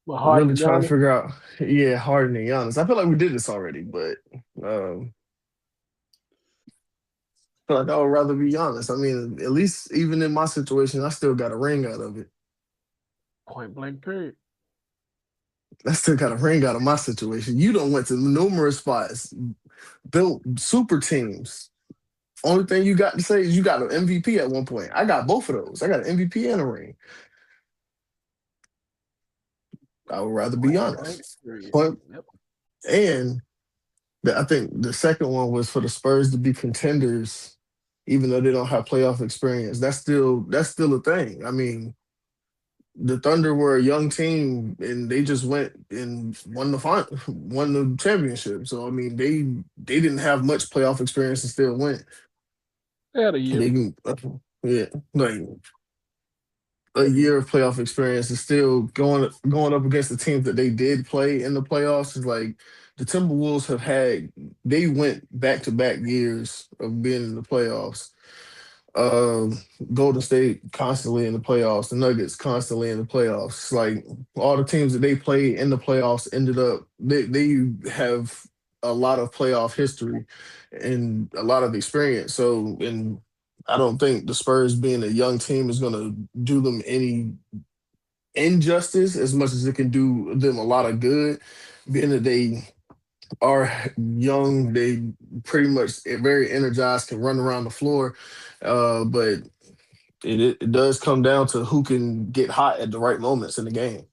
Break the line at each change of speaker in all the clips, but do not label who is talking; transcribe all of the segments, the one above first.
Well,
Really
Harden,
trying to
Giannis.
figure out, yeah, Harden and Giannis. I feel like we did this already, but I feel like I would rather be Giannis. I mean, at least even in my situation, I still got a ring out of it.
Point blank. Period.
I still got a ring out of my situation. You don't went to numerous spots, built super teams. Only thing you got to say is you got an MVP at one point. I got both of those. I got an MVP and a ring. I would rather be
Point blank.
honest.
Period.
Point
Yep.
and I think the second one was for the Spurs to be contenders, even though they don't have playoff experience. That's still a thing. I mean, the Thunder were a young team and they just went and won the championship. So I mean, they didn't have much playoff experience and still went.
They had a year.
They can, yeah, like a year of playoff experience and still going up against the teams that they did play in the playoffs is like the Timberwolves have had. They went back to back years of being in the playoffs. Um, Golden State constantly in the playoffs. The Nuggets constantly in the playoffs. Like all the teams that they played in the playoffs ended up they have a lot of playoff history and a lot of experience. So and I don't think the Spurs being a young team is going to do them any injustice as much as it can do them a lot of good. Being that they are young, they pretty much very energized, can run around the floor. But it does come down to who can get hot at the right moments in the game.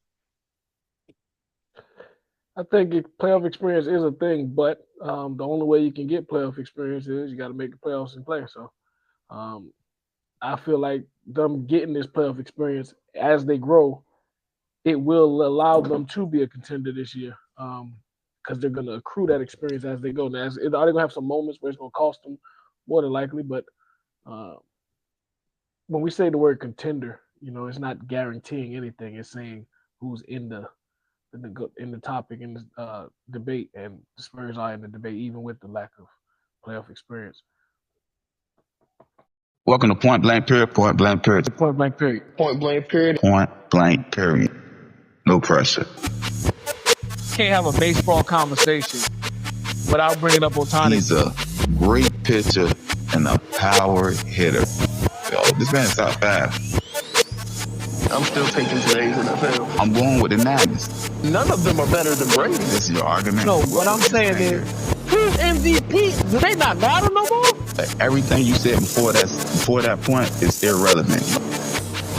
I think playoff experience is a thing, but the only way you can get playoff experience is you got to make the playoffs and play. So um, I feel like them getting this playoff experience as they grow, it will allow them to be a contender this year. Because they're going to accrue that experience as they go. Now, are they going to have some moments where it's going to cost them? More than likely, but uh, when we say the word contender, it's not guaranteeing anything. It's saying who's in the topic in the debate, and the Spurs are in the debate even with the lack of playoff experience.
Welcome to Point Blank Period, Point Blank Period,
Point blank period.
Point blank period.
Point Blank Period. No pressure.
Can't have a baseball conversation without bringing up Otani.
He's a great pitcher and a power hitter. Yo, this man's top five.
I'm still taking today's NFL.
I'm going with the Niners.
None of them are better than Brady.
This is your argument.
No, what I'm saying is, who's MVP? Do they not matter no more?
Everything you said before that point is irrelevant.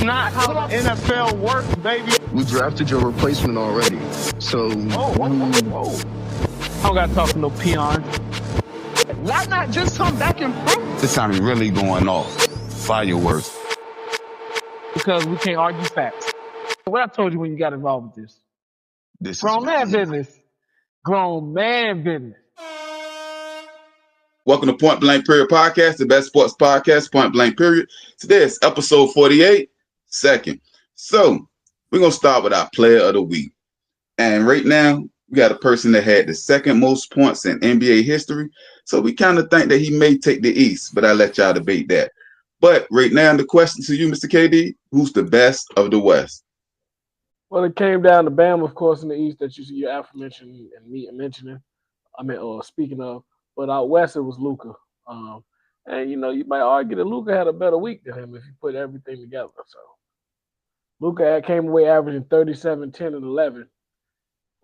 Not how the NFL works, baby.
We drafted your replacement already. So
Whoa. I don't gotta talk to no peons. Why not just come back and prove?
This time he's really going off. Fireworks.
Because we can't argue facts. What I told you when you got involved with this.
This
Grown
is
man business. Grown man business.
Welcome to Point Blank Period Podcast, the best sports podcast, Point Blank Period. Today is episode 48, second. So we're going to start with our player of the week. And right now, we got a person that had the second most points in NBA history. So we kind of think that he may take the East, but I'll let y'all debate that. But right now, the question to you, Mr. KD, who's the best of the West?
Well, it came down to Bam, of course, in the East that you aforementioned and me mentioning. Or speaking of, but out west it was Luca. And you might argue that Luca had a better week than him if you put everything together. So Luca came away averaging 37, 10, and 11,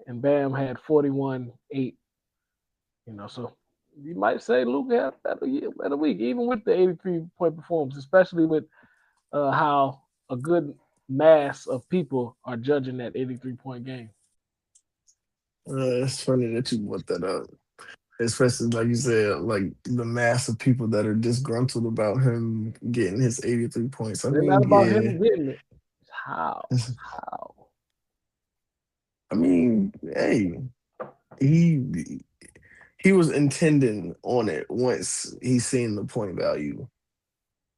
and Bam had 41, 8. So you might say Luca had a better week, even with the 83-point performance, especially with how a good mass of people are judging that 83-point game.
it's funny that you brought that up. Especially like you said, like the mass of people that are disgruntled about him getting his 83 points. I
It's not
mean,
about
yeah.
him getting it. It's how. How.
I mean, hey, he he was intending on it once he seen the point value.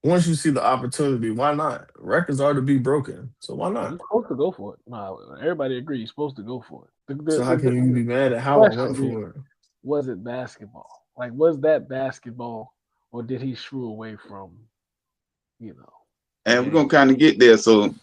Once you see the opportunity, why not? Records are to be broken, so why
He's
not?
supposed to go for it. No, everybody agrees he's supposed to go for it. The,
So
the,
how
the,
can you
the
be mad at how I
question
went
is,
for it?
was it basketball? Like, was that basketball, or did he shrew away from, the
And we're
game?
going to kind of get there. So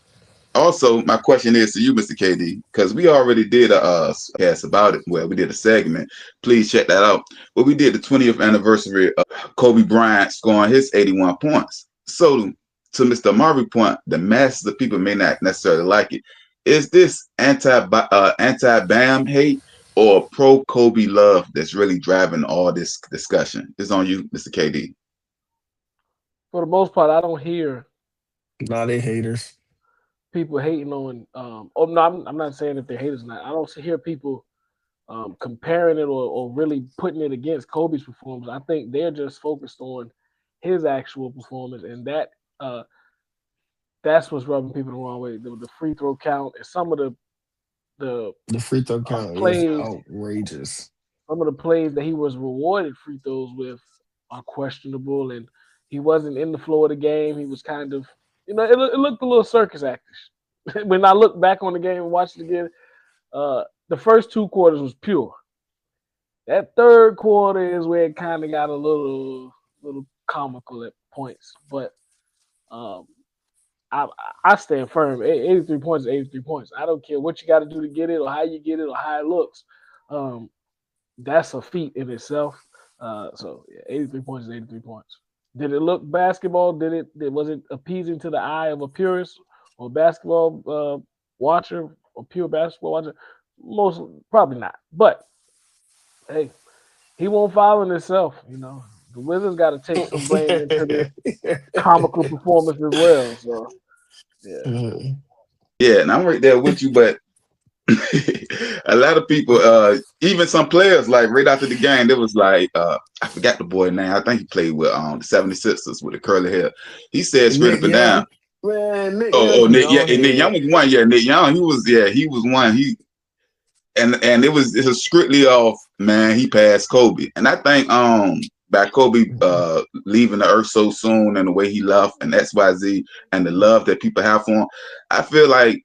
Also, my question is to you, Mr. KD, because we already did a cast about it. Well, we did a segment. Please check that out. But we did the 20th anniversary of Kobe Bryant scoring his 81 points. So, to Mr. Marvin point, the masses of people may not necessarily like it. Is this anti-Bam hate or pro Kobe love that's really driving all this discussion? It's on you, Mr. KD.
For the most part, I don't hear
Nah, they haters.
people hating on. Oh no, I'm not saying if they're haters or not. I don't hear people comparing it or really putting it against Kobe's performance. I think they're just focused on his actual performance, and that's what's rubbing people the wrong way. The free throw count and some of the
The free throw count is
plays,
outrageous.
some of the plays that he was rewarded free throws with are questionable, and he wasn't in the flow of the game. He was kind of, it looked a little circus actish. When I look back on the game and watch it again, the first 2 quarters was pure. That third quarter is where it kind of got a little comical at points, but I stand firm. 83 points is 83 points. I don't care what you got to do to get it or how you get it or how it looks. That's a feat in itself. So yeah, 83 points is 83 points. Did it look basketball? Was it appeasing to the eye of a purist or basketball watcher or pure basketball watcher? Most probably not. But hey, he won't foul in himself. The Wizards got to take some blame into this comical performance as well. So yeah.
Yeah, and I'm right there with you, but a lot of people, even some players, like right after the game, there was like, I forgot the boy name. I think he played with the 76ers with the curly hair. He said straight
Nick
up and
Young.
down.
Man, Nick
Oh,
Young,
Nick, yeah, and Nick Young was one. Yeah, Nick Young, he was one. And it was strictly off, man. He passed Kobe, and I think by Kobe leaving the earth so soon and the way he left and XYZ and the love that people have for him, I feel like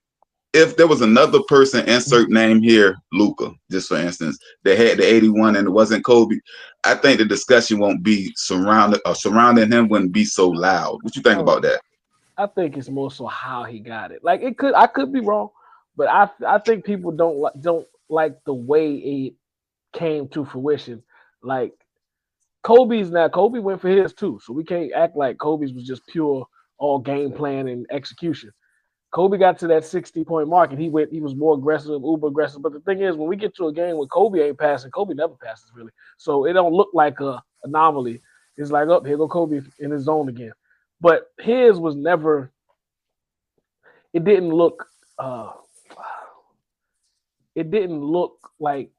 if there was another person, insert name here, Luka, just for instance, that had the 81 and it wasn't Kobe, I think the discussion won't be surrounding him wouldn't be so loud. What you think about that?
I think it's more so how he got it. Like I could be wrong, but I think people don't like the way it came to fruition. Like Kobe went for his too, so we can't act like Kobe's was just pure all game plan and execution. Kobe got to that 60-point mark and he was more aggressive, uber aggressive. But the thing is, when we get to a game where Kobe ain't passing, Kobe never passes really. So it don't look like a anomaly. It's like, oh, here go Kobe in his zone again. But his was never, it didn't look like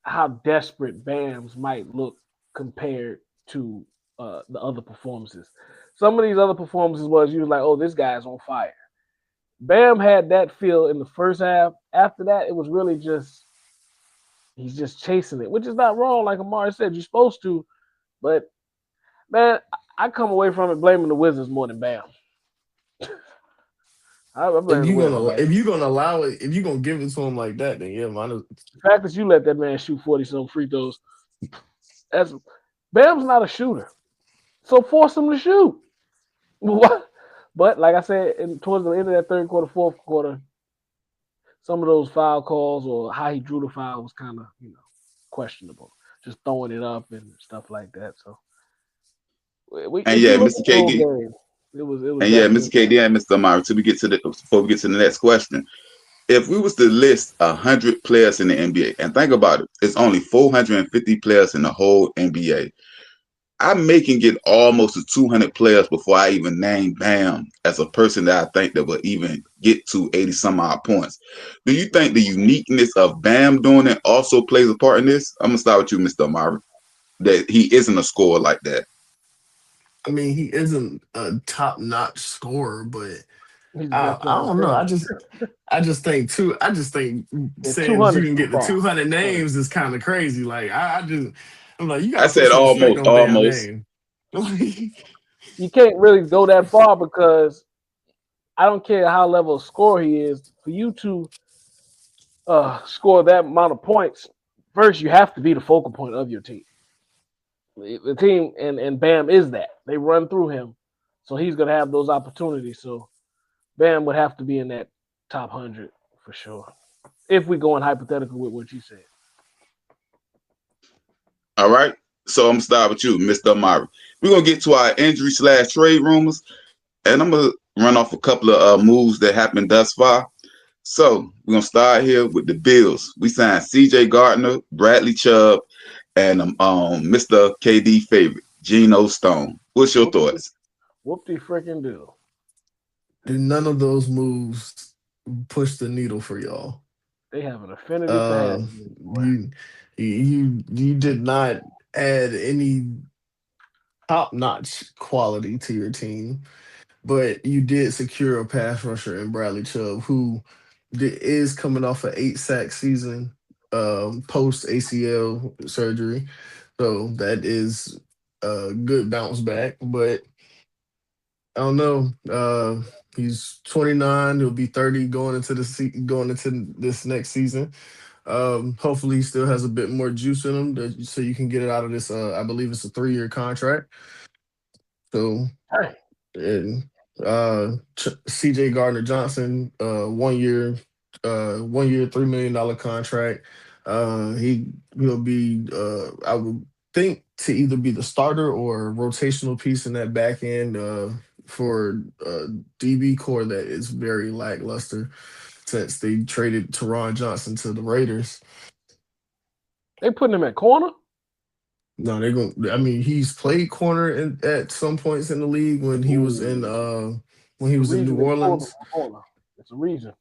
how desperate Bam's might look compared to the other performances. Some of these other performances was you was like, oh, this guy's on fire. Bam had that feel in the first half. After that, it was really just he's just chasing it, which is not wrong. Like Amari said, you're supposed to, but man, I come away from it blaming the Wizards more than Bam.
If you're gonna allow it, if you're gonna give it to him like that, then yeah, man.
The fact that you let that man shoot 40-some free throws, Bam's not a shooter, so force him to shoot. What? But like I said, towards the end of that third quarter, fourth quarter, some of those foul calls or how he drew the foul was kind of questionable. Just throwing it up and stuff like that. So,
Mr. KD.
It was
Mr. KD and Mr. Amari, before we get to the next question, if we was to list 100 players in the NBA, and think about it, it's only 450 players in the whole NBA. I'm making it almost to 200 players before I even name Bam as a person that I think that will even get to 80 some odd points. Do you think the uniqueness of Bam doing it also plays a part in this? I'm gonna start with you, Mr. Amari, that he isn't a scorer like that.
I mean, he isn't a top-notch scorer, but I don't know. I just think saying you can get the 200 names is kind of crazy. Like I'm like, you got.
I said almost.
You can't really go that far because I don't care how level of score he is. For you to score that amount of points, first you have to be the focal point of your team. The team and Bam is that. They run through him, so he's gonna have those opportunities. So Bam would have to be in that top 100 for sure. If we go in hypothetical with what you said.
All right. So I'm gonna start with you, Mr. Amari. We're gonna get to our injury/trade rumors, and I'm gonna run off a couple of moves that happened thus far. So we're gonna start here with the Bills. We signed C.J. Gardner, Bradley Chubb, and Mr. KD favorite, Geno Stone. What's your thoughts?
Whoop-de freaking do.
None of those moves push the needle for y'all.
They have an affinity for having me,
you did not add any top-notch quality to your team, but you did secure a pass rusher in Bradley Chubb, who is coming off an 8-sack season post ACL surgery. So that is a good bounce back. But I don't know. He's 29. He'll be 30 going into this next season. Hopefully, he still has a bit more juice in him, so you can get it out of this. I believe it's a 3-year contract. So, and C.J. Gardner Johnson, 1 year, $3 million contract. He will be, I would think, to either be the starter or a rotational piece in that back end for DB core that is very lackluster since they traded Teron Johnson to the Raiders.
They putting him at corner?
No, they're going. I mean, he's played corner at some points in the league when he was in New Orleans.
It's a reason.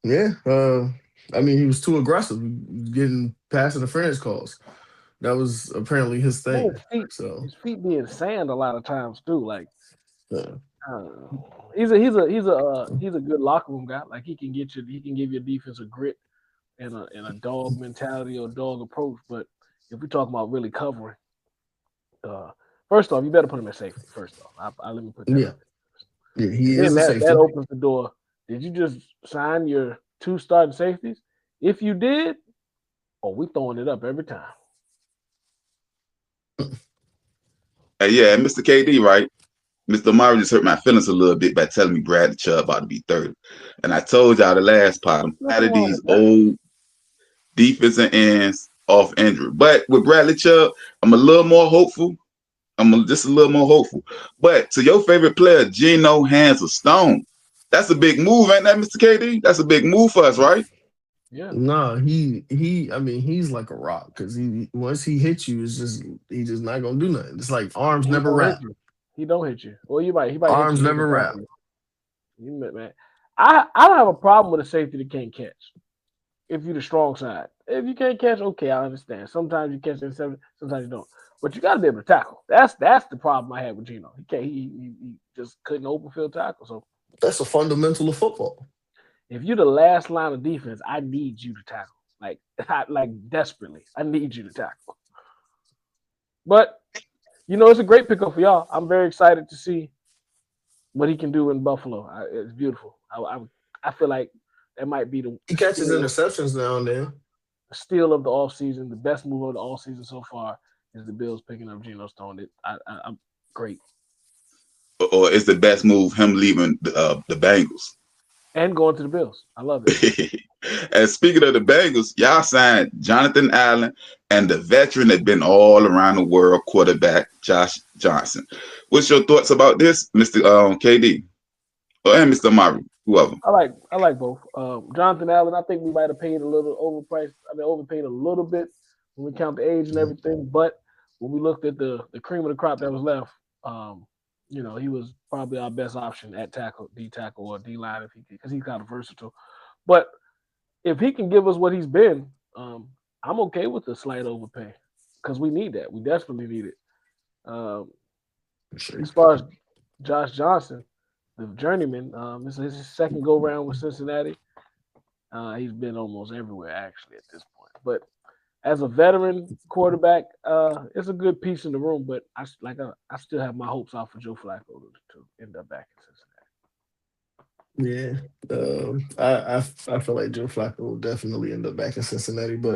Yeah, I mean, he was too aggressive, getting pass interference calls. That was apparently his thing.
His feet be in sand a lot of times too. Like,
yeah.
He's a good locker room guy. Like he can give you a defensive grit and a dog mentality or dog approach. But if we're talking about really covering, first off, you better put him at safety. First off, let me put that.
Yeah, he is a safety.
That opens the door. Did you just sign your 2 starting safeties? If you did, we throwing it up every time.
Yeah, Mr. KD, right? Mr. Amari just hurt my feelings a little bit by telling me Bradley Chubb about to be 30. And I told y'all the last part, I'm out of these old defensive ends off injury. But with Bradley Chubb, I'm a little more hopeful. Just a little more hopeful. But to your favorite player, Geno Hands of Stone, that's a big move, ain't that, Mr. KD? That's a big move for us, right?
Yeah.
No, I mean, he's like a rock because once he hits you, he's just not gonna do nothing. It's like arms never wrap.
He don't hit you. Or he might
arms
hit you
never wrap.
Man. I don't have a problem with a safety that can't catch. If you're the strong side. If you can't catch, okay, I understand. Sometimes you catch interception, sometimes you don't. But you gotta be able to tackle. That's the problem I had with Geno. He just couldn't open field tackle. So
that's a fundamental of football.
If you're the last line of defense, I need you to tackle. Like desperately. I need you to tackle. But it's a great pickup for y'all. I'm very excited to see what he can do in Buffalo. It's beautiful. I feel like that might be
he catches interceptions now and then.
The steal of the offseason, the best move of the offseason so far is the Bills picking up Geno Stone. I'm great.
Or is the best move him leaving the Bengals?
And going to the Bills. I love it.
And speaking of the Bengals, y'all signed Jonathan Allen and the veteran that been all around the world quarterback, Josh Johnson. What's your thoughts about this, Mr. KD? And Mr. Amari, whoever.
I like both. Jonathan Allen, I think we might have paid a little overpriced. Overpaid a little bit when we count the age and everything. But when we looked at the cream of the crop that was left, he was probably our best option at tackle, D tackle, or D line because he's kind of versatile. But if he can give us what he's been, I'm okay with the slight overpay because we need that. We desperately need it. As far as Josh Johnson, the journeyman, this is his second go round with Cincinnati. He's been almost everywhere actually at this point. But as a veteran quarterback, it's a good piece in the room. But I still have my hopes out for Joe Flacco to end up back in Cincinnati.
Yeah, I feel like Joe Flacco will definitely end up back in Cincinnati. But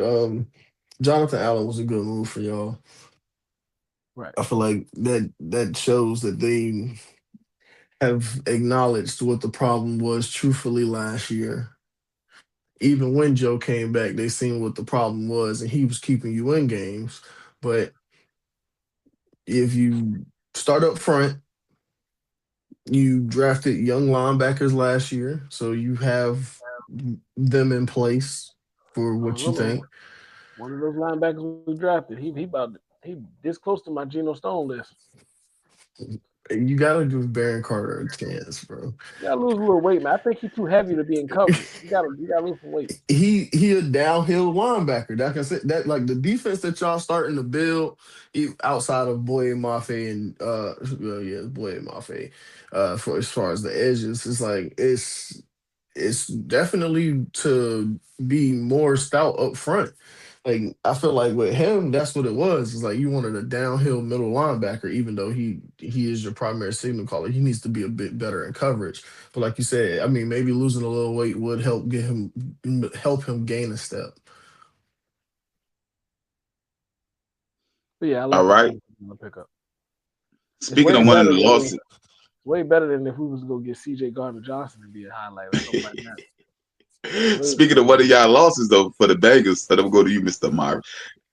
Jonathan Allen was a good move for y'all.
Right.
I feel like that shows that they have acknowledged what the problem was truthfully last year. Even when Joe came back, they seen what the problem was, and he was keeping you in games. But if you start up front, you drafted young linebackers last year, so you have them in place for what you
Remember,
think.
one of those linebackers we drafted, he this close to my Geno Stone list.
You gotta give Baron Carter a chance, bro.
You gotta lose a little weight, man. I think he's too heavy to be in coverage. You gotta lose some weight.
He a downhill linebacker. Like I said, that like the defense that y'all starting to build outside of Boye Mafe and well, yeah, Boye Mafe, for as far as the edges, it's like it's definitely to be more stout up front. Like I feel like with him, that's what it was. It's like you wanted a downhill middle linebacker, even though he is your primary signal caller. He needs to be a bit better in coverage. But like you said, I mean, maybe losing a little weight would help him gain a step.
But yeah, I
All
like the
right.
moves in the pickup. It's
Speaking
way
of one of
better
the
than
losses,
way better than if we was to go get C.J. Gardner Johnson to be a highlight or something like that.
speaking of one of y'all losses though for the Bengals, so I'm go to you, Mr. Amari.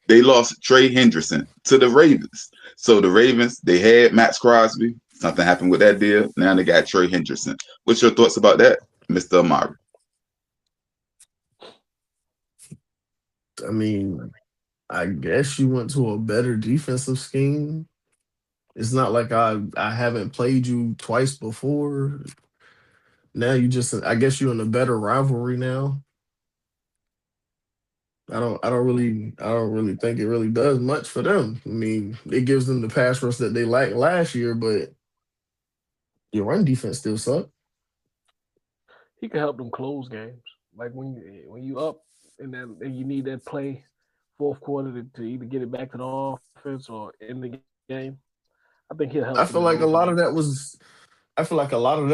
They lost Trey Henderson to the Ravens. So the Ravens, they had Max Crosby. Something happened with that deal. Now they got Trey Henderson. What's your thoughts about that, Mr. Amari?
I mean, I guess you went to a better defensive scheme. It's not like I haven't played you twice before. Now you just I guess you're in a better rivalry now. I don't really think it really does much for them. I mean, it gives them the pass rush that they lacked last year, but your run defense still suck.
He can help them close games. Like when you up and you need that play fourth quarter to either get it back to the offense or end the game. I think he'll help them in
I
those
feel like a
games.
lot of that was I feel like a lot of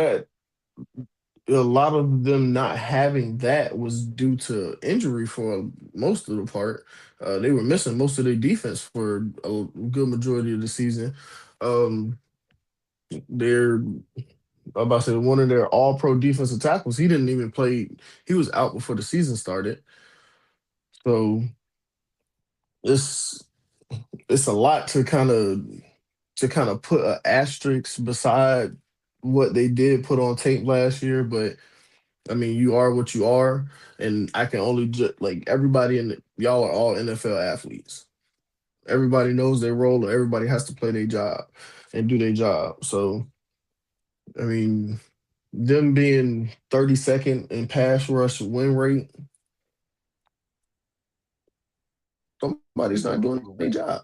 them not having that was due to injury for most of the part. They were missing most of their defense for a good majority of the season. Um, they're I'm about to say one of their all pro defensive tackles. He didn't even play. He was out before the season started. So it's it's a lot to kind of put an asterisk beside what they did put on tape last year. But I mean, you are what you are, and I can only like everybody in y'all are all NFL athletes. Everybody knows their role, and everybody has to play their job and do their job. So I mean, them being 32nd in pass rush win rate, somebody's
He's
not
gonna
doing
improve
their
that.
job.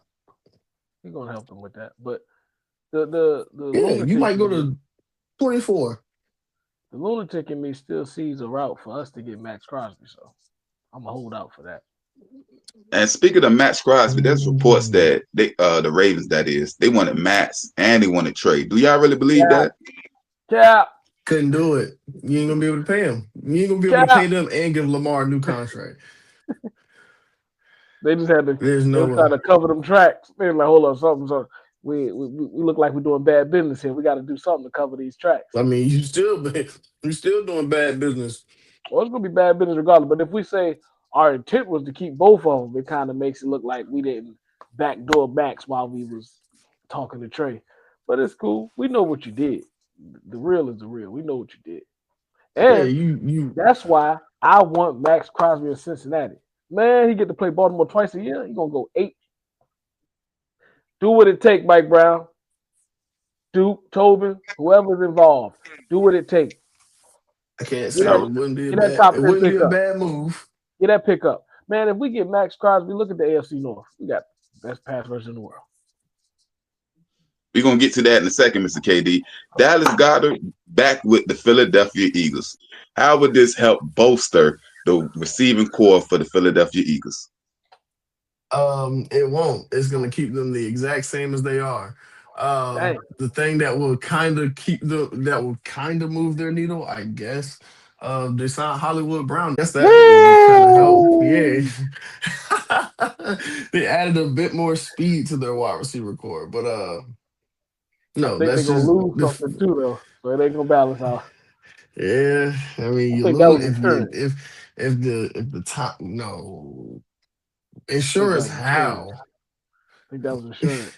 He's gonna help them with that. But the
Yeah, you
lunatic
might
in
go
me,
to 24.
the lunatic in me still sees a route for us to get Max Crosby. So I'm gonna hold out for that.
And speaking of Max Crosby, there's reports
Mm,
that the Ravens, that is, they wanted Max and they wanted trade. Do y'all really believe
Cap,
that?
cap,
couldn't do it. You ain't gonna be able to pay him. You ain't gonna be able to pay
cap.
them and give Lamar a new contract.
They just had to.
There's
They
no
were
way.
trying to cover them tracks. They were like, hold on, something. So we look like we're doing bad business here. We got to do something to cover these tracks.
I mean, you still doing bad business.
Well, it's gonna be bad business regardless. But if we say our intent was to keep both of them, it kind of makes it look like we didn't backdoor Max while we was talking to Trey. But it's cool. We know what you did. The real is the real. We know what you did,
Yeah,
and
you.
that's why I want Max Crosby in Cincinnati. Man, he get to play Baltimore twice a year. He gonna go 8. Do what it take, Mike Brown, Duke, Tobin, whoever's involved. Do what it take.
I can't
Get
say
that,
it wouldn't be a
get that
bad. It
top 10
wouldn't be a
pickup.
bad move.
Get that pickup. Man, if we get Max Crosby, look at the AFC North. We got best pass rush in the world.
We're gonna get to that in a second, Mr. KD. Dallas Goddard back with the Philadelphia Eagles. How would this help bolster the receiving core for the Philadelphia Eagles?
It won't. It's gonna keep them the exact same as they are.
Dang.
The thing that will kind of move their needle, I guess. They signed Hollywood Brown. Guess that will kind of help. Yeah,
Woo!
they added a bit more speed to their wide receiver core, but No,
think they're
that's
gonna
just
lose something too, though. So it ain't gonna balance out.
yeah. I mean,
I
you
think that
lose
was insurance.
if the top no
I think that
insurance
was insurance.
how
I think that was insurance.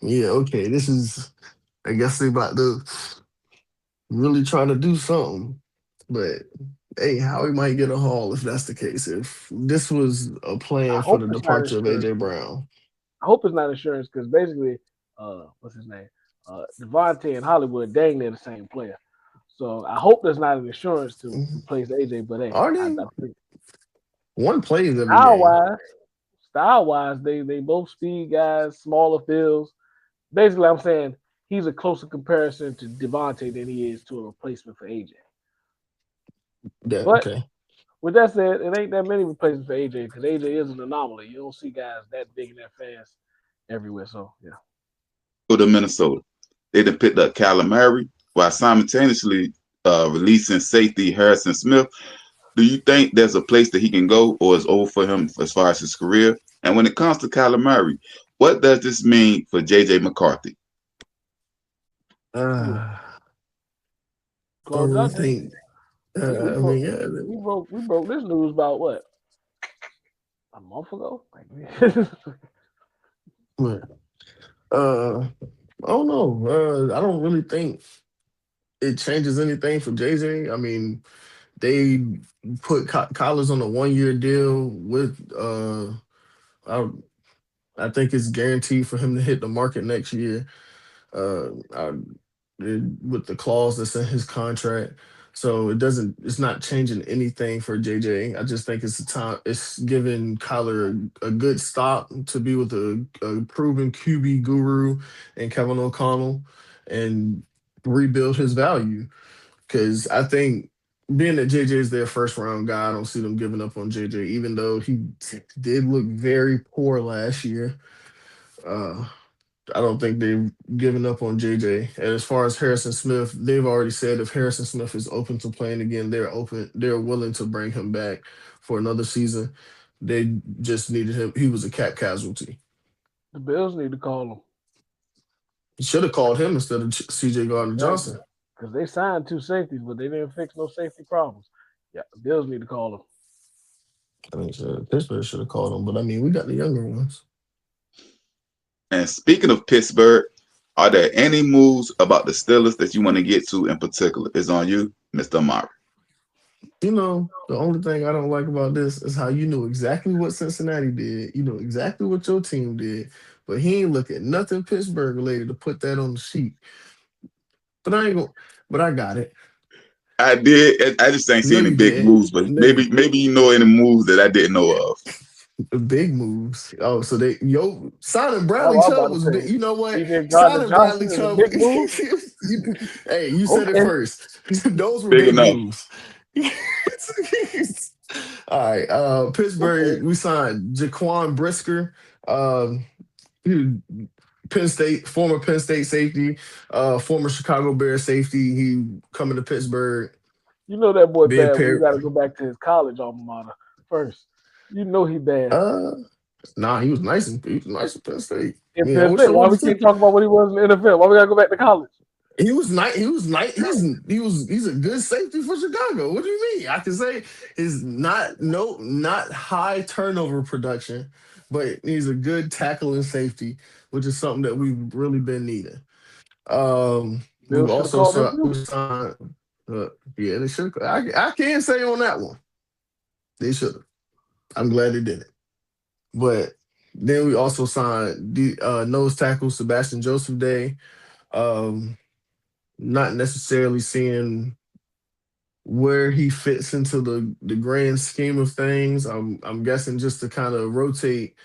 yeah okay this is I guess they about to really try to do something, but hey, Howie might get a haul if that's the case. If this was a
I
plan for
hope
the
it's not
departure of
insurance.
AJ Brown,
I hope it's not insurance because basically, what's his name? Devontae and Hollywood, dang, they're the same player. So I hope there's not an insurance to replace AJ. But hey,
are
I
they
think
one plays every
style
game?
wise, they both speed guys, smaller fields. Basically, I'm saying he's a closer comparison to Devontae than he is to a replacement for AJ.
Yeah,
But
okay.
with that said, it ain't that many replacements for AJ because AJ is an anomaly. You don't see guys that big and that fast everywhere. So yeah.
Go to Minnesota. They done picked up Kyler Murray while simultaneously releasing safety Harrison Smith. Do you think there's a place that he can go, or is over for him as far as his career? And when it comes to Kyler Murray, what does this mean for JJ McCarthy?
I
Cole
don't really
Johnson.
think.
We
I
broke
mean, yeah.
we broke this news about what, a month ago?
But, I don't know. I don't really think it changes anything for JJ. I mean, they put Kyler's on a 1 year deal with. I, I think it's guaranteed for him to hit the market next year. Uh, I, with the clause that's in his contract. So it doesn't. It's not changing anything for JJ. I just think it's the time. It's giving Kyler a good stop to be with a proven QB guru and Kevin O'Connell, and rebuild his value. Because I think being that JJ is their first round guy, I don't see them giving up on JJ, even though he did look very poor last year. Uh, I don't think they've given up on JJ. And as far as Harrison Smith, they've already said if Harrison Smith is open to playing again, they're willing to bring him back for another season. They just needed him. He was a cap casualty.
The Bills need to call him.
He should have called him instead of CJ Gardner Johnson.
Because they signed 2 safeties, but they didn't fix no safety problems. Yeah, the Bills need to call him.
I mean, Pittsburgh should have called him, but I mean, we got the younger ones.
And speaking of Pittsburgh, are there any moves about the Steelers that you want to get to in particular? It's on you, Mr. Amari.
You know, the only thing I don't like about this is how you know exactly what Cincinnati did. You know exactly what your team did, but he ain't look at nothing Pittsburgh related to put that on the sheet. But I ain't gonna. But I got it.
I did. I just ain't
No,
seen any
you
big
did.
moves, but
No,
maybe you know any moves that I didn't know of.
the big moves. Oh, so signing
I
Bradley
was
Chubb
about
was
to
big.
say,
You know what?
CJ Gardner
Signing Bradley
Johnson is a
Chubb.
big move.
Hey, you said it
Okay.
first. Those were
Big
big
enough.
moves. All right. Pittsburgh, we signed Jaquan Brisker. Um, former Penn State safety, former Chicago Bears safety. He coming to Pittsburgh.
You know that boy
Being
bad when you
paired.
got to go back to his college alma mater first. You know he bad.
Nah, he was nice in Penn State.
In
Yeah, I
Penn
wish I
State, why
would
we
have
can't talk about what he was in the NFL? Why we got to go back to college?
He was nice. He was nice. He's a good safety for Chicago. What do you mean? I can say is not high turnover production, but he's a good tackling safety, which is something that we've really been needing. We've
Bill should have
also
called him too.
signed. Yeah, they should. I can't say on that one. They should have. I'm glad they did it. But then we also signed the nose tackle Sebastian Joseph Day. Not necessarily seeing where he fits into the grand scheme of things. I'm guessing just to kind of rotate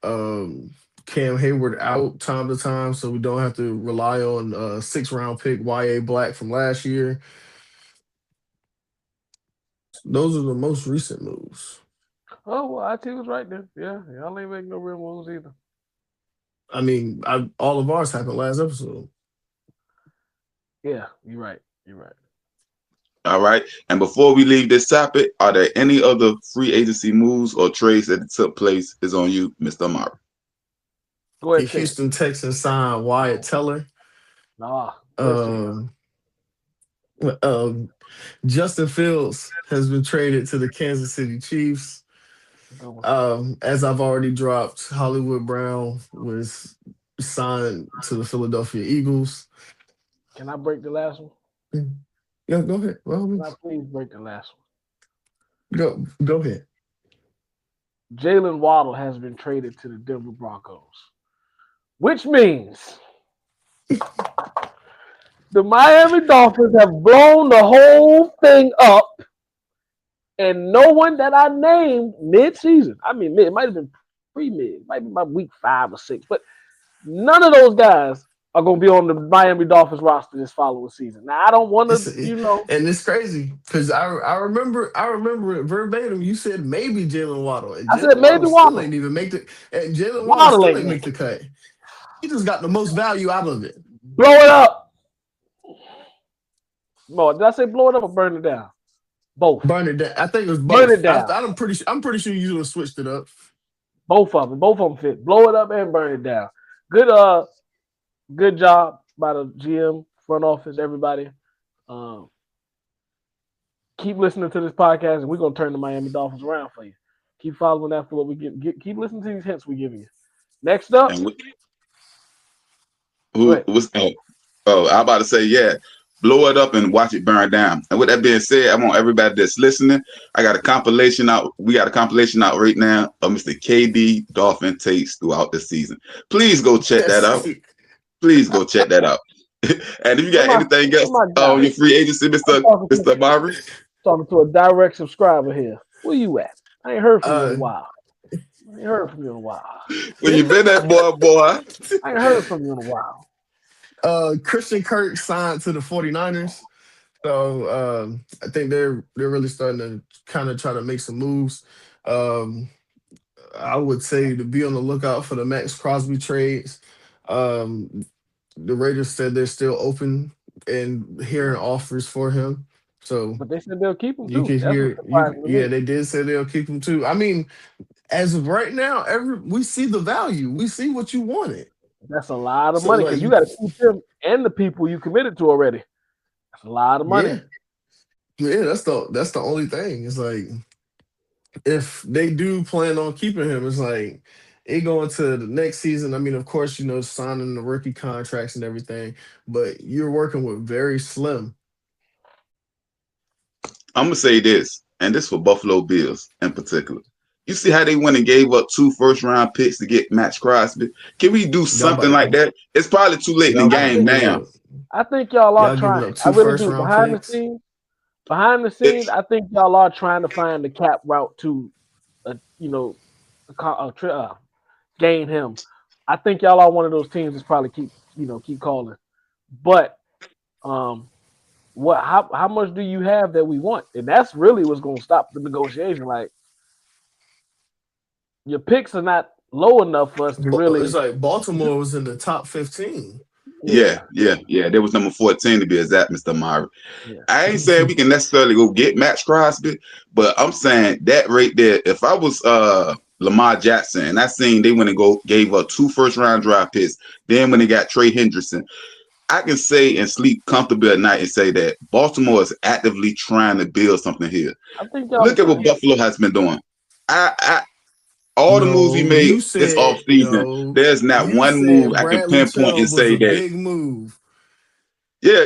Cam Hayward out time to time, so we don't have to rely on 6th-round pick YA Black from last year. Those are the most recent moves.
Oh, well, IT was right there. Yeah, y'all ain't making no real moves either.
I mean, all of ours happened last episode.
Yeah, you're right. You're right.
All right. And before we leave this topic, are there any other free agency moves or trades that took place? Is on you, Mr. Amari.
Go
The
ahead, say it.
Houston Texans signed Wyatt Teller.
Nah.
Um, Justin Fields has been traded to the Kansas City Chiefs. As I've already dropped, Hollywood Brown was signed to the Philadelphia Eagles.
Can I break the last one?
Yeah, go ahead.
Can I please break the last
one? Go ahead.
Jalen Waddle has been traded to the Denver Broncos, which means the Miami Dolphins have blown the whole thing up, and no one that I named mid-season, I mean, it might have been pre-mid, it might be about week 5 or 6, but none of those guys are going to be on the Miami Dolphins roster this following season. Now, I don't want to,
And it's crazy because I remember it verbatim. You said maybe Jalen Waddle. And
I said maybe Waddle.
Still ain't even make the. And Jalen Waddle still ain't make the cut. He just got the most value out of it.
Blow it up. Mo, did I say blow it up or burn it down? Both.
Burn it down. I think it was both.
Burn it down.
I'm pretty sure you would have switched it up.
Both of them fit. Blow it up and burn it down. Good job by the GM, front office, everybody. Keep listening to this podcast, and we're gonna turn the Miami Dolphins around for you. Keep following after what we get. Keep listening to these hints we give you. Next up,
I'm about to say, yeah, blow it up and watch it burn down. And with that being said, I want everybody that's listening. I got a compilation out. We got a compilation out right now of Mr. KD Dolphin takes throughout the season. Please go check that out. Please go check that out. And if you got anything else on your free agency, Mr. Maury.
Talking to a direct subscriber here. Where you at? I ain't heard from you in a while.
Where you been at, boy?
I ain't heard from you in a while.
Christian Kirk signed to the 49ers. So I think they're really starting to kind of try to make some moves. I would say to be on the lookout for the Max Crosby trades. The Raiders said they're still open and hearing offers for him. So,
but they said they'll keep him too.
You can hear, they did say they'll keep him too. I mean, as of right now, we see the value. We see what you wanted.
That's a lot of money because you got to keep him and the people you committed to already. That's a lot of money.
Yeah, that's the only thing. It's like if they do plan on keeping him, it's like it going to the next season. I mean, of course, signing the rookie contracts and everything, but you're working with very slim.
I'm gonna say this, and this for Buffalo Bills in particular. You see how they went and gave up 2 first-round picks to get Max Crosby? Can we do something like that? It's probably too late in the game now.
I think y'all are trying. I really do. Behind the scenes, I think y'all are trying to find the cap route to, gain him. I think y'all are one of those teams that's probably keep calling. But how much do you have that we want? And that's really what's going to stop the negotiation. Like, your picks are not low enough for us to really.
It's like Baltimore was in the top 15.
Yeah. There was number 14 to be exact, Mr. Maury. Yeah. I ain't saying we can necessarily go get Max Crosby, but I'm saying that right there, if I was Lamar Jackson and I seen they went and gave up 2 first-round draft picks, then when they got Trey Hendrickson, I can say and sleep comfortably at night and say that Baltimore is actively trying to build something here. Look at what Buffalo has been doing. All the moves he made this offseason, there's not one move I can pinpoint and say that.
Big move.
Yeah.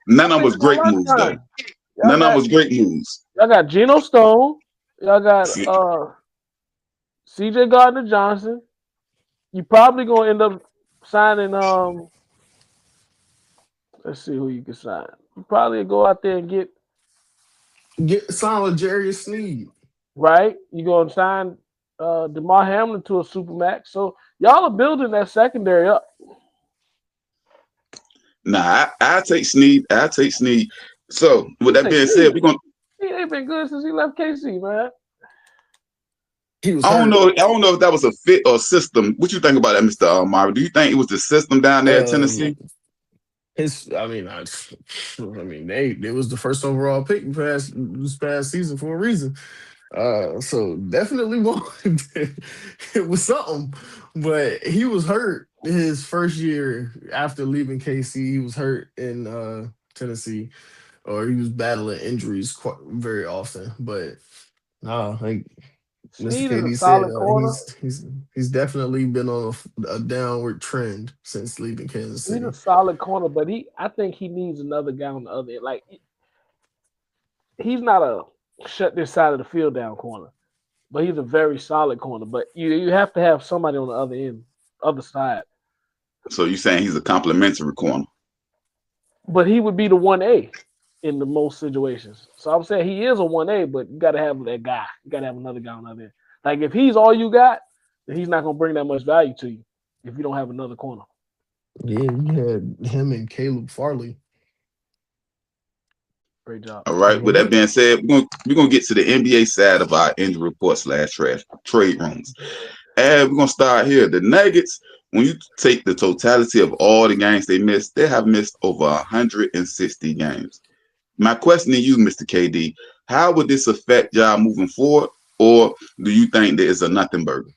None of them was great moves, though. None of them was great moves.
Y'all got Geno Stone. Y'all got C.J. Gardner-Johnson. You probably gonna end up signing. Let's see who you can sign. You probably go out there and get
sign with Jarius Sneed.
Right? You gonna sign DeMar Hamlin to a supermax. So y'all are building that secondary up.
Nah, I take Sneed. So with that being said, we're gonna.
He ain't been good since he left KC, man.
I don't know if that was a fit or system. What you think about that, Mr. Maury? Do you think it was the system down there in Tennessee?
They was the first overall pick this past season for a reason. So definitely it was something, but he was hurt his first year after leaving KC, he was hurt in Tennessee, or he was battling injuries quite very often. But no, like Mr.
Snead is a
KD said,
solid corner.
he's definitely been on a downward trend since leaving Kansas
He's a
City.
solid corner, but I think he needs another guy on the other end. Like he's not a shut this side of the field down corner, but he's a very solid corner. But you have to have somebody on the other end, other side.
So you're saying he's a complimentary corner?
But he would be the 1A in the most situations. So I'm saying he is a 1A, but you got to have that guy. You got to have another guy on the other end. Like if he's all you got, then he's not going to bring that much value to you if you don't have another corner.
Yeah, you had him and Caleb Farley.
Great job.
All right. With that being said, we're gonna get to the NBA side of our injury report / trade rooms, and we're gonna start here. The Nuggets, when you take the totality of all the games they missed, they have missed over 160 games. My question to you, Mr. KD, how would this affect y'all moving forward, or do you think there is a nothing burger?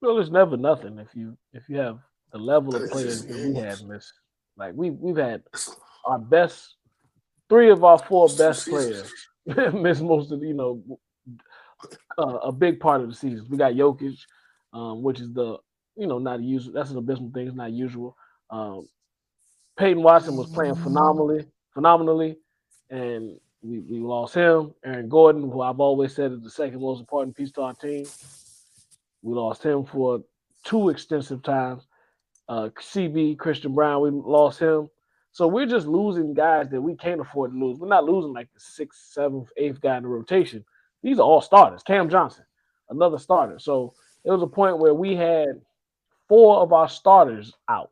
Well, there's never nothing if you have the level of players that we had missed. Like we've had our best. 3 of our 4 best players missed most of a big part of the season. We got Jokic, which is not usual. That's an abysmal thing. It's not usual. Peyton Watson was playing phenomenally, and we lost him. Aaron Gordon, who I've always said is the second most important piece to our team, we lost him for 2 extensive times. CB, Christian Brown, we lost him. So we're just losing guys that we can't afford to lose. We're not losing like the 6th, 7th, 8th guy in the rotation. These are all starters. Cam Johnson, another starter. So it was a point where we had 4 of our starters out.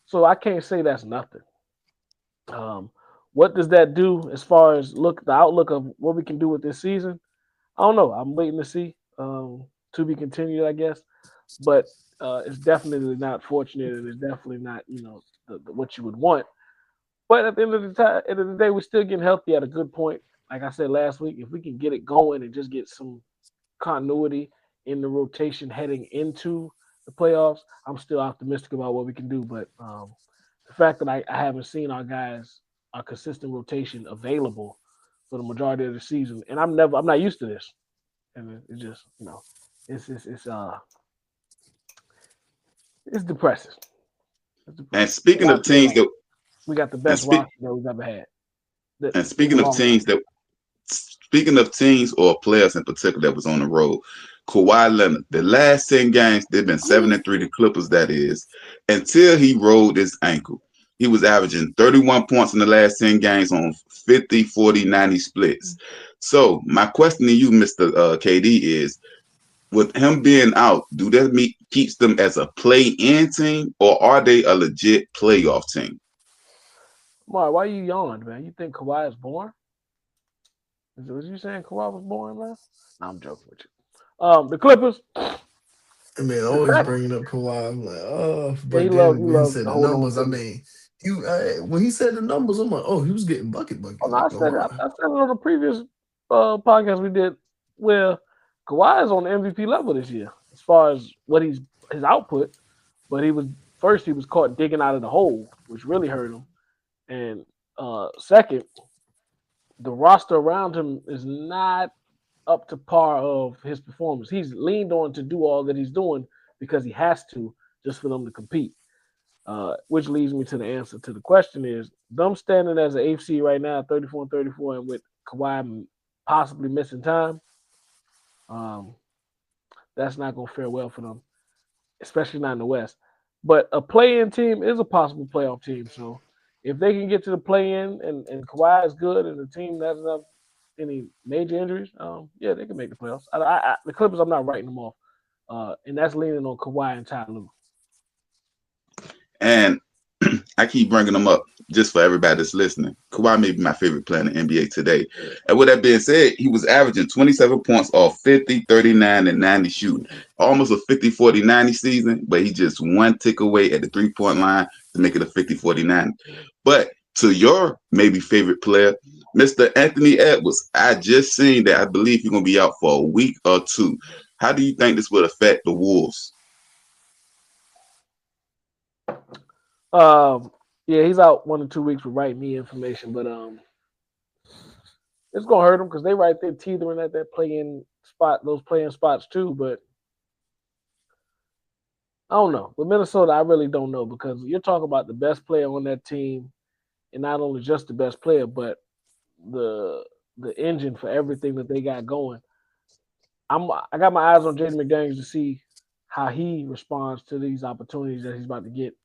So I can't say that's nothing. What does that do as far as the outlook of what we can do with this season? I don't know. I'm waiting to see. To be continued, I guess. But it's definitely not fortunate, and it's definitely not, what you would want. But at the end of the day, we're still getting healthy at a good point. Like I said last week, if we can get it going and just get some continuity in the rotation heading into the playoffs, I'm still optimistic about what we can do. But the fact that I haven't seen our consistent rotation available for the majority of the season, and I'm not used to this, and it's just it's depressing.
And speaking of teams that
we got the best roster that we've ever had.
And speaking of teams or players in particular that was on the road, Kawhi Leonard, the last 10 games, they've been 7-3, the Clippers, that is, until he rolled his ankle. He was averaging 31 points in the last 10 games on 50, 40, 90 splits. So my question to you, Mr. KD, is, with him being out, do that keeps them as a play-in team, or are they a legit playoff team?
Mark, why you yawned, man? You think Kawhi is born? Was you saying Kawhi was born last? No, I'm joking with you. The Clippers.
I mean, always bringing up Kawhi. I'm like, but
he
then
loves
said the
hold
numbers.
on.
I mean, when he said the numbers, I'm like, he was getting bucket.
Oh, no, I said it on the previous podcast we did, where Kawhi is on the MVP level this year as far as what his output, but he was caught digging out of the hole, which really hurt him. And second, the roster around him is not up to par of his performance. He's leaned on to do all that he's doing because he has to, just for them to compete. Which leads me to the answer to the question is, them standing as an AFC right now, 34-34, and with Kawhi possibly missing time, that's not going to fare well for them, especially not in the West. But a play-in team is a possible playoff team. So if they can get to the play-in and Kawhi is good and the team doesn't have any major injuries, they can make the playoffs. The Clippers, I'm not writing them off. And that's leaning on Kawhi and Ty Lue.
And I keep bringing them up just for everybody that's listening. Kawhi may be my favorite player in the NBA today. And with that being said, he was averaging 27 points off 50, 39, and 90 shooting. Almost a 50, 40, 90 season, but he just one tick away at the 3-point line to make it a 50, 40, 90. But to your maybe favorite player, Mr. Anthony Edwards, I just seen that I believe he's going to be out for a week or 2. How do you think this would affect the Wolves?
Yeah, he's out 1 or 2 weeks with right knee inflammation, but it's gonna hurt him because they right there teetering at that playing spot, those playing spots too. But I don't know. With Minnesota, I really don't know because you're talking about the best player on that team, and not only just the best player, but the the engine for everything that they got going. I got my eyes on Jaden McDaniels to see how he responds to these opportunities that he's about to get.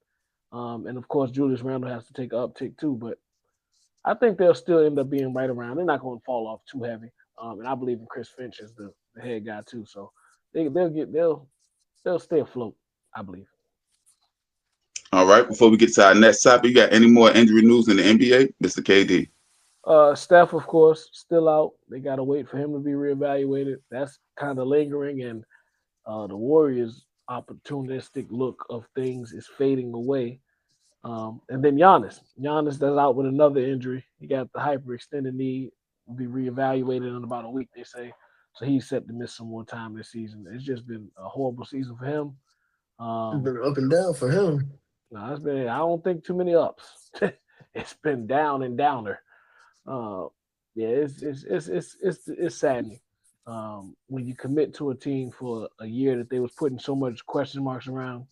And of course, Julius Randle has to take an uptick too, but I think they'll still end up being right around. They're not going to fall off too heavy. And I believe in Chris Finch as the head guy too. So they'll stay afloat. I believe.
All right. Before we get to our next topic, you got any more injury news in the NBA, Mr. KD?
Steph, of course, still out. They got to wait for him to be reevaluated. That's kind of lingering, and the Warriors' opportunistic look of things is fading away. And then Giannis that's out with another injury. He got the hyperextended knee. Will be reevaluated in about a week, they say. So he's set to miss some more time this season. It's just been a horrible season for him.
It's been up and down for him.
No, it's been. I don't think too many ups. It's been down and downer. Yeah, it's saddening when you commit to a team for a year that they was putting so much question marks around,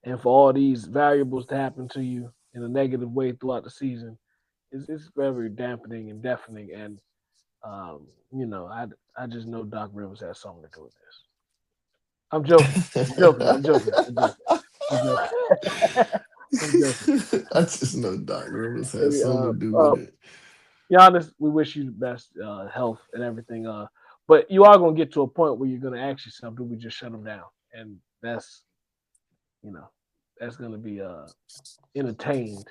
and for all these variables to happen to you in a negative way throughout the season. It's very dampening and deafening, and I just know Doc Rivers has something to do with this. I'm joking. I'm joking.
I just know Doc Rivers has
Maybe,
something to do with it.
Giannis, we wish you the best health and everything. But you are going to get to a point where you're going to ask yourself, do we just shut them down? And that's going to be entertained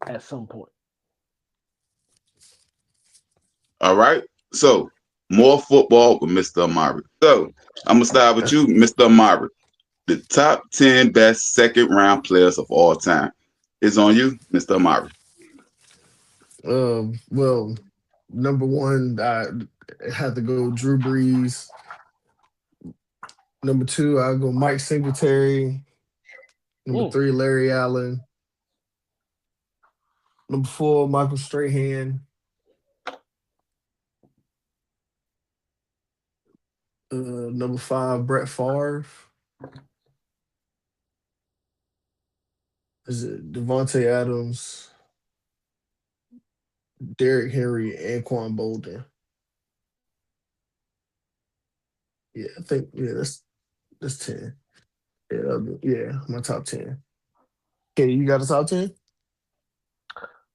at some point.
All right. So more football with Mr. Amari. So I'm gonna start with you, Mr. Amari. The top 10 best second round players of all time is on you, Mr. Amari.
Well, number one, I had to go Drew Brees. Number two, I go Mike Singletary. Number three, Larry Allen. Number four, Michael Strahan. Number five, Brett Favre. Is it Devontae Adams, Derrick Henry, and Anquan Bolden? Yeah, I think that's 10. Yeah, my top 10. Okay, you got a top 10?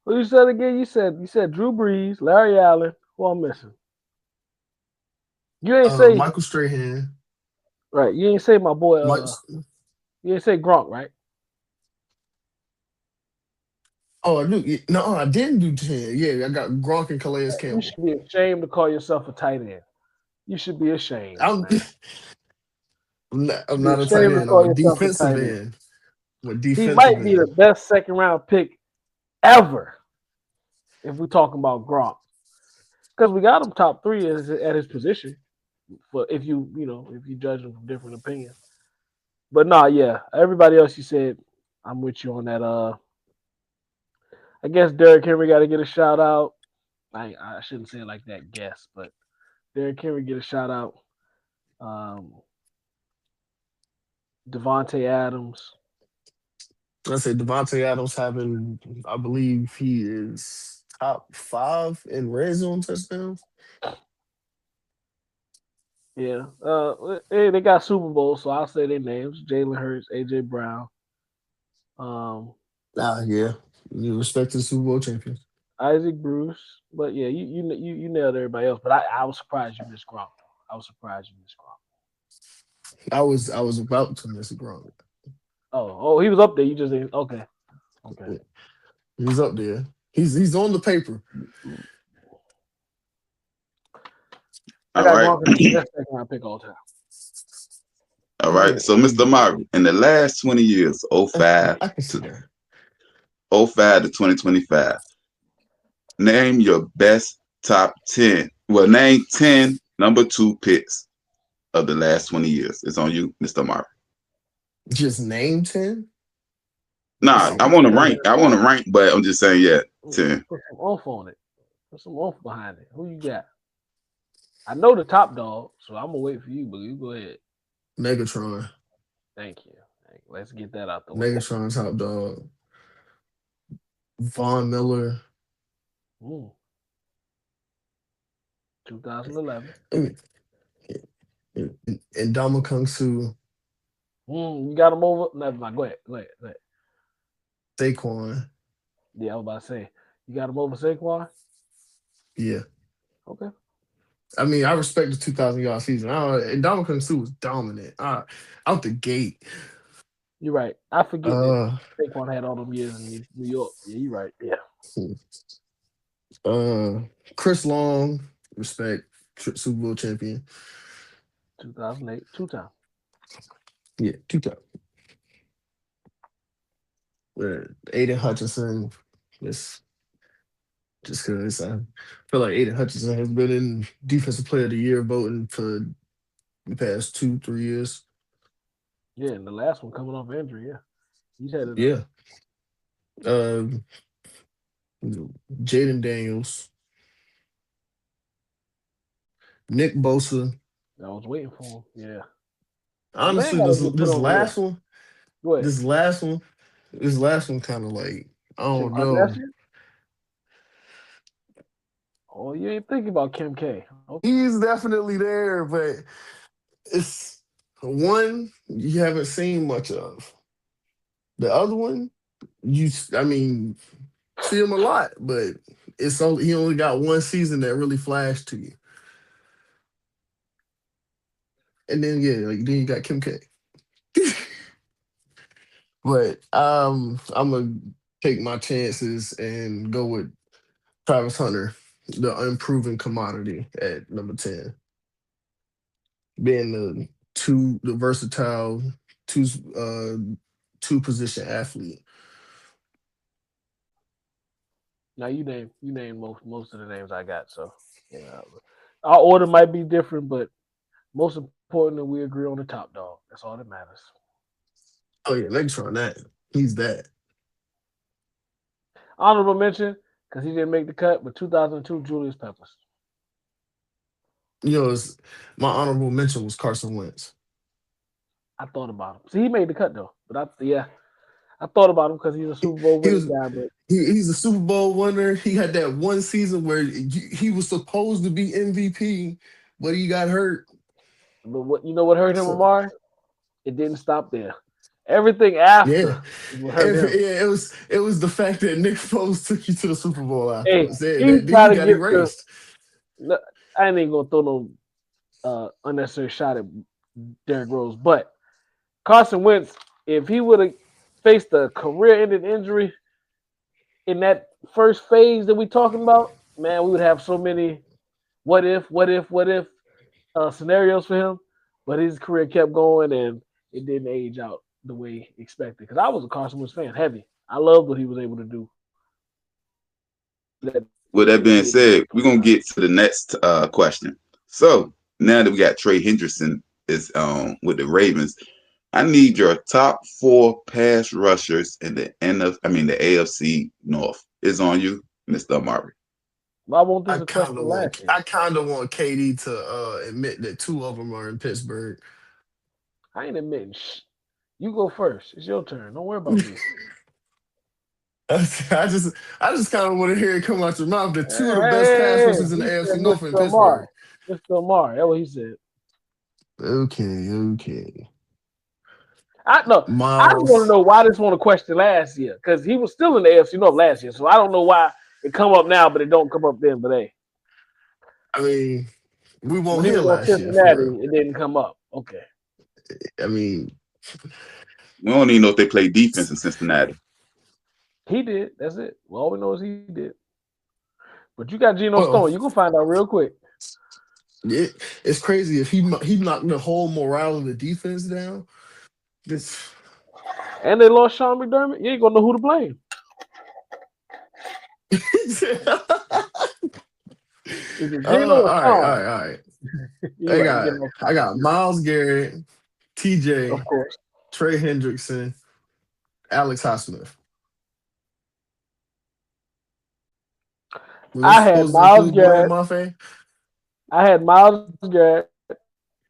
What you said again? You said Drew Brees, Larry Allen. Who I'm missing? You ain't say
Michael Strahan.
Right. You ain't say my boy. You ain't say Gronk, right?
Oh, I knew. No, I didn't do 10. Yeah, I got Gronk and Calais Campbell.
You should be ashamed to call yourself a tight end. You should be ashamed.
I'm not a tight end. I'm a defensive end.
He might be the best second round pick ever if we're talking about Gronk, because we got him top 3 at his position. For if you judge him from different opinions, but yeah, everybody else you said, I'm with you on that. I guess Derrick Henry got to get a shout out. I shouldn't say it like that. Guess, but Derrick Henry get a shout out. Devontae Adams.
I say Devontae Adams I believe he is top 5 in red zone touchdowns.
Yeah. They got Super Bowl, so I'll say their names: Jalen Hurts, AJ Brown.
Yeah. You respect the Super Bowl champions.
Isaac Bruce, but yeah, you nailed everybody else. But I was surprised you missed Gronk.
I was about to miss Gronk.
Oh, he was up there. You just didn't. Okay.
Yeah. He's up there. He's on the paper.
All right.
Best second round pick all time.
All right. So, Mr. Amari, in the last 20 years, 05 to 2025, name your best top 10. Well, name 10 number 2 picks of the last 20 years. It's on you, Mr. Amari.
Just name 10.
Nah, I want to rank. But I'm just saying, yeah, 10.
Put some oomph on it. Put some oomph behind it. Who you got? I know the top dog, so I'm gonna wait for you, but you go ahead.
Megatron.
Thank you. Let's get that out the way.
Megatron top dog. Von Miller.
2011.
And Ndamukong Suh.
You got him over? Never mind. Go ahead.
Saquon.
Yeah, I was about to say. You got him over Saquon?
Yeah.
Okay.
I mean, I respect the 2,000-yard season. Ndamukong Suh was dominant out the gate.
You're right. I forget that Saquon had all them years in New York. Yeah, you're right. Yeah.
Chris Long, respect, Super Bowl champion.
2008, 2 times.
Yeah, 2 times. Aiden Hutchinson, just because I feel like Aiden Hutchinson has been in Defensive Player of the Year voting for the past 2-3 years.
Yeah, and the last one coming off injury. Yeah, he's had it.
Yeah. Jaden Daniels, Nick Bosa.
I was waiting for him. Yeah.
Honestly, this last one kind of like, I don't know.
Oh, you ain't thinking about Kim K.
Okay. He's definitely there, but it's one you haven't seen much of. The other one, see him a lot, but he only got one season that really flashed to you. And then then you got Kim K. But I'm gonna take my chances and go with Travis Hunter, the unproven commodity at number 10. Being the versatile two position athlete.
Now you name most of the names I got, so yeah. Our order might be different, but most important that we agree on the top dog. That's all that matters.
Oh yeah, Megatron, that he's that.
Honorable mention, because he didn't make the cut, but 2002 Julius Peppers.
My honorable mention was Carson Wentz.
I thought about him. See, he made the cut though, but I thought about him because he's a Super Bowl winning guy. But
he's a Super Bowl winner. He had that one season where he was supposed to be MVP, but he got hurt.
But what hurt him, Amari? It didn't stop there. Everything after.
It was the fact that Nick Foles took you to the Super Bowl afterwards.
Hey,
he got erased.
I ain't even gonna throw no unnecessary shot at Derrick Rose, but Carson Wentz, if he would have faced a career-ending injury in that first phase that we talking about, man, we would have so many what if scenarios for him. But his career kept going, and it didn't age out the way expected. Because I was a Carson Wentz fan, heavy. I loved what he was able to do.
With that being said, we're gonna get to the next question. So now that we got Trey Hendrickson is with the Ravens, I need your top 4 pass rushers in the AFC North. It's on you, Mr. Amari.
Why won't this a question last year?
I kind of want KD to admit that 2 of them are in Pittsburgh.
I ain't admitting. You go first. It's your turn. Don't worry about me.
I just kind of want to hear it come out your mouth. The 2 of the best pass rushers in the AFC North in Pittsburgh.
Mr. Amari, that's what he said.
Okay.
I just want to know why this one a question last year, because he was still in the AFC North last year, so I don't know why it come up now, but it don't come up then. But hey,
I mean, we won't hear last
Cincinnati, year. It didn't come up. Okay.
I mean,
we don't even know if they play defense in Cincinnati.
He did. That's it. Well, all we know is he did. But you got Geno Stone. You can find out real quick.
Yeah, it's crazy if he knocked the whole morale of the defense down.
And they lost Sean McDermott. You ain't gonna know who to blame.
All right. I got Myles Garrett, TJ,
of course,
Trey Hendrickson, Alex Highsmith.
I had Myles Garrett. I had Myles Garrett,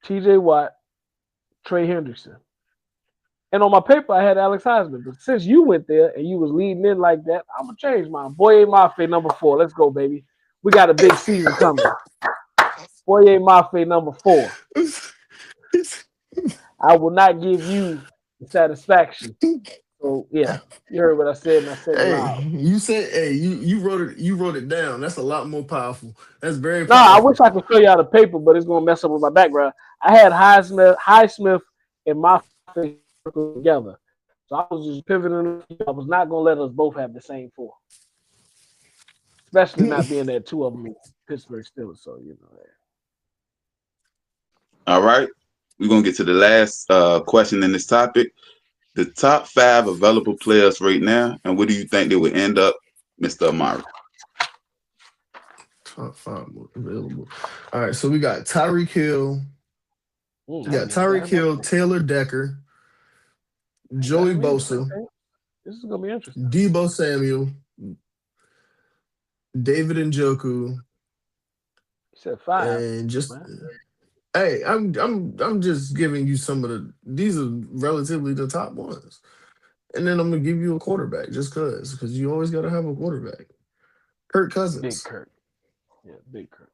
T.J. Watt, Trey Hendrickson. And on my paper, I had Alex Highsmith. But since you went there and you was leading in like that, I'm going to change mine. Boye Mafe, number 4. Let's go, baby. We got a big season coming. Boye Mafe, number 4. I will not give you the satisfaction. So, yeah, you heard what I said, and I said it loud.
You said, you wrote it down. That's a lot more powerful. That's very
powerful. No, I wish I could show you out the paper, but it's going to mess up with my background. I had Highsmith and Mafe together. So I was just pivoting. I was not going to let us both have the same 4. Especially not being that 2 of them in Pittsburgh Steelers. So, you know that.
All right. We're going to get to the last question in this topic. The top 5 available players right now, and what do you think they would end up, Mr. Amari?
Top 5 available. All right. So we got Tyreek Hill. We got Tyreek Hill, Taylor Decker, Joey Bosa.
Okay. This is going to be interesting.
Deebo Samuel, David Njoku.
You said 5.
And just hey, I'm just giving you some of these are relatively the top ones. And then I'm gonna give you a quarterback just because you always gotta have a quarterback. Kirk Cousins.
Big Kirk. Yeah, big Kirk.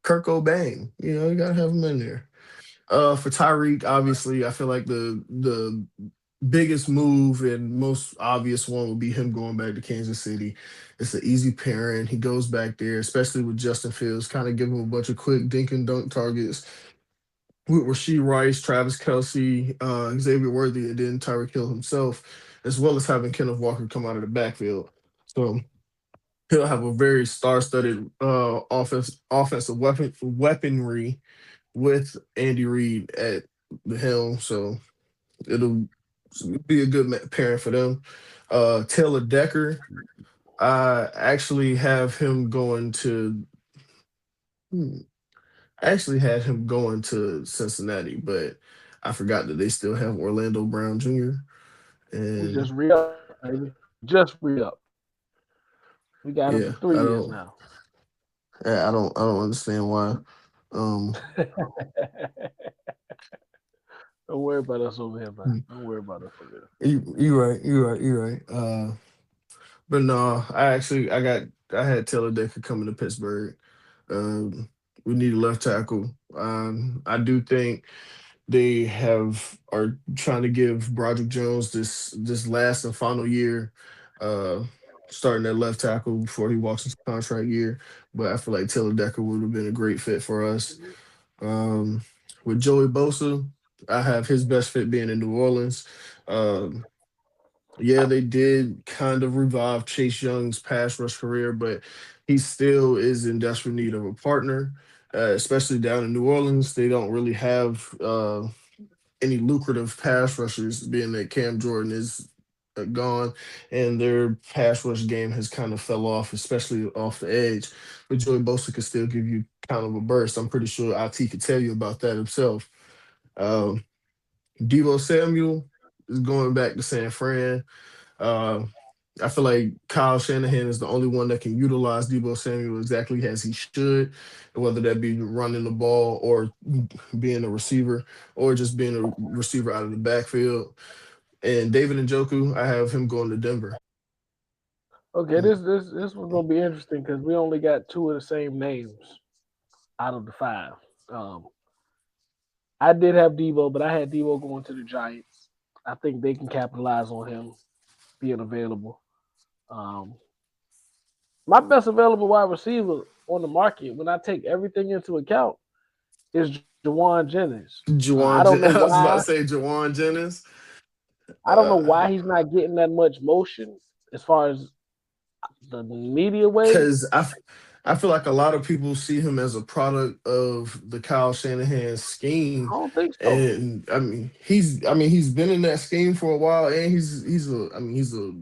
Kirk O'Bang. You gotta have him in there. For Tyreek, obviously, I feel like the biggest move and most obvious one would be him going back to Kansas City. It's an easy pairing. He goes back there, especially with Justin Fields, kind of give him a bunch of quick dink and dunk targets with Rashee Rice, Travis Kelce, Xavier Worthy, and then Tyreek Hill himself, as well as having Kenneth Walker come out of the backfield. So he'll have a very star-studded offensive weaponry with Andy Reid at the helm. So it'll be a good pairing for them. Taylor Decker, I actually have him going to. I actually had him going to Cincinnati, but I forgot that they still have Orlando Brown Jr. And
just re-up, baby. Just re-up. We got him for 3 years now.
Yeah, I don't understand why.
Don't worry about us over here, man. Don't worry about us over here.
You're right. But no, I had Taylor Decker coming to Pittsburgh. We need a left tackle. I do think they are trying to give Broderick Jones this last and final year, starting at left tackle before he walks into contract year. But I feel like Taylor Decker would have been a great fit for us. With Joey Bosa, I have his best fit being in New Orleans. Yeah, they did kind of revive Chase Young's pass rush career, but he still is in desperate need of a partner, especially down in New Orleans. They don't really have any lucrative pass rushers, being that Cam Jordan is gone, and their pass rush game has kind of fell off, especially off the edge. But Joey Bosa could still give you kind of a burst. I'm pretty sure IT could tell you about that himself. Deebo Samuel is going back to San Fran. I feel like Kyle Shanahan is the only one that can utilize Deebo Samuel exactly as he should, whether that be running the ball or being a receiver or just being a receiver out of the backfield. And David Njoku, I have him going to Denver.
Okay, this was gonna be interesting because we only got 2 of the same names out of the 5. I did have Deebo, but I had Deebo going to the Giants. I think they can capitalize on him being available. My best available wide receiver on the market, when I take everything into account, is Jauan Jennings.
I don't know why. I was about to say Jauan Jennings.
I don't know why he's not getting that much motion as far as the media way.
Because I feel like a lot of people see him as a product of the Kyle Shanahan scheme.
I don't think so.
And he's been in that scheme for a while, and he's a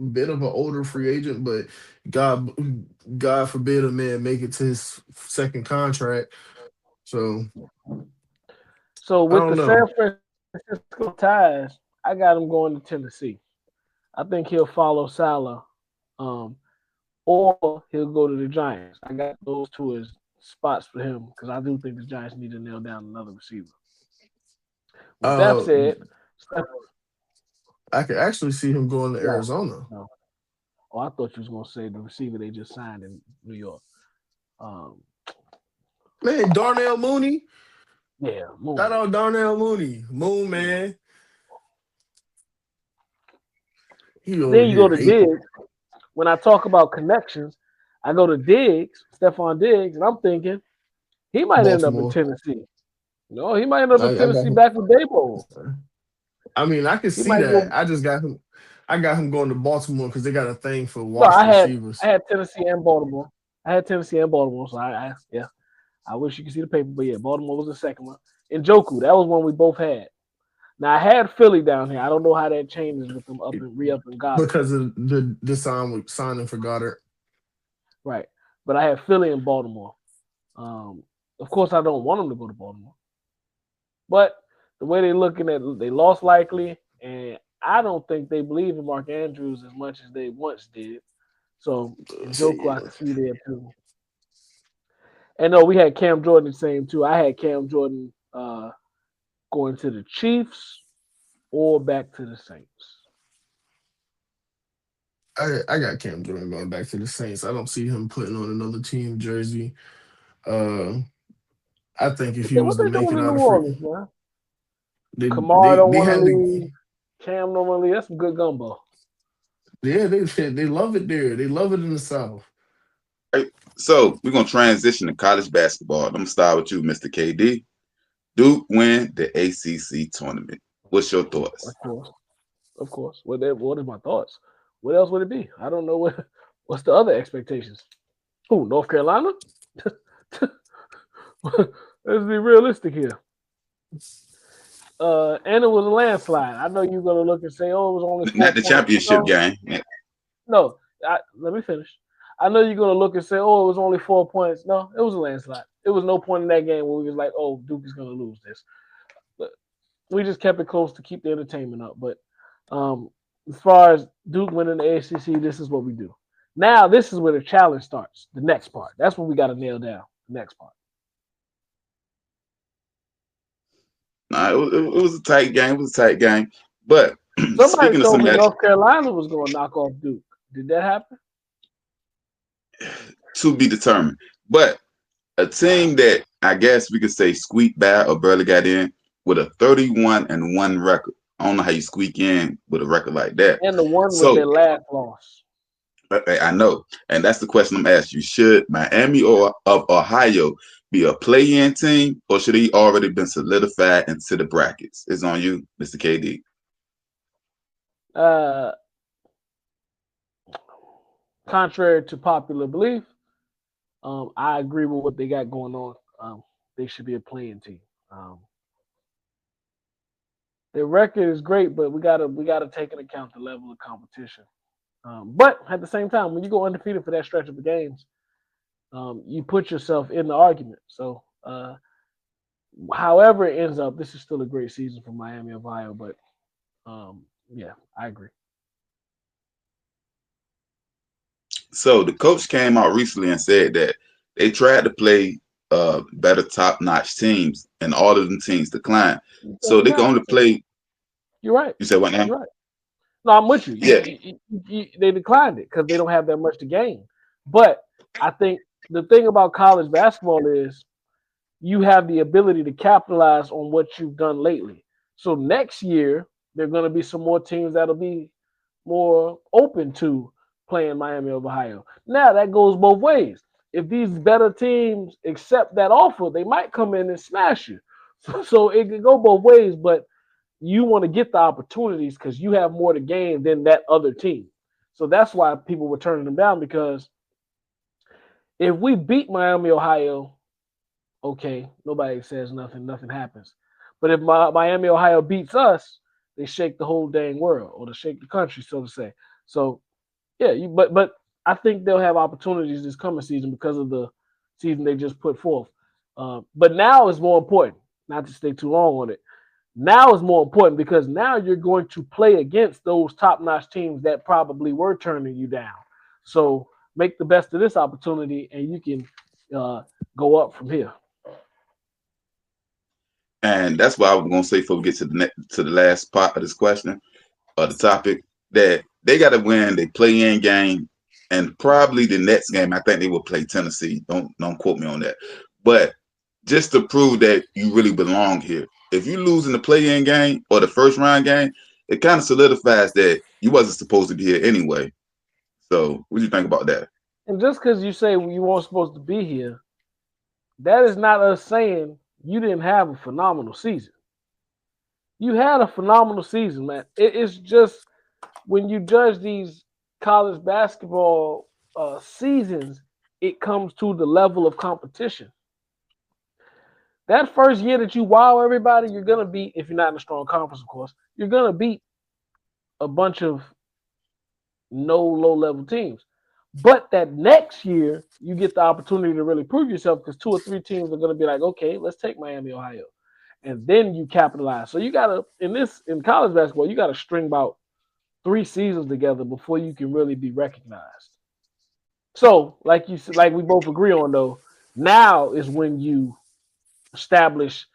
bit of an older free agent, but God forbid a man make it to his second contract. So
with the San Francisco ties, I got him going to Tennessee. I think he'll follow Salah, or he'll go to the Giants. I got those two as spots for him because I do think the Giants need to nail down another receiver. With that said,
I could actually see him going to
No.
Arizona.
no. Oh, I thought you was gonna say the receiver they just signed in New York.
Man, Darnell Mooney.
Yeah, Moon.
Shout out Darnell Mooney. Moon, man.
Then you go to Diggs. When I talk about connections, I go to Diggs, Stephon Diggs, and I'm thinking he might end up in
Baltimore.
Tennessee. No, he might end up in
I got
Tennessee
him.
back with Dabo.
I mean, I can
He
see
might
that.
go-
I just got him. I got him going to Baltimore because they got a thing for
No,
washed
I
receivers.
had Tennessee and Baltimore. So I wish you could see the paper, but yeah, Baltimore was the second one. And Njoku, that was one we both had. Now I had Philly down here. I don't know how that changes with them up and Goddard.
Because of the signing for Goddard.
Right. But I had Philly and Baltimore. Of course, I don't want them to go to Baltimore. But the way they're looking at, they lost likely, and I don't think they believe in Mark Andrews as much as they once did. So Njoku, I can see there too. And no, we had Cam Jordan the same too. I had Cam Jordan going to the Chiefs or back to the Saints.
I got Cam Jordan going back to the Saints. I don't see him putting on another team jersey. I think if he was to make it out of free,
man.
they
Kamara don't want to
had
leave. Cam don't want to leave. That's some good gumbo.
Yeah, they love it there. They love it in the South.
So we're gonna transition to college basketball. I'm gonna start with you, Mr. KD. Duke win the ACC tournament. What's your thoughts?
Of course. What is my thoughts? What else would it be? I don't know what's the other expectations. Who, North Carolina? Let's be realistic here. And it was a landslide. I know you're gonna look and say, "Oh, it was only 4
not the
points."
championship game."
No, let me finish. I know you're gonna look and say, "Oh, it was only 4 points." No, it was a landslide. It was no point in that game where we was like, "Oh, Duke is gonna lose this." But we just kept it close to keep the entertainment up. But as far as Duke winning the ACC, this is what we do. Now, this is where the challenge starts. The next part. That's what we got to nail down. The next part.
Nah, it was a tight game. It was a tight game. But
Somebody told me North Carolina was going to knock off Duke. Did that happen?
To be determined. But a team that I guess we could say squeaked by or barely got in with a 31-1 record. I don't know how you squeak in with a record like that.
And the one was their last loss.
I know. And that's the question I'm asking you. Should Miami of Ohio be a play-in team, or should he already been solidified into the brackets? It's on you, Mr. KD.
Contrary to popular belief, I agree with what they got going on. They should be a play-in team. Their record is great, but we gotta take into account the level of competition. But at the same time, when you go undefeated for that stretch of the games, you put yourself in the argument. So, however it ends up, this is still a great season for Miami of Ohio. But yeah, I agree.
So the coach came out recently and said that they tried to play better top-notch teams, and all of them teams declined. So they can only play.
You're right.
You said what now?
You're right. No, I'm with you.
Yeah.
They declined it because they don't have that much to gain. But I think the thing about college basketball is you have the ability to capitalize on what you've done lately. So next year, there are going to be some more teams that'll be more open to playing Miami of Ohio. Now, that goes both ways. If these better teams accept that offer, they might come in and smash you. So it can go both ways, but you want to get the opportunities because you have more to gain than that other team. So that's why people were turning them down, because if we beat Miami, Ohio, okay, nobody says nothing happens. But if Miami, Ohio beats us, they shake the whole dang world, or they shake the country, so to say. So, yeah, but I think they'll have opportunities this coming season because of the season they just put forth. But now is more important, not to stay too long on it. Now is more important because now you're going to play against those top-notch teams that probably were turning you down. So make the best of this opportunity, and you can go up from here.
And that's why I was gonna say before we get to the last part of this question or the topic, that they got to win. They play-in game, and probably the next game. I think they will play Tennessee. Don't quote me on that, but just to prove that you really belong here. If you lose in the play-in game or the first round game, it kind of solidifies that you wasn't supposed to be here anyway. So, what do you think about that?
And just because you say you weren't supposed to be here, that is not us saying you didn't have a phenomenal season. You had a phenomenal season, man. It's just when you judge these college basketball seasons, it comes to the level of competition. That first year that you wow everybody, you're going to beat, if you're not in a strong conference, of course, you're going to beat a bunch of low-level teams. But that next year, you get the opportunity to really prove yourself because 2 or 3 teams are going to be like, okay, let's take Miami, Ohio. And then you capitalize. So you got to, in college basketball, you got to string about 3 seasons together before you can really be recognized. So, like we both agree on, though, now is when you establish,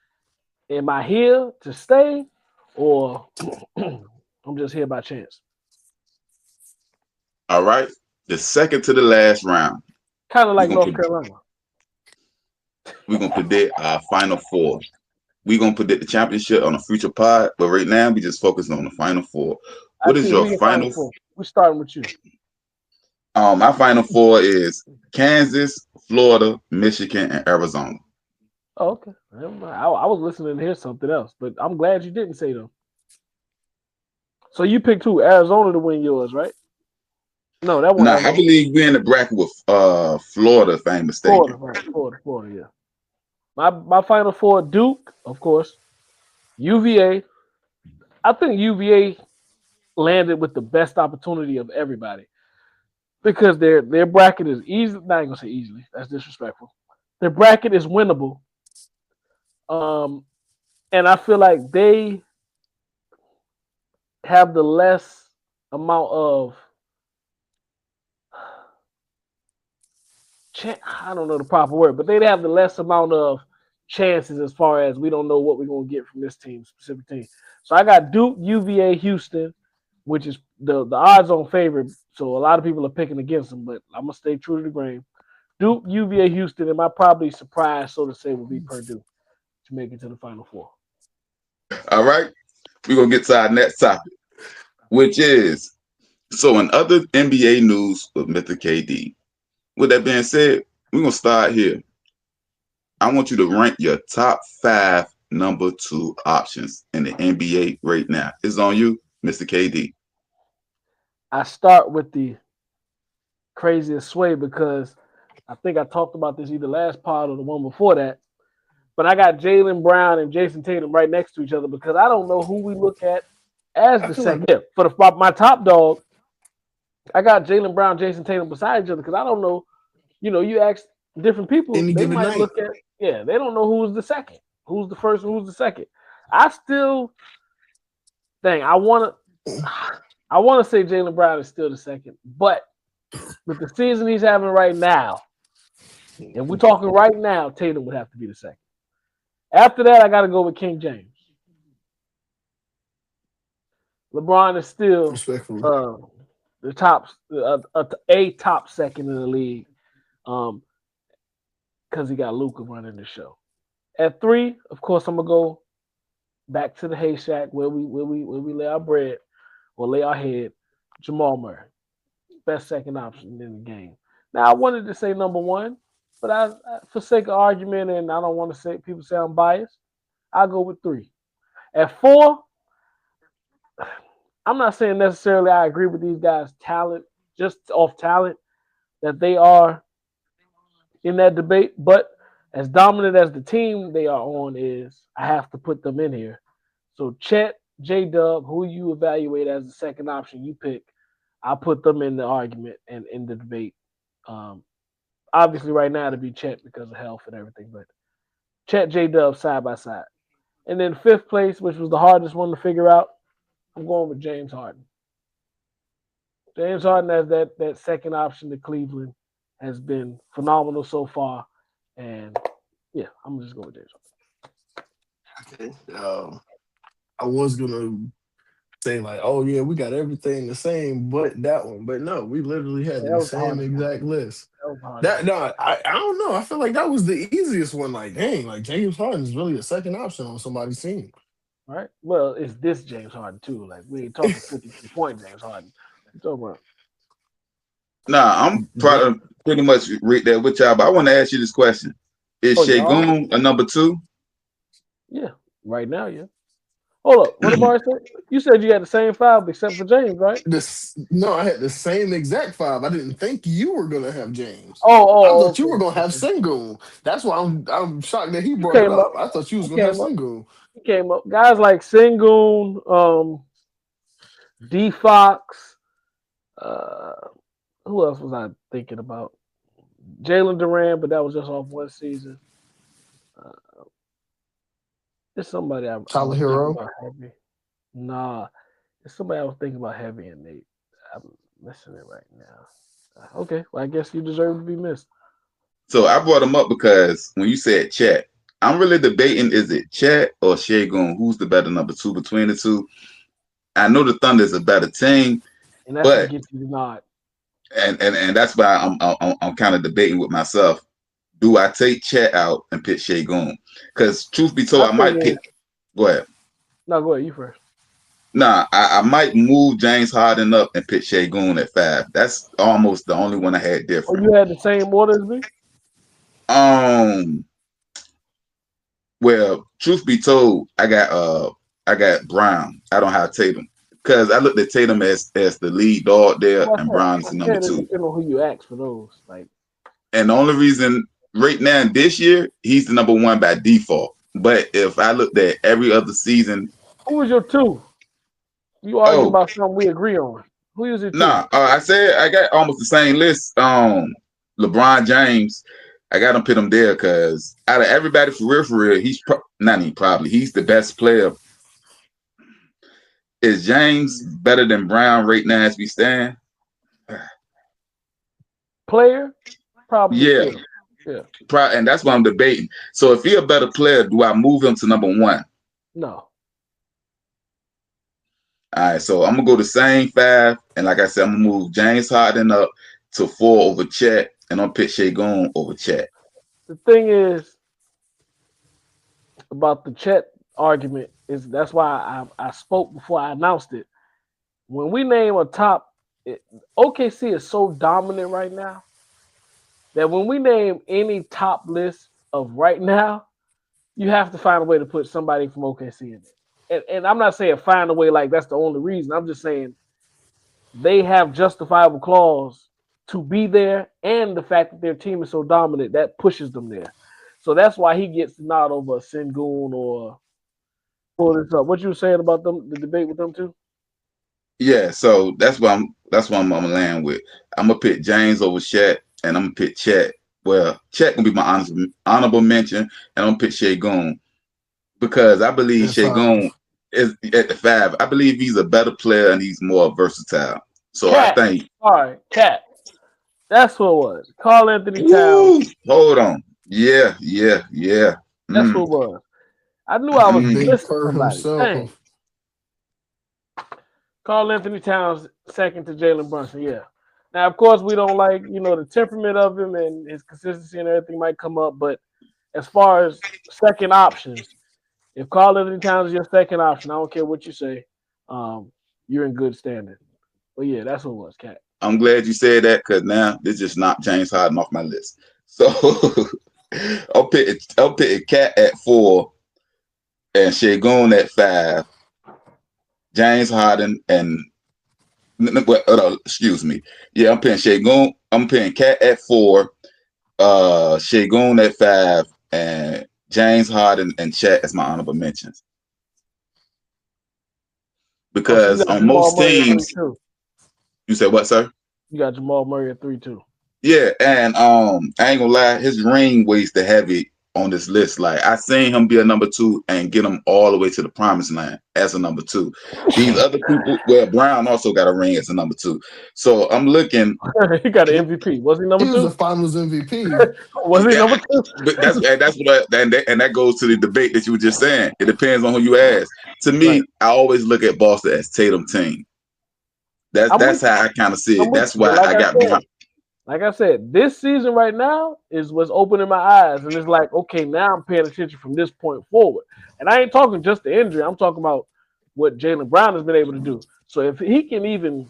am I here to stay or I'm just here by chance?
All right. The second to the last round.
Kind of like North Carolina.
We're going to predict our Final Four. We're going to predict the championship on a future pod, but right now we just focus on the Final Four. What is your Final Four?
We're starting with you.
My Final Four is Kansas, Florida, Michigan, and Arizona.
Oh, okay. I was listening to hear something else, but I'm glad you didn't say them. So you picked who? Arizona to win yours, right? No, that one.
No, I believe we're in the bracket with Florida, if I'm mistaken.
Florida, yeah. My Final Four: Duke, of course, UVA. I think UVA landed with the best opportunity of everybody because their bracket is easy. Not gonna say easily. That's disrespectful. Their bracket is winnable. And I feel like they have the less amount of I don't know the proper word, but they'd have the less amount of chances as far as we don't know what we're going to get from this team, specific team. So I got Duke, UVA, Houston, which is the odds-on favorite. So a lot of people are picking against them, but I'm going to stay true to the grain. Duke, UVA, Houston, and my probably surprise, so to say, will be Purdue to make it to the Final Four.
All right. We're going to get to our next topic, which is, so in other NBA news with Mr. KD, with that being said, we're going to start here. I want you to rank your top 5 number 2 options in the NBA right now. It's on you, Mr. KD.
I start with the craziest sway because I think I talked about this either last pod or the one before that. But I got Jaylen Brown and Jason Tatum right next to each other because I don't know who we look at as the second. Yeah, for my top dog, I got Jaylen Brown, Jason Tatum beside each other because I don't know. You know, you ask different people, they might look at, they don't know who's the second, who's the first, who's the second. I still think I want to say Jaylen Brown is still the second, but with the season he's having right now, and we're talking right now, Tatum would have to be the second. After that, I got to go with King James. LeBron is still the top, a top second in the league, because he got Luka running the show. At 3, of course, I'm gonna go back to the Haystack where we lay our bread or lay our head. Jamal Murray, best second option in the game. Now, I wanted to say number 1, but I for sake of argument, and I don't want to say people say I'm biased, I'll go with 3. At 4, I'm not saying necessarily I agree with these guys' talent, just off talent, that they are in that debate, but as dominant as the team they are on is, I have to put them in here. So Chet, J-Dub, who you evaluate as the second option you pick, I'll put them in the argument and in the debate. Obviously right now to be Chet because of health and everything, but Chet, J-Dub side by side. And then fifth place, which was the hardest one to figure out, I'm going with James Harden. James Harden as that second option to Cleveland has been phenomenal so far. And yeah, I'm just going with James Harden.
Okay. I was gonna say like, oh yeah, we got everything the same, but that one. But no, we literally had
That
the
was the
same
hardest one.
exact list.
That was the hardest
That
one.
no, I don't know. I feel like that was the easiest one. Like, dang, like James Harden is really a second option on somebody's team.
Right? Well, it's this James Harden too. Like we ain't talking 53-point James Harden. What you talking about?
Nah, I'm probably pretty much right there with y'all, but I want to ask you this question. Is Şengün a number 2?
Yeah, right now, yeah. Hold up. What did Barry say? You said you had the same 5 except for James, right?
No, I had the same exact 5. I didn't think you were gonna have James. I thought you were gonna have Sengun. That's why I'm shocked that he brought it up. I thought you was gonna have Sengun.
He came up. Guys like Sengun, D Fox, who else was I thinking about? Jalen Duran, but that was just off one season. It's somebody I was thinking about heavy. Nah, it's somebody I was thinking about heavy, and I'm missing it right now. Okay, well I guess you deserve to be missed.
So I brought him up because when you said Chet, I'm really debating: is it Chet or Şengün? Who's the better number 2 between the two? I know the Thunder is a better team,
and that's what gets you the nod.
And that's why I'm kind of debating with myself. Do I take Chet out and pick Şengün? Because truth be told, I might pick. Go ahead.
No, go ahead. You first.
Nah, I might move James Harden up and pick Şengün at 5. That's almost the only one I had different.
Oh, you had the same order as me?
Well, truth be told, I got Brown. I don't have Tatum. Because I looked at Tatum as the lead dog there, and Brown's the number 2.
Depending on who you ask for those, like.
And the only reason right now this year he's the number 1 by default. But if I looked at every other season,
who was your 2? You argue about something we agree on. Who is it?
Nah, I said I got almost the same list. LeBron James, I got him put him there because out of everybody for real, he's he's the best player. Is James better than Brown right now as we stand?
Player? Probably.
Yeah. And that's what I'm debating. So if he's a better player, do I move him to number 1?
No.
All right, so I'm gonna go the same 5, and like I said, I'm gonna move James Harden up to 4 over Chet, and I'm gonna pick Şengün over Chet.
The thing is about the Chet argument is that's why I spoke before I announced it. When we name a top, OKC is so dominant right now that when we name any top list of right now, you have to find a way to put somebody from OKC in it. And I'm not saying find a way like that's the only reason. I'm just saying they have justifiable clause to be there, and the fact that their team is so dominant, that pushes them there. So that's why he gets the nod over Sengun or pull this up. What you were saying about them, the debate with them too?
Yeah, so that's what I'm gonna land with. I'm gonna pick James over Chet, and I'm gonna pick Chet. Well, Chet gonna be my honorable mention, and I'm gonna pick Şengün because I believe Şengün is at the 5. I believe he's a better player and he's more versatile. So
Cat.
I think.
All right, Cat. That's what it was. Karl Anthony Towns.
Hold on. Yeah.
That's what it was. I knew I was missing somebody. Karl Anthony Towns second to Jalen Brunson. Yeah. Now, of course, we don't like, the temperament of him and his consistency and everything might come up. But as far as second options, if Karl Anthony Towns is your second option, I don't care what you say, you're in good standing. But yeah, that's what it was, Cat.
I'm glad you said that because now this just knocked James Harden off my list. So I'll pick Cat at 4 and Şengün at 5. James Harden and excuse me. Yeah, I'm picking Şengün. I'm picking Cat at 4, Şengün at 5, and James Harden and Chet as my honorable mentions. Because on most teams, you said what, sir?
You got Jamal Murray at 3 too.
Yeah, and I ain't gonna lie, his ring weighs the heavy on this list. Like I seen him be a number 2 and get him all the way to the promised land as a number 2. These other people, well, Brown also got a ring as a number 2. So I'm looking.
He got an MVP. Was he number
He
2?
was a Finals MVP.
Was he number 2?
But that's what that goes to the debate that you were just saying. It depends on who you ask. To me,
Right.
I always look at Boston as Tatum team. That's how I kind of see it. That's why I got behind.
Like I said, this season right now is what's opening my eyes, and it's like, okay, now I'm paying attention from this point forward. And I ain't talking just the injury. I'm talking about what Jaylen Brown has been able to do. So if he can even,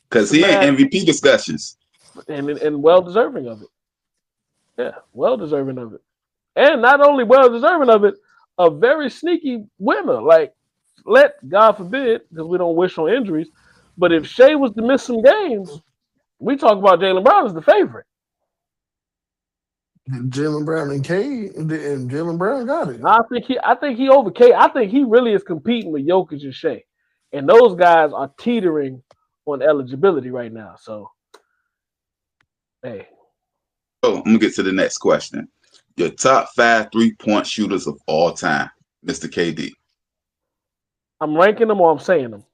because he in MVP discussions,
and well deserving of it, yeah, well deserving of it, and not only well deserving of it, a very sneaky winner. Like, God forbid, because we don't wish on injuries, but if Shea was to miss some games, we talk about Jaylen Brown as the favorite.
Jaylen Brown and Jaylen Brown got it.
I think he over K. I think he really is competing with Jokic and Shea, and those guys are teetering on eligibility right now. So, hey.
So I'm gonna get to the next question. Your top 5 3-point shooters of all time, Mr. KD.
I'm ranking them or I'm saying them.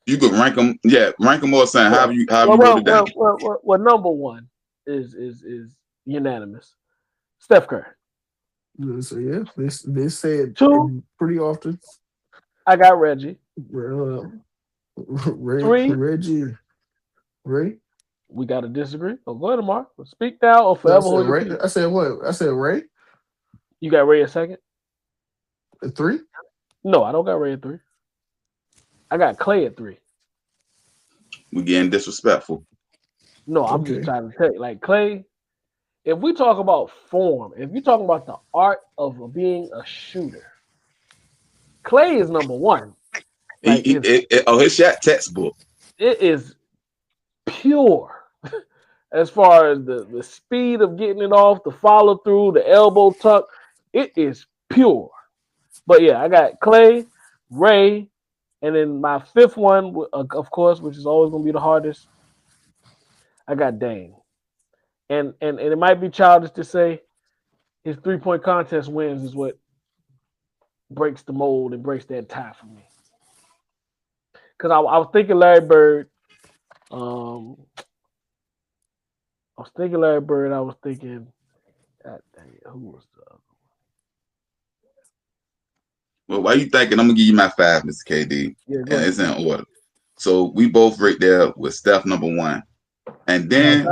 You could rank them, rank them or saying how you wrote it down.
Well, number 1 is unanimous. Steph Curry.
So yeah, they say it
2
pretty often.
I got Reggie.
Reggie. Ray.
We got to disagree. Oh, go ahead, Mark. Speak now or forever hold your peace.
I said what? I said Ray.
You got Ray a second?
At 3?
No, I don't got Ray at 3. I got Clay at 3.
We're getting disrespectful.
No, I'm just trying to tell you. Like Clay, if we talk about form, if you're talking about the art of being a shooter, Clay is number 1. Like
His shot textbook.
It is pure as far as the speed of getting it off, the follow through, the elbow tuck. It is pure. But yeah, I got Clay, Ray, and then my 5th one, of course, which is always going to be the hardest, I got Dame. And it might be childish to say his 3-point contest wins is what breaks the mold and breaks that tie for me. Because I was thinking Larry Bird. I was thinking, God dang it, who was the other
one? Well, why you thinking? I'm going to give you my 5, Mr. KD.
Yeah,
and it's in order. So we both right there with Steph number 1. And then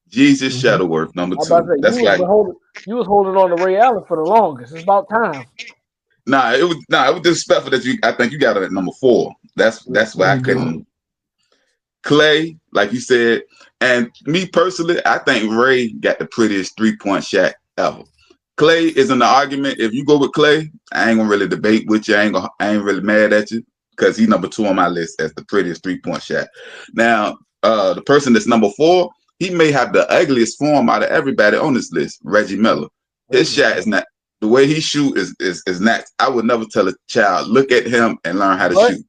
Jesus Shuttleworth number 2. That's like
you was holding on to Ray Allen for the longest. It's about time.
It was disrespectful that I think you got it at number 4. That's why I couldn't. Clay, like you said, and me personally, I think Ray got the prettiest 3-point shot ever. Clay is in the argument. If you go with Clay, I ain't gonna really debate with you. I ain't really mad at you because he's number 2 on my list as the prettiest 3-point shot. Now, the person that's number 4, he may have the ugliest form out of everybody on this list, Reggie Miller. His shot is not the way he shoot is not. I would never tell a child look at him and learn how to shoot.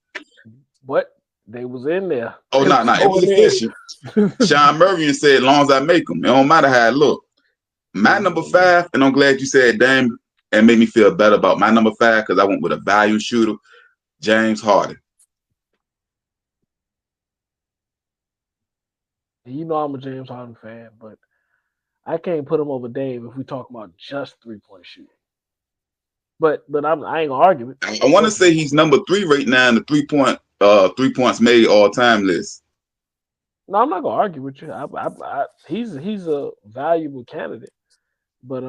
But they was in there.
Oh no, it was official. Sean Murray said, "As long as I make them, it don't matter how I look." My number 5, and I'm glad you said Dame, and made me feel better about my number 5 because I went with a value shooter, James Harden.
You know I'm a James Harden fan, but I can't put him over Dame if we talk about just 3-point shooting. But I ain't gonna argue it.
I want to say he's number 3 right now in the 3 points made all time list.
No, I'm not gonna argue with you. He's a valuable candidate, but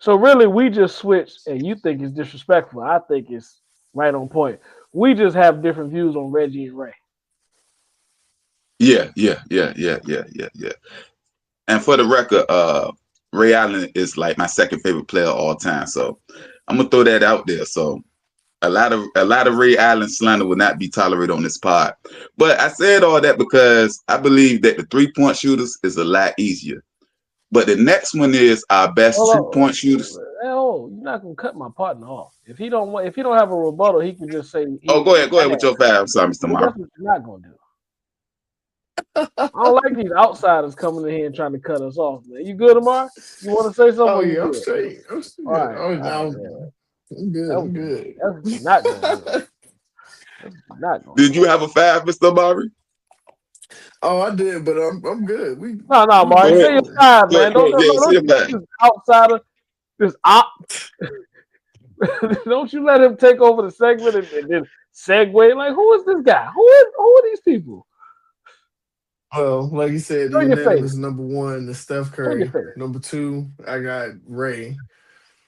so really we just switched, and you think it's disrespectful. I think it's right on point. We just have different views on Reggie and Ray.
Yeah. And for the record, Ray Allen is like my 2nd favorite player of all time. So I'm gonna throw that out there. So a lot of Ray Allen slander will not be tolerated on this pod. But I said all that because I believe that the 3-point shooters is a lot easier. But the next one is our best 2-point shooters.
Oh, you're not gonna cut my partner off. If he don't have a rebuttal, he can just say.
Go ahead with your 5. I'm sorry, Mr. Mark.
That's what you're not gonna do. I don't like these outsiders coming in here and trying to cut us off, man. You good, Amar? You want to say something?
Oh
Or you
yeah, I'm
good?
straight. I'm still
All
good.
right,
Oh,
all right,
no,
man.
I'm good. I'm good.
That's not going good. That's not going
Did
good.
you have a 5, Mr. Amari?
Oh, I did, but I'm good. We
No,
we
Amari,
Go
say
ahead.
your side,
Go
man.
ahead. Go ahead. Yeah, see
Don't
your
you let
5.
this outsider, this op, don't you let him take over the segment and then segue. Like, who is this guy? Who are these people?
well, like you said, the
Show your face.
unanimous number one is Steph
Show your
Curry.
face.
Number 2, I got Ray.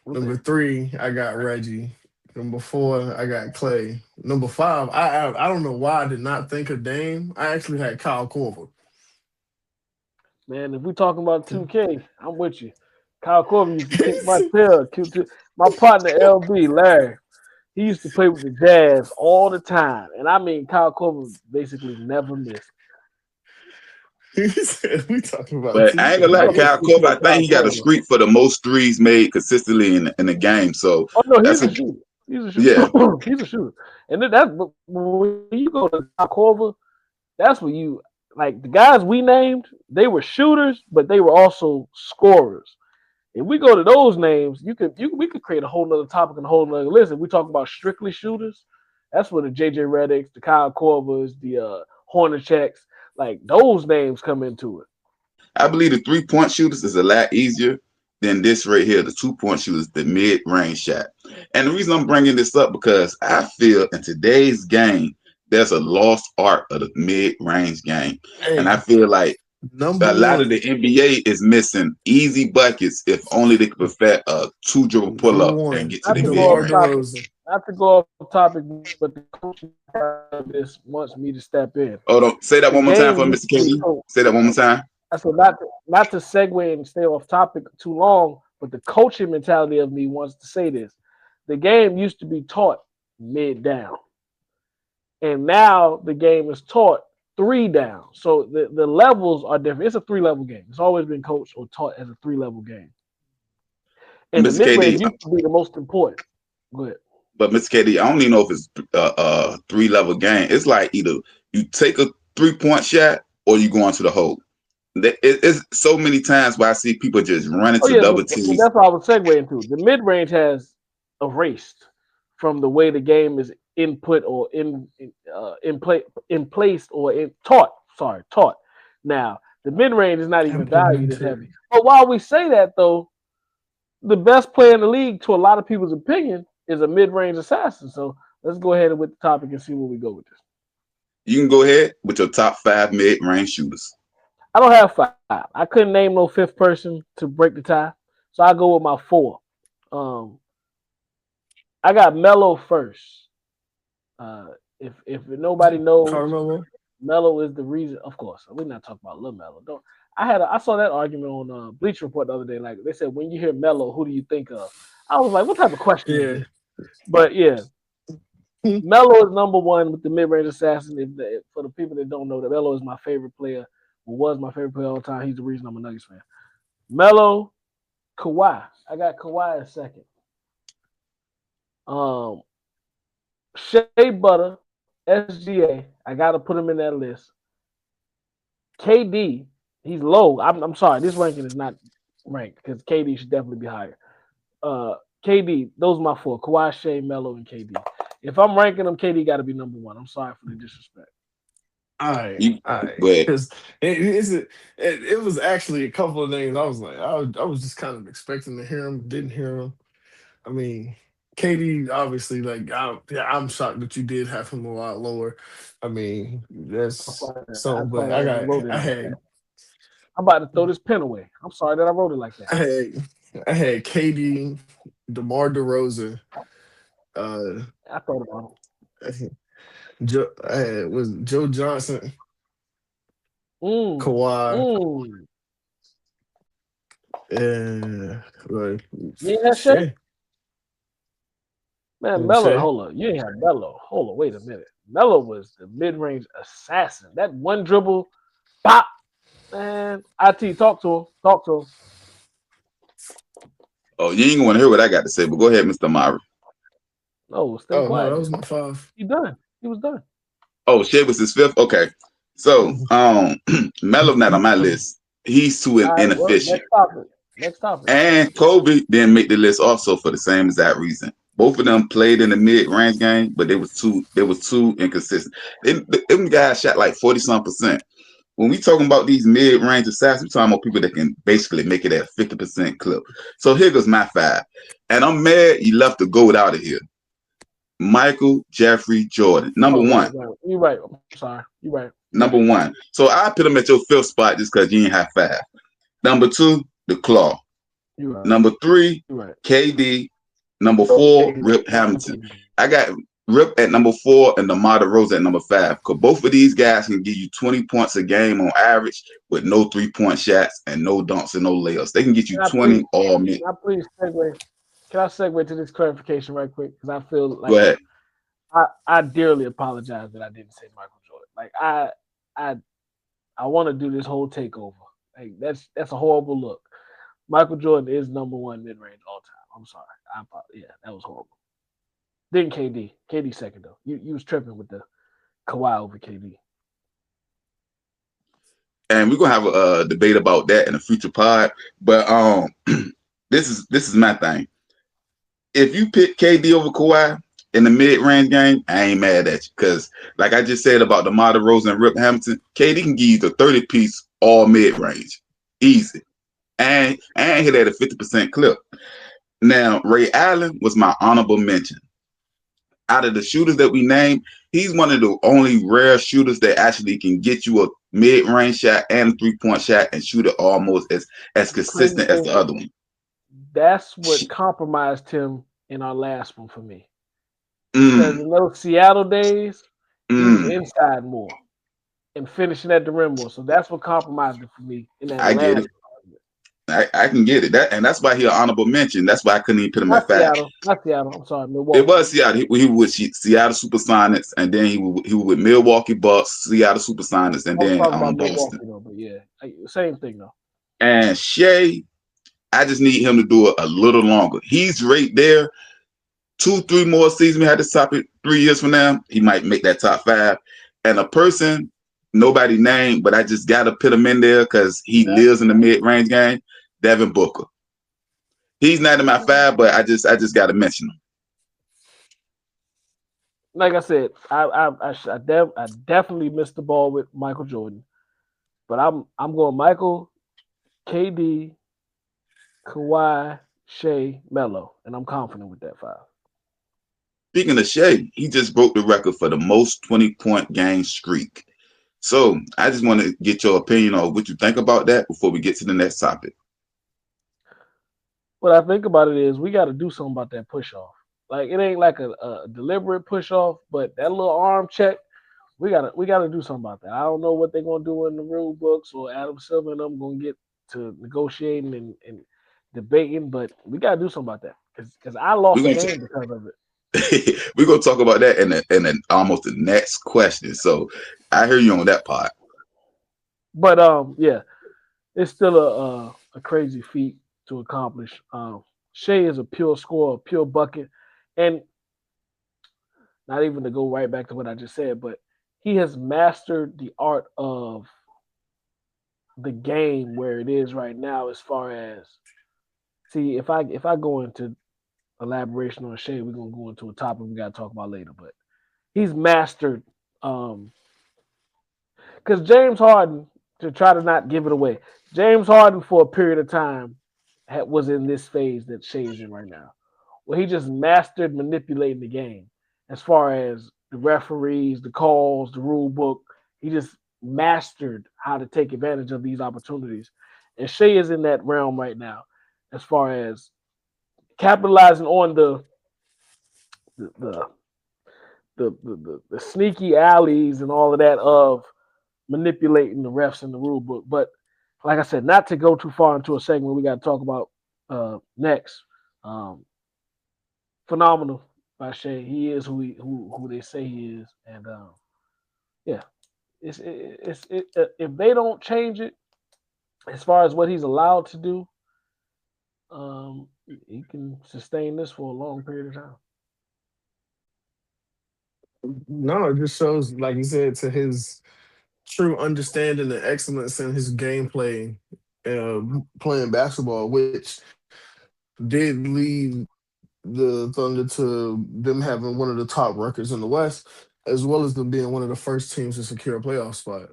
Okay.
Number 3, I got Reggie. Number 4, I got Clay. Number 5, I don't know why I did not think of Dame. I actually had Kyle Korver.
Man, if we're talking about 2K, I'm with you. Kyle Korver used to kick my tail. My partner LB, Larry, he used to play with the Jazz all the time. And I mean, Kyle Korver basically never missed.
We talking about
But I ain't gonna
2K.
lie,
Never
Kyle
missed
Korver, I
Kyle
think he got a
Korver.
streak for the most threes made consistently in the game. So
Oh, no,
that's
he's
a
a shooter. He's a shooter.
yeah.
He's a shooter. And then that's when you go to Kyle Korver, that's when you like the guys we named, they were shooters, but they were also scorers. If we go to those names, we could create a whole nother topic and a whole nother list. If we talk about strictly shooters, that's where the JJ Redicks, the Kyle Korvers, the Hornaceks, like those names come into it.
I believe the 3-point shooters is a lot easier than this right here, the 2-point shooters, the mid-range shot. And the reason I'm bringing this up because I feel in today's game, there's a lost art of the mid-range game. And I
Hey,
feel like
number
a lot of the
1.
NBA is missing easy buckets if only they could perfect a 2-dribble
Number
pull-up and
1,
get to
Not
the
to go off
DeMar
mid-range.
topic,
DeRozan.
not to go off topic, but the coaching of this wants me to step in.
Hold on. Say that
The
one more time
game
for
used
Mr.
to be
KD.
coached.
Say that one more time.
I said not to segue and stay off topic too long, but the coaching mentality of me wants to say this. The game used to be taught mid down, and now the game is taught 3 down. So the levels are different. It's a 3-level game. It's always been coached or taught as a 3-level game, and the
Mr.
mid range
KD,
used to be the most important. Go ahead.
but Mr. KD, I don't even know if it's a 3-level game. It's like either you take a 3-point shot or you go into the hole. It's so many times where I see people just run
Oh
into
yeah,
double
but
teams.
that's what I was segueing into. The mid range has erased from the way the game is input or in placed or taught. Sorry, taught. Now the mid range is not even valued as heavy.
Implemented.
But while we say that though, the best player in the league, to a lot of people's opinion, is a mid range assassin. So let's go ahead with the topic and see where we go with this.
You can go ahead with your top 5 mid-range shooters.
I don't have 5. I couldn't name no 5th person to break the tie, so I go with my 4. I got Melo first. If nobody knows,
Carmelo.
Melo is the reason. Of course, we're not talking about Lil Melo. Don't. I saw that argument on Bleacher Report the other day. Like they said, when you hear Melo, who do you think of? I was like, what type of question is this? But yeah, Melo is number 1 with the mid-range assassin. For the people that don't know, that Melo is my favorite player. Was my favorite player all the time. He's the reason I'm a Nuggets fan. Melo, Kawhi. I got Kawhi in second. Shea Butter, SGA. I gotta put him in that list. KD, he's low. I'm sorry, this ranking is not ranked because KD should definitely be higher. KD, those are my 4. Kawhi, Shea, Melo, and KD. If I'm ranking them, KD got to be number 1. I'm sorry for the disrespect.
All right.
But
Because it was actually a couple of names. I was like, I was just kind of expecting to hear him, didn't hear him. I mean, KD obviously, like, I'm shocked that you did have him a lot lower. I mean, that's something. But I had.
I'm about to throw this pen away. I'm sorry that I wrote it like that.
I had KD, DeMar DeRozan.
I thought about it.
Was Joe Johnson,
Kawhi. You ain't have Shea? Man, Melo, hold on. You ain't have Melo. Hold on, wait a minute. Melo was the mid-range assassin. That one dribble, pop. Man, IT, talk to him. Talk to him.
Oh, you ain't gonna want to hear what I got to say, but go ahead, Mr. Amari.
No, stay quiet.
No, that was my 5.
He done. He was done.
Oh, Shea was his 5th? Okay. So, Melo not on my list. He's too
All right, well,
inefficient.
next topic. Next topic.
And Kobe didn't make the list also for the same exact reason. Both of them played in the mid-range game, but they was too inconsistent. Them guys shot like 40-some%. When we talking about these mid-range assassins, we're talking about people that can basically make it at 50% clip. So here goes my 5. And I'm mad you left the GOAT out of here. Michael Jeffrey Jordan. Number one.
Right. You're right. I'm sorry. You're right.
Number one. So I put him at your 5th spot just because you didn't have 5. Number 2, the Claw.
Right.
Number 3,
right.
KD. Number 4, Rip Hamilton. I got Rip at number 4 and DeMar DeRozan at number 5. Because both of these guys can give you 20 points a game on average with no 3-point shots and no dunks and no layups. They can get you 20 all minute.
Can I segue to this clarification right quick? Because I feel like
Go ahead.
I dearly apologize that I didn't say Michael Jordan. Like I want to do this whole takeover. Like that's a horrible look. Michael Jordan is number 1 mid-range all time. I'm sorry. Yeah, that was horrible. Then KD. KD second though. You was tripping with the Kawhi over KD.
And we're gonna have a debate about that in a future pod. But this is my thing. If you pick KD over Kawhi in the mid-range game, I ain't mad at you. Because like I just said about DeMar DeRozan and Rip Hamilton, KD can give you the 30-piece all mid-range. Easy. And hit at a 50% clip. Now, Ray Allen was my honorable mention. Out of the shooters that we named, he's one of the only rare shooters that actually can get you a mid-range shot and a 3-point shot and shoot it almost as consistent as the other one.
That's what compromised him in our last one for me. Because in those Seattle days, he was inside more and finishing at the rim more. So that's what compromised it for me in that
I get it. I can get it. That's why he an honorable mention. That's why I couldn't even put him at 5.
Not Seattle. I'm sorry, Milwaukee.
It was Seattle. He was with Seattle Supersonics, and then he was with Milwaukee Bucks, Seattle Supersonics, and then
Boston.
Milwaukee,
though, but yeah, same thing though.
And Shea, I just need him to do it a little longer. He's right there. 2-3 more seasons. We had to top it 3 years from now. He might make that top 5. And a person nobody named, but I just got to put him in there because he lives in the mid-range game. Devin Booker. He's not in my 5, but I just got to mention him.
Like I said, I definitely missed the ball with Michael Jordan, but I'm going Michael, KD, Kawhi, Shea, Melo, and I'm confident with that 5.
Speaking of Shea, he just broke the record for the most 20-point game streak. So I just want to get your opinion on what you think about that before we get to the next topic.
What I think about it is we got to do something about that push off. Like it ain't like a deliberate push off, but that little arm check, we gotta do something about that. I don't know what they're gonna do in the rule books or Adam Silver and them gonna get to negotiating and debating, but we gotta do something about that because I lost the game because of it.
We're gonna talk about that in almost the next question. So I hear you on that part.
But yeah, it's still a crazy feat to accomplish. Shea is a pure scorer, pure bucket, and not even to go right back to what I just said, but he has mastered the art of the game where it is right now. As far as if I go into elaboration on Shea, we're gonna go into a topic we gotta talk about later. But he's mastered because James Harden, to try to not give it away, James Harden for a period of time was in this phase that Shea is in right now, where he just mastered manipulating the game as far as the referees, the calls, the rule book. He just mastered how to take advantage of these opportunities. And Shea is in that realm right now as far as capitalizing on the sneaky alleys and all of that of manipulating the refs and the rule book. But like I said, not to go too far into a segment we got to talk about next. Phenomenal by Shea. He is who they say he is, and yeah, it's if they don't change it as far as what he's allowed to do, he can sustain this for a long period of time.
No, it just shows, like you said, to his true understanding and excellence in his gameplay, playing basketball, which did lead the Thunder to them having one of the top records in the West, as well as them being one of the first teams to secure a playoff spot.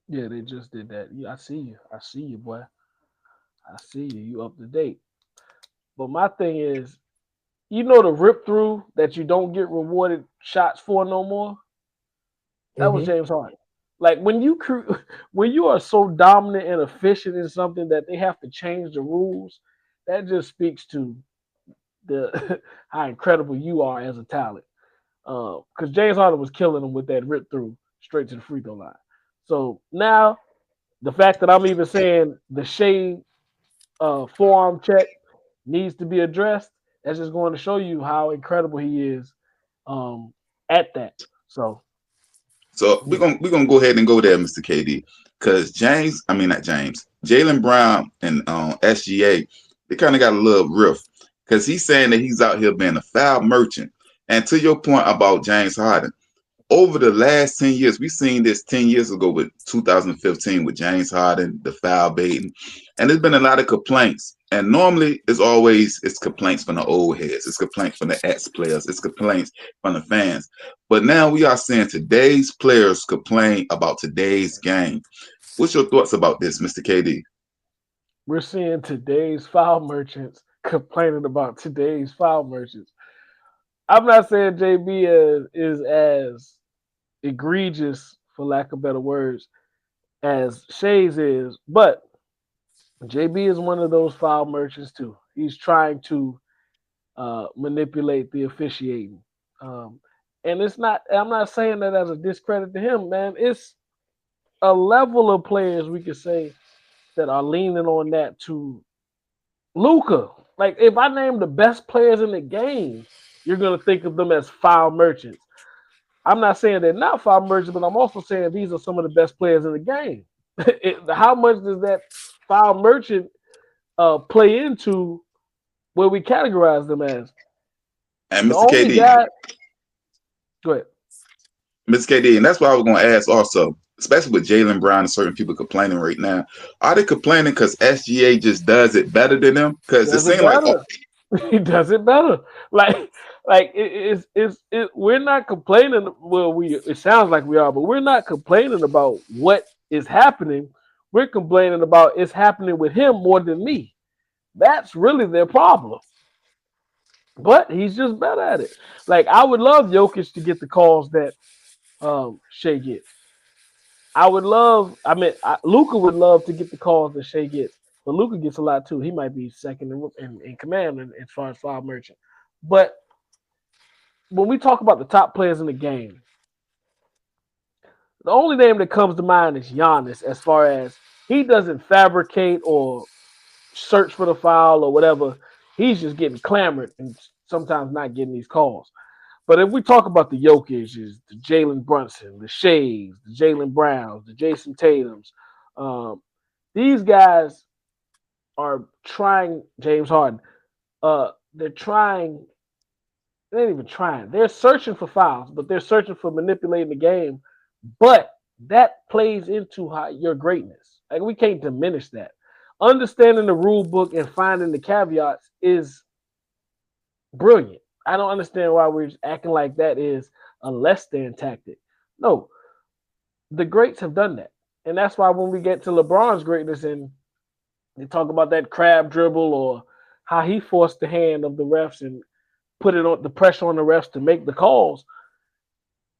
Yeah, they just did that. Yeah, I see you. I see you, boy. I see you. You up to date. But my thing is, the rip through that you don't get rewarded shots for no more. That was
Hmm.
James Harden. Like when when you are so dominant and efficient in something that they have to change the rules, that just speaks to the how incredible you are as a talent. Because James Harden was killing them with that rip through straight to the free throw line. So now the fact that I'm even saying the Shea forearm check needs to be addressed, that's just going to show you how incredible he is at that. So
So we're
yeah,
gonna go ahead and go there, Mr. KD, because not James, Jalen Brown and SGA, they kind of got a little riff because he's saying that he's out here being a foul merchant. And to your point about James Harden, over the last 10 years, we've seen this 10 years ago with 2015 with James Harden, the foul baiting. And there's been a lot of complaints. And normally it's complaints from the old heads, it's complaints from the ex-players, it's complaints from the fans. But now we are seeing today's players complain about today's game. What's your thoughts about this, Mr. KD?
we're seeing today's foul merchants complaining about today's foul merchants. I'm not saying JB is as egregious, for lack of better words, as Shays is, but JB is one of those foul merchants too. He's trying to manipulate the officiating. And it's not, I'm not saying that as a discredit to him, man. It's a level of players we could say that are leaning on that to Luka. Like, if I name the best players in the game, you're going to think of them as foul merchants. I'm not saying they're not foul merchants, but I'm also saying these are some of the best players in the game. How much does that foul merchant play into where we categorize them as?
And
The
Mr.
only
KD,
guy. Go ahead.
Mr. KD, and that's what I was going to ask also, especially with Jalen Brown and certain people complaining right now. Are they complaining because SGA just does it better than them? Because it
Does it
seems like,
better? He does it better. We're not complaining. Well, it sounds like we are, but we're not complaining about what is happening. We're complaining about it's happening with him more than me. That's really their problem. But he's just better at it. Like, I would love Jokic to get the calls that Shea gets. Luka would love to get the calls that Shea gets, but Luka gets a lot too. He might be second in command as far as foul merchant. But when we talk about the top players in the game, the only name that comes to mind is Giannis, as far as he doesn't fabricate or search for the foul or whatever. He's just getting clamored and sometimes not getting these calls. But if we talk about the Jokic's, the Jalen Brunson, the Shays, the Jalen Browns, the Jason Tatums, these guys are trying. James Harden, they're trying. They ain't even trying. They're searching for fouls, but they're searching for manipulating the game. But that plays into your greatness. Like, we can't diminish that. Understanding the rule book and finding the caveats is brilliant. I don't understand why we're acting like that is a less than tactic. No, the greats have done that. And that's why when we get to LeBron's greatness and they talk about that crab dribble or how he forced the hand of the refs and put it on the pressure on the refs to make the calls,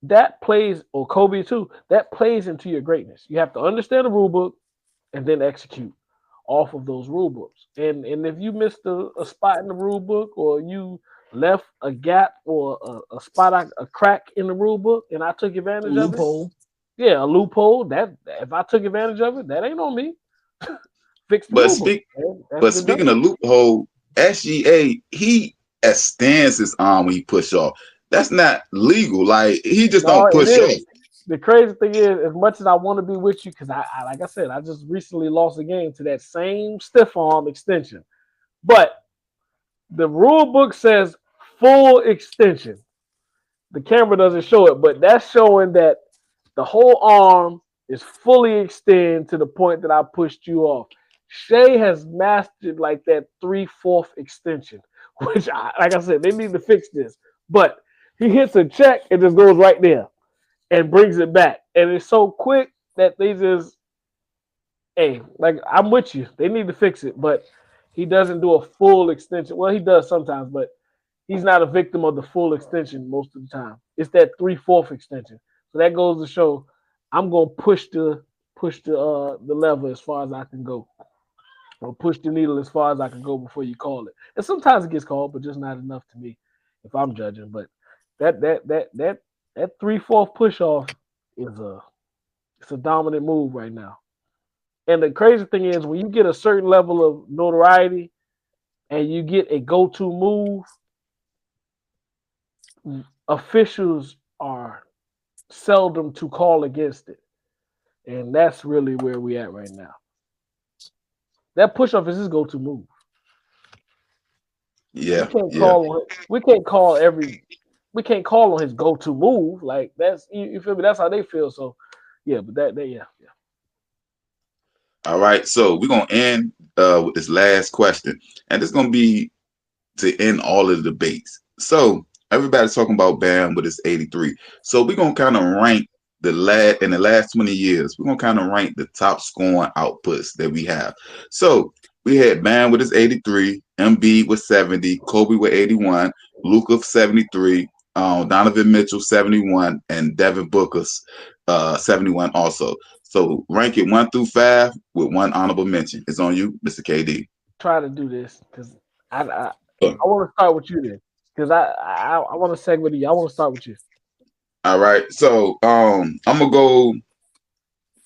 that plays, or Kobe too, that plays into your greatness. You have to understand the rule book and then execute off of those rule books. And if you missed a spot in the rule book, or you left a gap or a spot, a crack in the rule book, and I took advantage of it.
Loophole.
Yeah, a loophole. That if I took advantage of it, that ain't on me. Fix the
but
rule book.
but speaking of loophole, SGA, he extends his arm when he push off. That's not legal. Like, he just don't push off.
The crazy thing is, as much as I want to be with you, because I like I said, I just recently lost a game to that same stiff arm extension. But the rule book says full extension. The camera doesn't show it, but that's showing that the whole arm is fully extended to the point that I pushed you off. Shea has mastered like that 3/4 extension, which, like I said, they need to fix this. But he hits a check and just goes right there and brings it back. And it's so quick that they just, hey, like, I'm with you. They need to fix it, but he doesn't do a full extension. Well, he does sometimes, but he's not a victim of the full extension most of the time. It's that 3/4 extension. So that goes to show I'm gonna push the lever as far as I can go, or push the needle as far as I can go before you call it. And sometimes it gets called, but just not enough to me if I'm judging. But that 3/4 push off is a dominant move right now. And the crazy thing is, when you get a certain level of notoriety and you get a go-to move, officials are seldom to call against it. And that's really where we at right now. That push-off is his go-to move.
Yeah.
We can't call on his go-to move. Like, that's, you feel me? That's how they feel. So yeah, but yeah.
All right, so we're gonna end with this last question, and it's gonna be to end all of the debates. So everybody's talking about Bam with his 83. So we're gonna kind of rank in the last 20 years. We're gonna kind of rank the top scoring outputs that we have. So we had Bam with his 83, Embiid with 70, Kobe with 81, Luka 73, Donovan Mitchell 71, and Devin Booker's 71 also. So rank it 1 through 5 with one honorable mention. It's on you, Mr. KD.
Try to do this because I want to start with you then, because I want to segue to you. I want to start with you.
All right. So I'm gonna go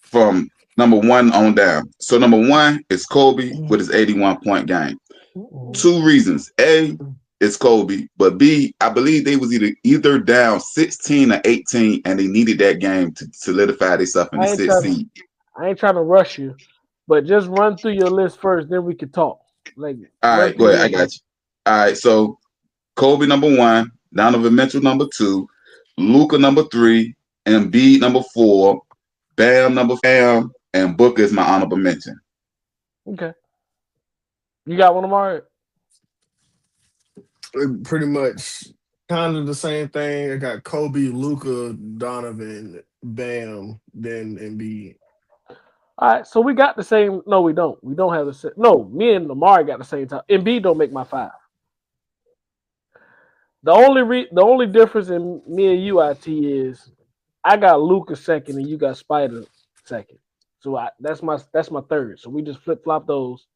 from number 1 on down. So number 1 is Kobe with his 81-point game. 2 reasons. A, it's Kobe, but B, I believe they was either down 16 or 18, and they needed that game to solidify themselves in the 6th seed.
I ain't trying to rush you, but just run through your list first, then we can talk. Like,
all right, go ahead. I got you. All right, so Kobe number 1, Donovan Mitchell number 2, Luka number 3, Embiid number 4, Bam number 5, and Booker is my honorable mention.
Okay. You got one, Amari?
Pretty much kind of the same thing. I got Kobe, Luka, Donovan, Bam, then Embiid.
All right, so we got the same. No, we don't. We don't have the same. No, me and Amari got the same time. Embiid don't make my 5. The only difference in me and you, IT, is I got Luka second and you got Spider second. So that's my 3rd. So we just flip-flop those.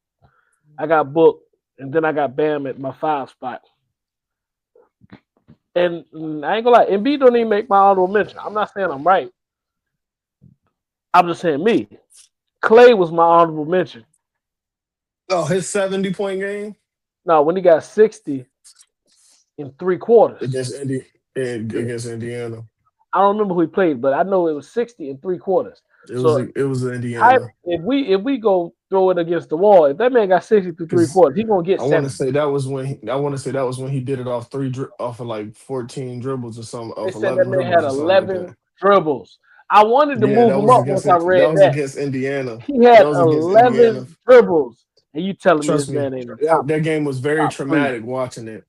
I got Book, and then I got Bam at my 5 spot. And I ain't gonna lie, Embiid don't even make my honorable mention. I'm not saying I'm right. I'm just saying me. Clay was my honorable mention.
Oh, his 70-point game?
No, when he got 60 in 3 quarters.
Against Indiana.
I don't remember who he played, but I know it was 60 in 3 quarters.
It was Indiana.
If we go throw it against the wall, if that man got 60 through 3 quarters, he's gonna get 70.
I want to say that was when he did it off of like 14 dribbles or something.
They said that man had 11 dribbles. I wanted to move him up once I read that.
That was against Indiana.
He had 11 dribbles, and you telling me this man ain't
that game was very traumatic watching it.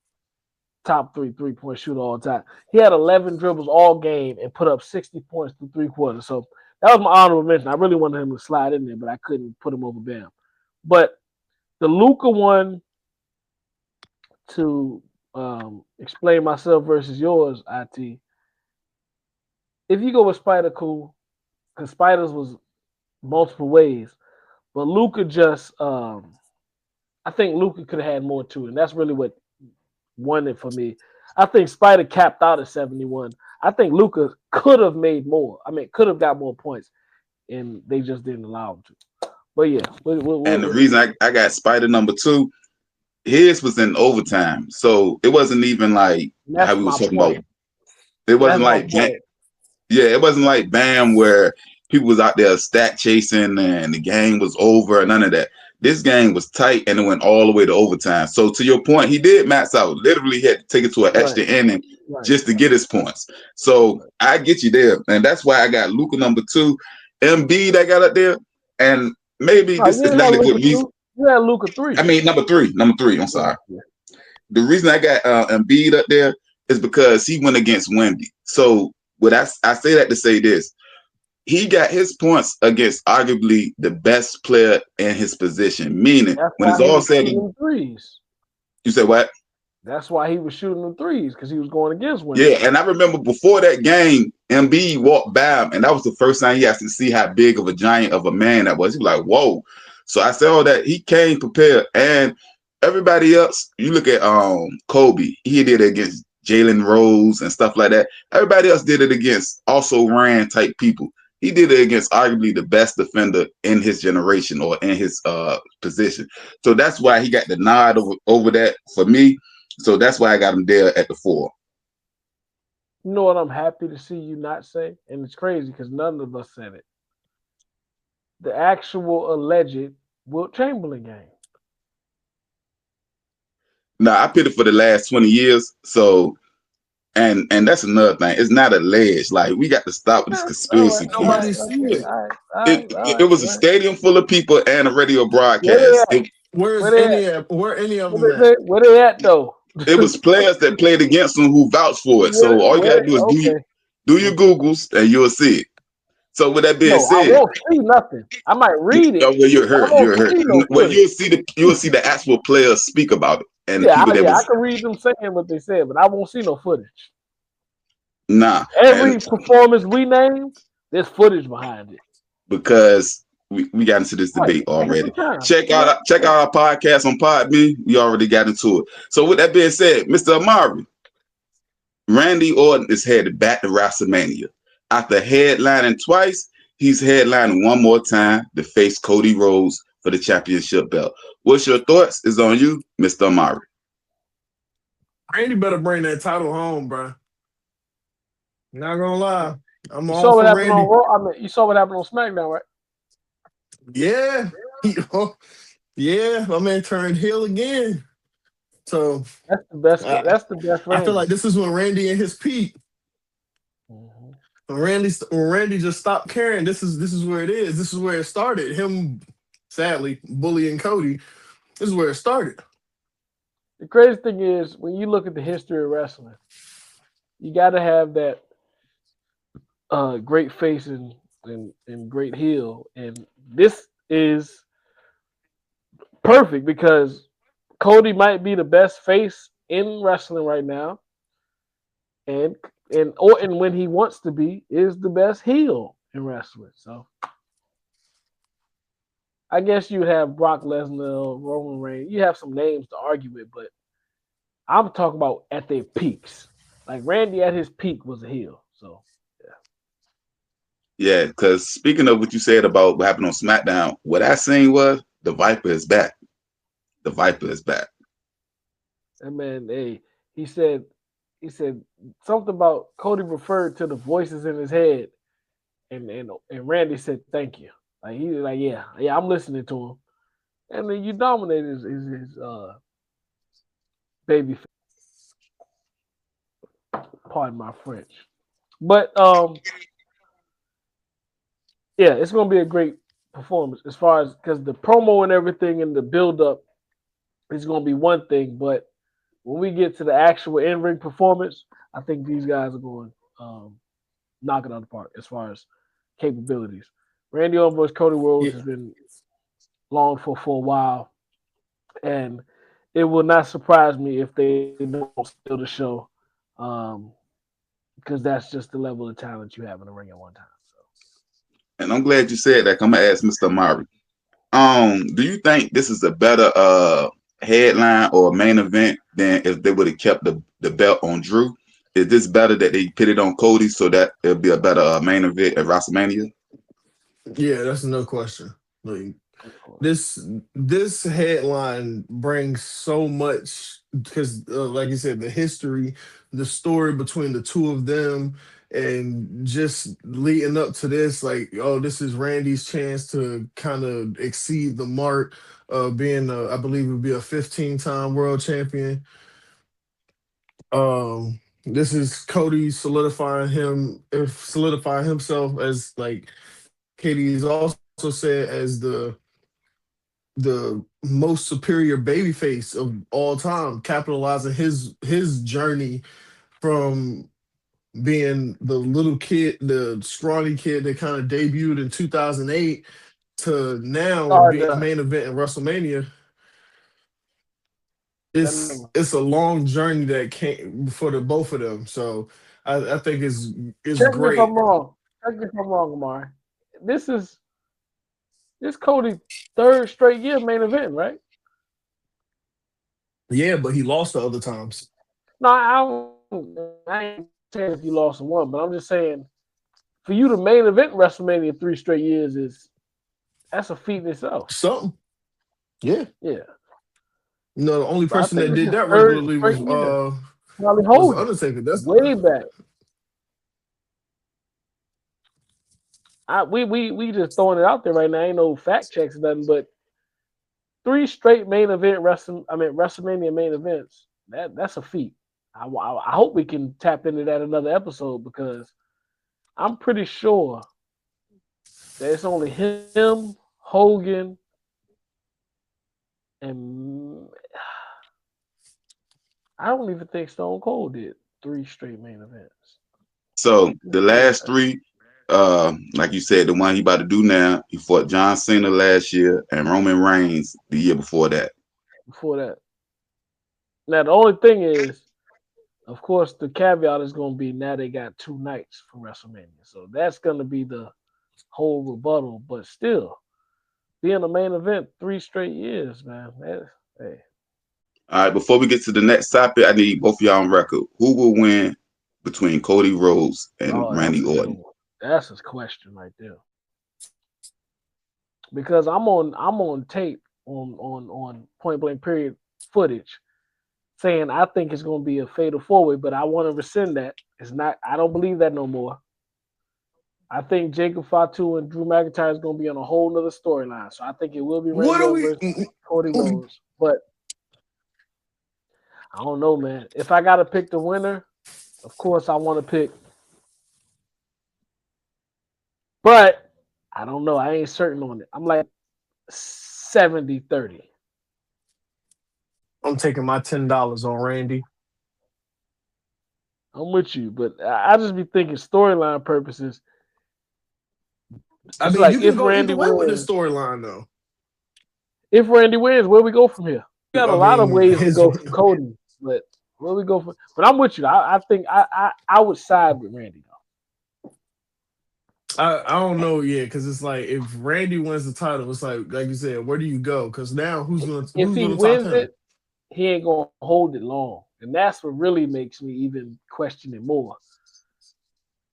Top 3 3-point shooter all the time. He had 11 dribbles all game and put up 60 points through 3 quarters. So that was my honorable mention. I really wanted him to slide in there, but I couldn't put him over Bam. But the Luka one, to explain myself versus yours, IT. If you go with Spider, cool, because Spiders was multiple ways, but Luka just, I think Luka could have had more too, and that's really what won it for me. I think Spider capped out at 71. I think Luka could have made more. I mean, could have got more points, and they just didn't allow him to. But yeah.
And the reason I got Spider number 2, his was in overtime. So it wasn't even like how we was talking about. It wasn't like Bam. Yeah, it wasn't like Bam where people was out there stat chasing and the game was over, none of that. This game was tight and it went all the way to overtime. So to your point, he did max out. Literally had to take it to an extra inning just to get his points. So I get you there. And that's why I got Luka number 2. Embiid I got up there. And maybe this is not a good reason.
You had Luka 3.
I mean, number three. I'm sorry. The reason I got Embiid up there is because he went against Wemby. So what I say that to say this. He got his points against arguably the best player in his position. Meaning, when it's all said and
threes.
You said what?
That's why he was shooting the threes, because he was going against Wemby.
Yeah, and I remember before that game, Embiid walked by him, and that was the first time he had to see how big of a giant of a man that was. He was like, whoa. So I said all that. He came prepared. And everybody else, you look at Kobe, he did it against Jalen Rose and stuff like that. Everybody else did it against also ran type people. He did it against arguably the best defender in his generation or in his position. So that's why he got the nod over that for me. So that's why I got him there at the 4.
You know what I'm happy to see you not say? And it's crazy because none of us said it. The actual alleged Wilt Chamberlain game.
Nah, I picked it for the last 20 years. So and that's another thing. It's not alleged. Like, we got to stop with this conspiracy.
Nobody see it.
It was a stadium full of people and a radio broadcast.
Where any of them
at? Where they at though?
It was players that played against them who vouched for it. So all you gotta do is do your Googles and you'll see it. So with that being said,
I won't see nothing. I might read it.
Oh, well, you're hurt. Well, you'll see the actual players speak about it. And
I can read them saying what they said, but I won't see no footage.
Nah.
Every performance we named, there's footage behind it.
Because we got into this debate already. Check out our podcast on Podbean. We already got into it. So with that being said, Mr. Amari, Randy Orton is headed back to WrestleMania. After headlining twice, he's headlining one more time to face Cody Rhodes for the championship belt. What's your thoughts? Is on you, Mr. Amari.
Randy better bring that title home, bro. Not gonna lie. I'm all
for
for Randy.
On Raw? You saw what happened on SmackDown, right?
Yeah. Yeah, my man turned heel again. So
that's the best. That's the best.
Randy. I feel like this is when Randy at his peak.
Mm-hmm.
When Randy just stopped caring. This is where it is. This is where it started. Him, sadly, bullying Cody. This is where it started.
The crazy thing is, when you look at the history of wrestling, you got to have that great face and great heel, and this is perfect because Cody might be the best face in wrestling right now, and Orton, when he wants to be, is the best heel in wrestling. So I guess you have Brock Lesnar, Roman Reigns. You have some names to argue with, but I'm talking about at their peaks. Like Randy at his peak was a heel. So
yeah, because speaking of what you said about what happened on SmackDown, what I seen was the Viper is back. The Viper is back.
And man, he said something about Cody referred to the voices in his head, and Randy said thank you. Like he was like, yeah, I'm listening to him. And then you dominated his baby. Pardon my French, but yeah, it's gonna be a great performance as far as because the promo and everything and the build up is gonna be one thing, but when we get to the actual in-ring performance, I think these guys are going knock it out of the park as far as capabilities. Randy Orton versus Cody Rhodes has been longed for a while, and it will not surprise me if they don't steal the show, because that's just the level of talent you have in the ring at one time. So.
And I'm glad you said that. I'm gonna ask Mr. Amari. Do you think this is a better headline or main event than if they would have kept the belt on Drew? Is this better that they put it on Cody so that it'll be a better main event at WrestleMania?
Yeah, that's no question. Like this headline brings so much because, like you said, the history, the story between the two of them, And just leading up to this, like, oh, this is Randy's chance to kind of exceed the mark of being, I believe, it would be a 15-time world champion. This is Cody solidifying himself as, like Katie's also said, as the most superior babyface of all time, capitalizing his journey from being the little kid, the scrawny kid that kind of debuted in 2008 to now
Hard
being a
to,
main event in WrestleMania.
that
It's a long journey that came for the both of them. So I think it's
check me if I'm
great.
wrong. Check me if I'm wrong, Amari. This is Cody third straight year main event, right?
Yeah, but he lost the other times.
No, I ain't saying if you lost one, but I'm just saying for you to main event WrestleMania 3 straight years that's a feat in itself.
Something. Yeah.
Yeah.
The only
So I
person
think
that
it's
did
his
that
third
regularly
straight year. Probably
was the
Hogan.
Undertaker. That's
Way back. We just throwing it out there right now. Ain't no fact checks or nothing, but 3 straight main event WrestleMania main events. That's a feat. I hope we can tap into that another episode because I'm pretty sure that it's only him, Hogan, and I don't even think Stone Cold did 3 straight main events.
So the last three, like you said, the one he about to do now, he fought John Cena last year and Roman Reigns the year before that.
Before that. Now the only thing is, of course, the caveat is going to be now they got 2 nights for WrestleMania, so that's going to be the whole rebuttal. But still, being a main event 3 straight years, man. Hey.
All right, before we get to the next topic, I need both of y'all on record. Who will win between Cody Rhodes and Randy Orton?
That's a question right there. Because I'm on tape on Point Blank Period footage saying I think it's going to be a fatal 4-way, but I want to rescind that. It's not. I don't believe that no more. I think Jacob Fatu and Drew McIntyre is going to be on a whole nother storyline. So I think it will be Randy Orton versus Cody Rhodes. But I don't know, man. If I got to pick the winner, of course I want to pick. But I don't know. I ain't certain on it. I'm like 70-30.
I'm taking my $10 on Randy.
I'm with you, but I just be thinking storyline purposes.
I mean,
like
you can go either way with this storyline, though.
If Randy wins, where we go from here? We got a lot of ways to go from Cody, but where we go from? But I'm with you. I think I would side with Randy though.
I don't know, because it's like if Randy wins the title, it's like you said, where do you go? Because now who's going to top him?
It, he ain't gonna hold it long, and that's what really makes me even question it more.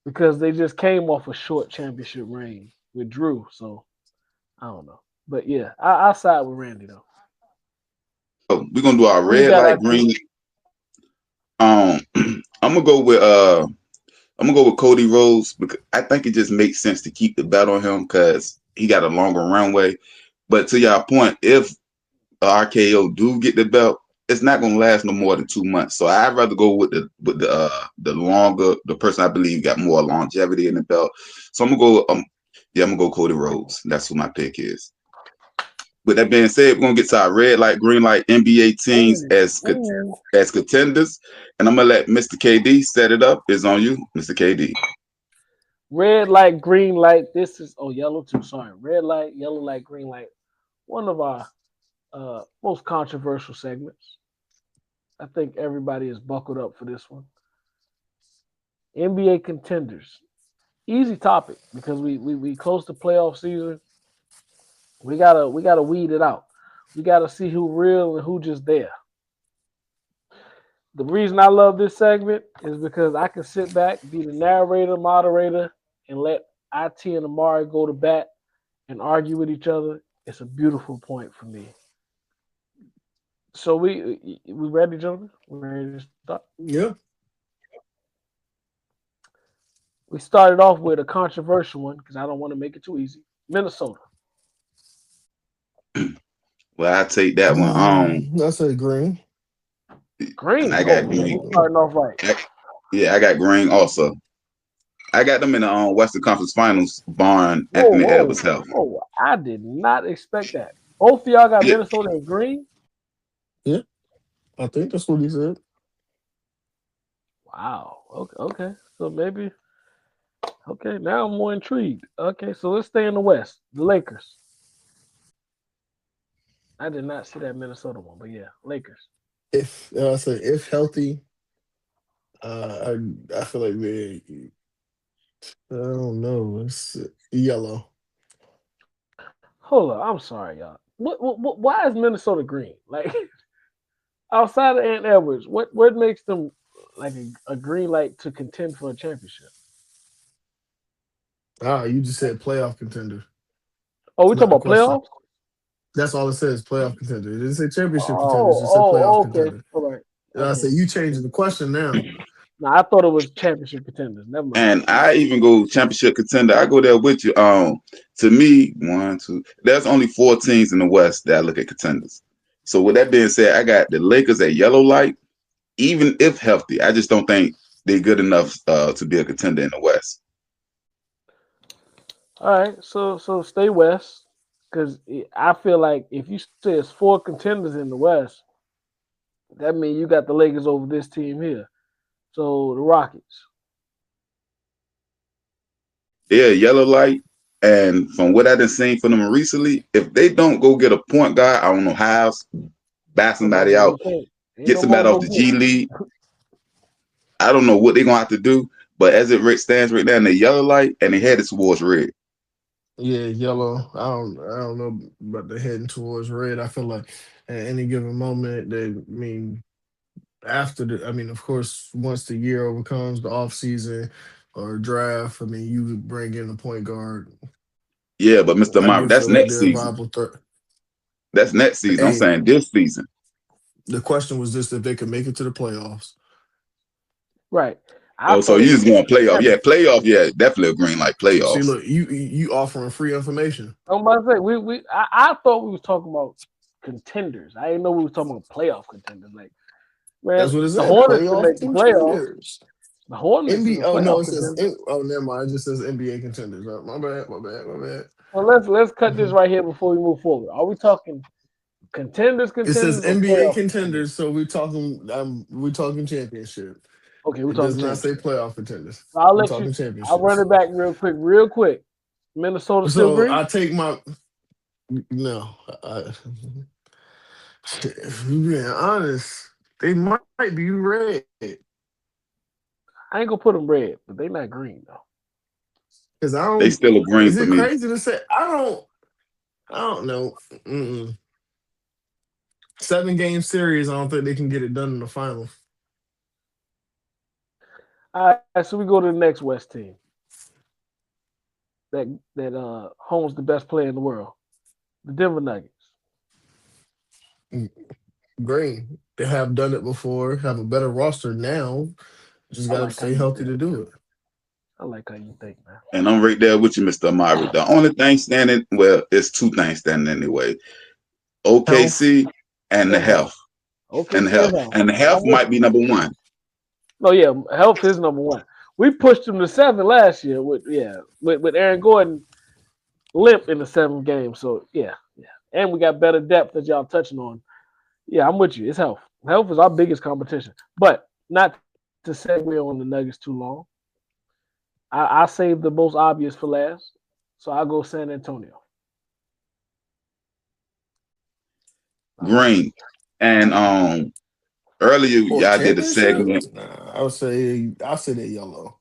Because they just came off a short championship reign with Drew, so I don't know. But yeah, I'll side with Randy though.
So we're gonna do our red light, green. I'm gonna go with Cody Rhodes because I think it just makes sense to keep the belt on him because he got a longer runway. But to y'all point, if RKO do get the belt, it's not gonna last no more than 2 months. So I'd rather go with the person I believe got more longevity in the belt. So I'm gonna go Cody Rhodes. That's who my pick is. With that being said, we're gonna get to our red light, green light NBA teams as contenders, and I'm gonna let Mr. KD set it up. It's on you, Mr. KD.
Red light, green light. This is yellow too. Sorry, red light, yellow light, green light. One of our most controversial segments. I think everybody is buckled up for this one. NBA contenders. Easy topic because we close to playoff season. We gotta weed it out. We gotta see who real and who just there. The reason I love this segment is because I can sit back, be the narrator, moderator, and let IT and Amari go to bat and argue with each other. It's a beautiful point for me. So we ready, gentlemen? We ready to start?
Yeah.
We started off with a controversial one because I don't want to make it too easy. Minnesota.
Well, I take that one.
I say Green.
Green.
I got
Oh,
Green.
we're starting off right.
Yeah, I got Green also. I got them in the Western Conference Finals, barring
Whoa,
Anthony
whoa,
Edwards' health.
whoa. I did not expect that. Both of y'all got
Yeah.
Minnesota and Green?
Yeah, I think that's what he said.
Wow. Okay. So maybe. Okay, now I'm more intrigued. Okay, so let's stay in the West. The Lakers. I did not see that Minnesota one, but yeah, Lakers.
If I say if healthy, I feel like they. I don't know. It's yellow.
Hold on, I'm sorry, y'all. What why is Minnesota green? Like outside of Ant Edwards, what makes them like a green light to contend for a championship?
You just said playoff contender.
Oh, we
It's not
talking
a
about
question.
playoffs?
That's all it says. Playoff contender. It didn't say championship contender. It just said playoff
Oh, okay.
contender.
All right.
And I
Okay.
say you changing the question now.
No, I thought it was championship contenders. Never mind.
And I even go championship contender. I go there with you. To me, 1, 2. There's only 4 teams in the West that I look at contenders. So with that being said, I got the Lakers at yellow light. Even if healthy, I just don't think they're good enough to be a contender in the West.
All right, so stay West because I feel like if you say it's 4 contenders in the West, that means you got the Lakers over this team here. So the Rockets.
Yeah, yellow light. And from what I've been seeing from them recently, if they don't go get a point guard, I don't know how, buy somebody out, get somebody off the G League. I don't know what they're gonna have to do. But as it stands right now, in the yellow light, and they headed towards red.
Yeah, yellow. I don't know about the heading towards red. I feel like at any given moment, of course, once the year overcomes the off season or draft, you would bring in a point guard.
Yeah, but Mr.
I
Mark,
do
that's
feel like
next
they're a
season.
viable third.
That's next season. I'm
Hey,
saying this season.
the question was just if they could make it to the playoffs.
Right.
So you just going playoff? Yeah, playoff. Yeah, definitely a green light playoffs.
See, look, you offering free information.
I'm about to say I thought we was talking about contenders. I didn't know we was talking about playoff contenders. Like, man,
That's what it
the
said.
Hornets can make the playoffs.
Contenders.
The Hornets.
NBA.
Oh
No, it says. Never mind. It just says NBA contenders. My bad.
Well, let's cut this right here before we move forward. Are we talking contenders?
It says
Or
NBA contenders, so we're talking championship.
Okay, we're
It
talking.
Does not say playoff contenders.
I'll
We're
let
talking
you.
championships.
I'll run it back real quick. Minnesota still green?
I take my no. If you being honest, they might be red.
I ain't gonna put them red, but they not green though.
Because I don't.
They still a green
Is
for
it
me.
crazy to say? I don't know. 7-game series. I don't think they can get it done in the final.
All right, so we go to the next West team. That homes the best player in the world, the Denver Nuggets.
Green. They have done it before. Have a better roster now. Just gotta stay healthy to do it.
I like how you think, man.
And I'm right there with you, Mr. Amari. The only thing standing, well, it's 2 things standing anyway. OKC and the health.
Okay,
And the health. And the health might be number 1.
No, yeah, health is number 1. We pushed them to 7 last year with Aaron Gordon limp in the 7th game. So yeah. And we got better depth that y'all touching on. Yeah, I'm with you. It's health. Health is our biggest competition. But not to segue on the Nuggets too long. I saved the most obvious for last. So I'll go San Antonio.
Green. And earlier y'all did a segment.
I'll say they're yellow.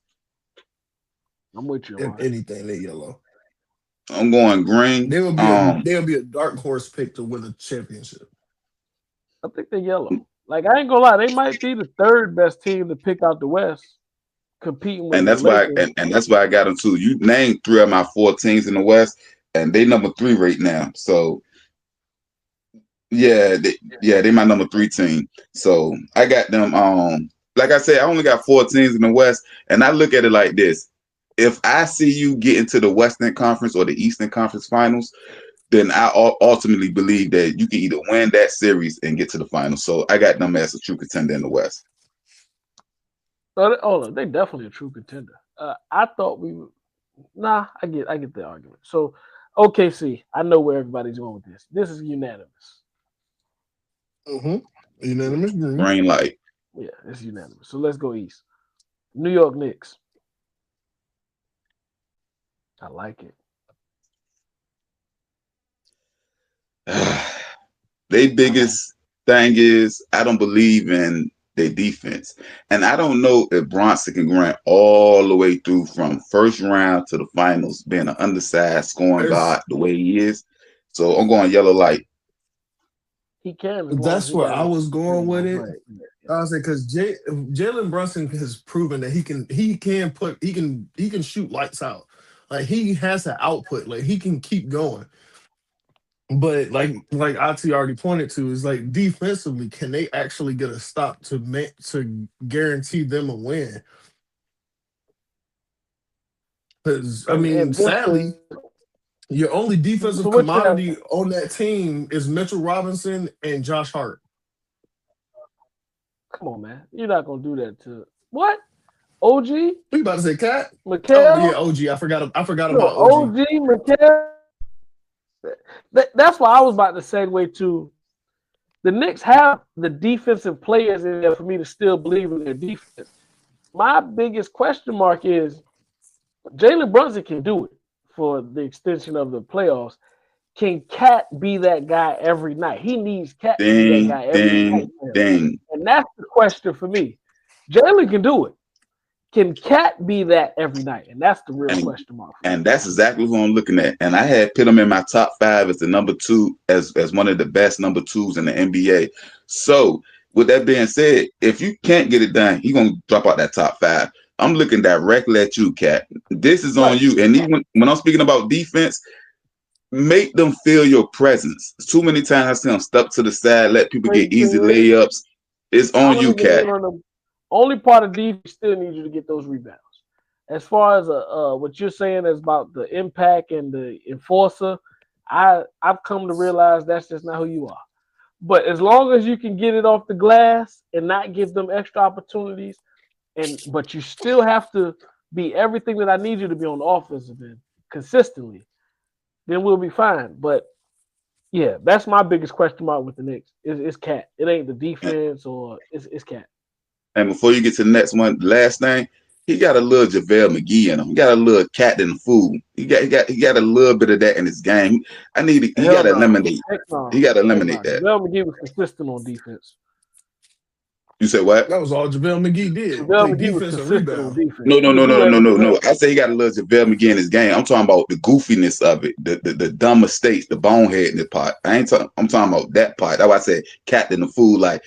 I'm with you.
If anything, they're yellow.
I'm going green.
They'll be a dark horse pick to win a championship.
I think they're yellow. Like, I ain't gonna lie, they might be the 3rd best team to pick out the West, competing with.
And that's why I got them too. You named 3 of my 4 teams in the West, and they number 3 right now. So yeah, they my number 3 team. So I got them. Like I said, I only got 4 teams in the West, and I look at it like this: if I see you get into the Western Conference or the Eastern Conference Finals, then I ultimately believe that you can either win that series and get to the finals. So I got them as a true contender in the West.
Oh, they definitely a true contender. I thought we would. Nah, I get the argument. So, OKC, I know where everybody's going with this. This is unanimous.
Unanimous.
Green light.
Yeah, it's unanimous. So let's go East. New York Knicks. I like it.
Their biggest thing is I don't believe in their defense. And I don't know if Bronson can run all the way through from first round to the finals, being an undersized scoring guard the way he is. So I'm going yellow light.
He can.
That's where I was going with it. I was saying because Jalen Brunson has proven that he can shoot lights out. Like he has an output. Like he can keep going. But like Ati already pointed to, is like defensively, can they actually get a stop to guarantee them a win? Because I mean, sadly, your only defensive commodity on that team is Mitchell Robinson and Josh Hart.
Come on, man. You're not gonna do that to what? OG?
You about to say Cat?
Mikal?
Oh yeah, OG. I forgot about OG.
OG, Mikal. That's why I was about to segue to the Knicks have the defensive players in there for me to still believe in their defense. My biggest question mark is Jalen Brunson can do it for the extension of the playoffs. Can Cat be that guy every night? He needs Cat to be that guy every night. And that's the question for me. Jalen can do it. Can Cat be that every night? And that's the real question mark.
And that's exactly who I'm looking at. And I had put him in my top 5 as the number 2, as one of the best number 2s in the NBA. So with that being said, if you can't get it done, you're going to drop out that top 5. I'm looking directly at you, Cat. This is on you. And even when I'm speaking about defense, make them feel your presence. Too many times I see them step to the side, let people get easy layups. It's on you, Cat.
Only part of defense still needs you to get those rebounds. As far as what you're saying is about the impact and the enforcer, I've come to realize that's just not who you are. But as long as you can get it off the glass and not give them extra opportunities, but you still have to be everything that I need you to be on the offensive end consistently, then we'll be fine. But yeah, that's my biggest question mark with the Knicks. It's Cat. It ain't the defense or it's Cat.
And before you get to the next one, the last thing, he got a little JaVale McGee in him. He got a little cat in the food. He got a little bit of that in his game. He got to eliminate. He got to eliminate that.
JaVale McGee was consistent on defense.
You said what?
That was all JaVale McGee did.
JaVale McGee was consistent on defense.
No. I say he got a little JaVale McGee in his game. I'm talking about the goofiness of it, the dumb mistakes, the boneheadness part. I'm talking about that part. That's why I said cat in the food. Like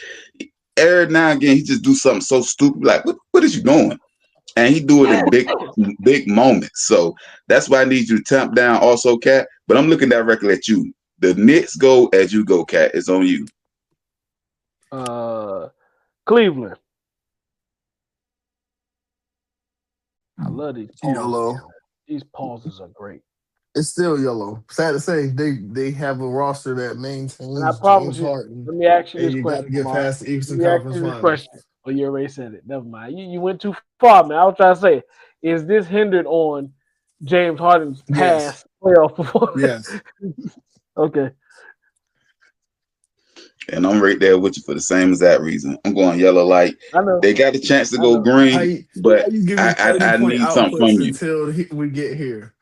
every now and again, he just do something so stupid. Like, what is you doing? And he do it in big moments. So that's why I need you to tamp down also, Cat. But I'm looking directly at you. The Knicks go as you go, Cat. It's on you.
Cleveland. I love these pauses.
Yellow.
These pauses are great.
It's still yellow. Sad to say, they have a roster that maintains.
And I promise you. Let me ask you this question.
You got to get past the Eastern Conference Finals.
Oh, you already said it. Never mind. You went too far, man. I was trying to say, is this hindered on James Harden's past playoff performance?
Yes.
Okay.
And I'm right there with you for the same exact reason. I'm going yellow light.
I know.
They got the chance to go green, but I need something from you.
Until we get here.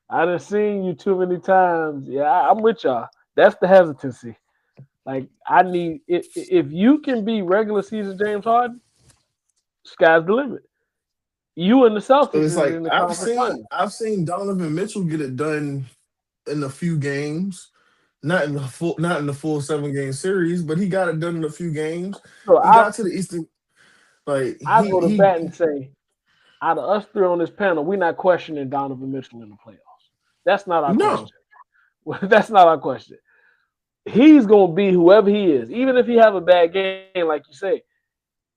I done seen you too many times. Yeah, I'm with y'all. That's the hesitancy. Like, I need if you can be regular season James Harden, sky's the limit. You and the Celtics.
It's like I've seen Donovan Mitchell get it done in a few games, not in the full 7-game series, but he got it done in a few games.
So
he got to the Eastern. Like
I go to bat and say, out of us 3 on this panel, we're not questioning Donovan Mitchell in the playoffs. That's not our question. That's not our question. He's going to be whoever he is. Even if he have a bad game, like you say,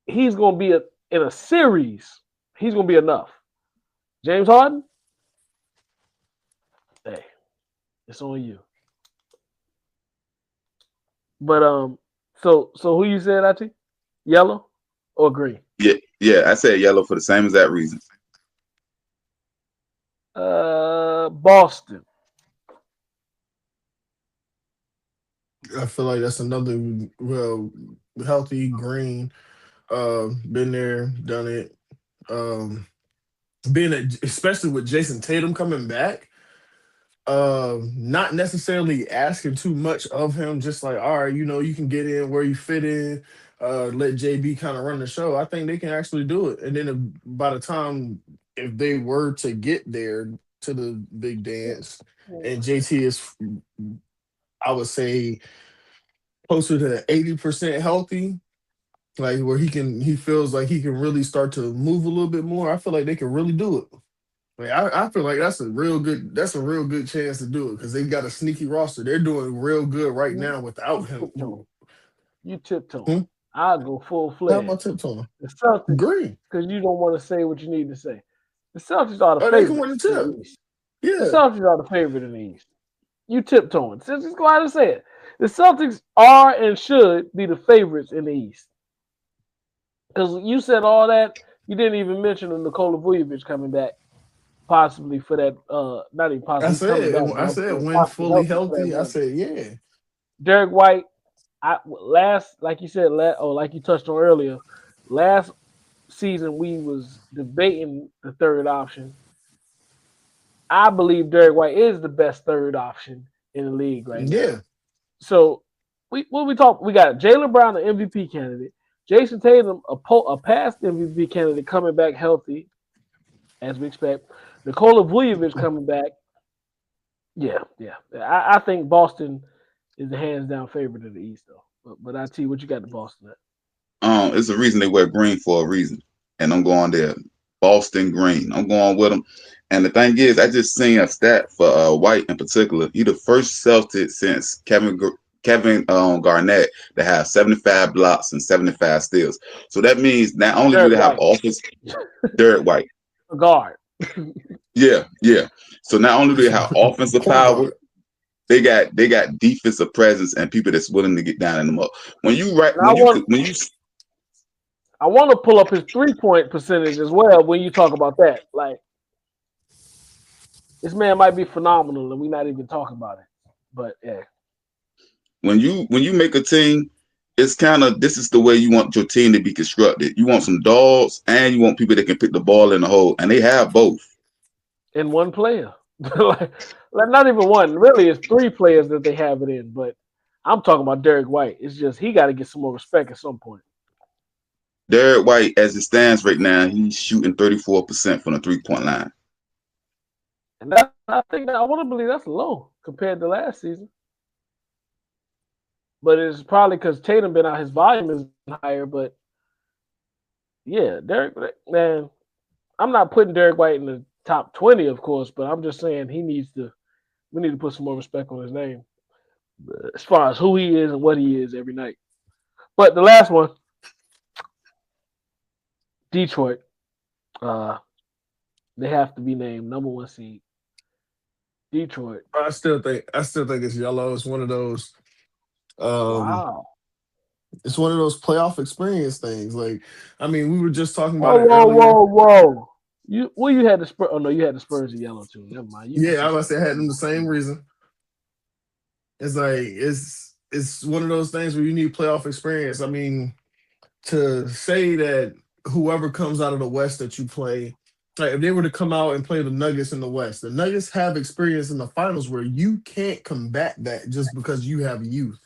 he's going to be in a series. He's going to be enough. James Harden? Hey, it's on you. But so who you said, Ati? Yellow or green?
Yeah, I said yellow for the same exact reason.
Boston.
I feel like that's another healthy green. Been there, done it. Especially with Jason Tatum coming back. Not necessarily asking too much of him, just like, all right, you can get in where you fit in, let JB kind of run the show. I think they can actually do it. And then by the time, if they were to get there to the big dance, and JT is, I would say, closer to 80% healthy, like where he feels like he can really start to move a little bit more, I feel like they can really do it. Like, I feel like that's a real good chance to do it because they got a sneaky roster. They're doing real good right now without him.
You tiptoeing. I'll go full
How
fledged.
about tiptoeing?
The Celtics,
Green.
because you don't want to say what you need to say. The Celtics are the
Oh, they can win
favorites
the
in
tip.
the East.
Yeah.
The Celtics are the favorite in the East. You tiptoeing. Just go ahead and say it. The Celtics are and should be the favorites in the East. Because you said all that, you didn't even mention Nikola Vujovic coming back, possibly for that. Not even possibly.
I said when fully healthy. I said yeah.
Derek White, like you said, like you touched on earlier, last season we was debating the third option. I believe Derek White is the best third option in the league right now.
Yeah.
So we got Jaylen Brown, an MVP candidate, Jason Tatum, a past MVP candidate coming back healthy, as we expect. Nikola Vujovic coming back. Yeah. I think Boston is the hands down favorite of the East, though. But I tell you what, you got the Boston at.
It's a reason they wear green for a reason, and I'm going there. Boston green. I'm going with them. And the thing is, I just seen a stat for White in particular. He the first Celtic since Kevin Garnett to have 75 blocks and 75 steals. So that means not only do they have offense, Derek White,
a guard.
Yeah. So not only do they have offensive power, they got defensive presence and people that's willing to get down in them up.
I want to pull up his 3-point percentage as well when you talk about that. Like, this man might be phenomenal and we're not even talking about it. But yeah.
When you make a team, it's kind of, this is the way you want your team to be constructed. You want some dogs and you want people that can pick the ball in the hole, and they have both.
In one player. like not even one. Really, it's 3 players that they have it in. But I'm talking about Derek White. It's just he got to get some more respect at some point.
Derek White, as it stands right now, he's shooting 34% from the 3-point line.
And I want to believe that's low compared to last season. But it's probably because Tatum been out, his volume is higher. But yeah, Derek, man, I'm not putting Derek White in the top 20, of course, but I'm just saying we need to put some more respect on his name as far as who he is and what he is every night. But the last one, Detroit, they have to be named number 1 seed. Detroit.
I still think it's yellow. It's one of those.
Wow.
It's one of those playoff experience things. Like, I mean, we were just talking about
it earlier. Whoa. You had the Spurs. Oh no, you had the Spurs in yellow too. Never mind.
I was say I had them the same reason. It's like it's one of those things where you need playoff experience. I mean, to say that whoever comes out of the West that you play, like if they were to come out and play the Nuggets in the West, the Nuggets have experience in the finals where you can't combat that just because you have youth.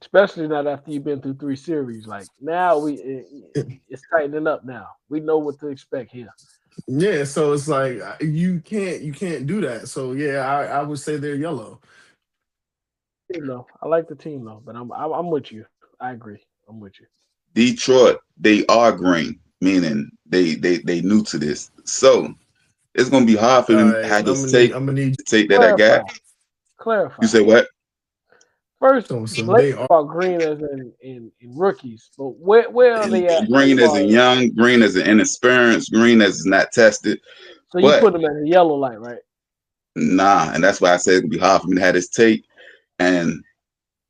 Especially not after you've been through 3 series. Like now it's tightening up now. We know what to expect here.
Yeah, so it's like you can't do that. So yeah, I would say they're yellow.
I like the team though, but I'm with you. I agree. I'm with you.
Detroit, they are green, meaning they new to this. So it's gonna be hard for them to take that guy.
Clarify.
You say what?
First,
So
let's talk about Green as in rookies, but where are they at?
Green as a young, Green as an inexperienced, Green as not tested.
So you put them as a yellow light, right?
Nah, and that's why I said it'd be hard for me to have this tape. And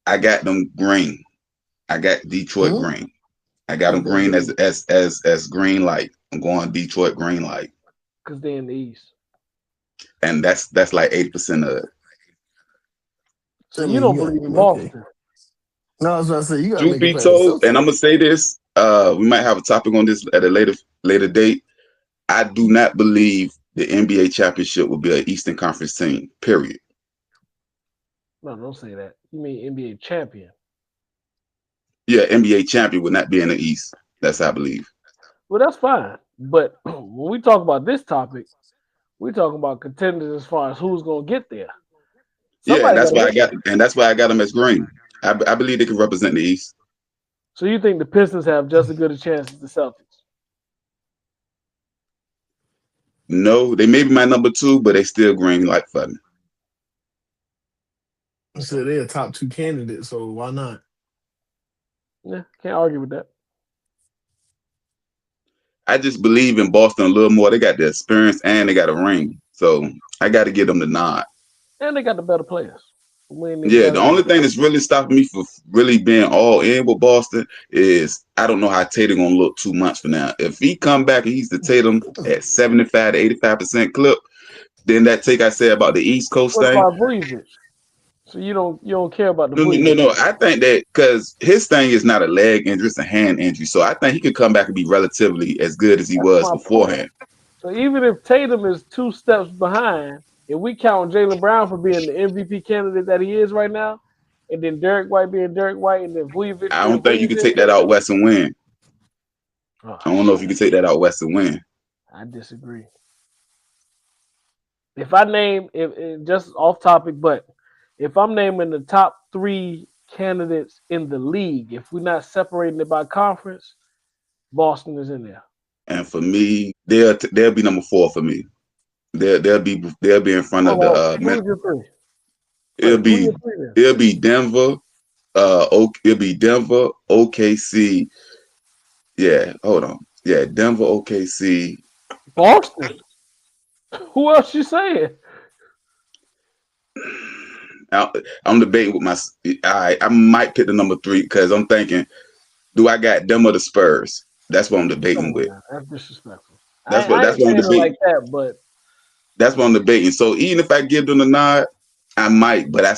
I got them green. I got Detroit green. I got them green as green light. I'm going Detroit green light.
Because they're in the East.
And that's like 80% of it.
So you don't believe in Boston?
No, I was about to say you gotta
Truth be told, and I'm gonna say this, we might have a topic on this at a later date. I do not believe the NBA championship will be an Eastern Conference team, period.
No, don't say that. You mean NBA champion?
Yeah, NBA champion would not be in the East. That's how I believe.
Well, that's fine. But when we talk about this topic, we're talking about contenders as far as who's gonna get there.
Yeah, and that's why I got them as green. I believe they can represent the East.
So you think the Pistons have just as good a chance as the Celtics?
No, they may be my number 2, but they still green like fun.
So they're a top 2 candidate, so why not?
Yeah, can't argue with that.
I just believe in Boston a little more. They got the experience and they got a ring. So I got to give them the nod.
And they got the better players.
Yeah, the only thing that's really stopping me from really being all in with Boston is I don't know how Tatum gonna look 2 months from now. If he come back and he's the Tatum at 75 to 85% clip, then that take I said about the East Coast thing.
So you don't care about the
No. I think that because his thing is not a leg injury, it's a hand injury. So I think he could come back and be relatively as good as he was beforehand.
So even if Tatum is 2 steps behind, if we count Jaylen Brown for being the MVP candidate that he is right now, and then Derek White being Derek White, and then Vucevic,
I don't think you can take that out west and win. I don't know if you can take that out west and win.
I disagree. If I name, if just off topic, but if I'm naming the top 3 candidates in the league, if we're not separating it by conference, Boston is in there.
And for me, they'll be number 4 for me. They'll be in front of the. It'll be Denver. It'll be Denver, OKC. Yeah, hold on. Yeah, Denver, OKC.
Boston. Who else you saying?
I'm debating with my. I might pick the number 3 because I'm thinking, do I got them or the Spurs? That's what I'm debating with.
That's disrespectful.
That's what I'm debating.
Like that, but
that's what I'm debating. So even if I give them the nod, I might, but I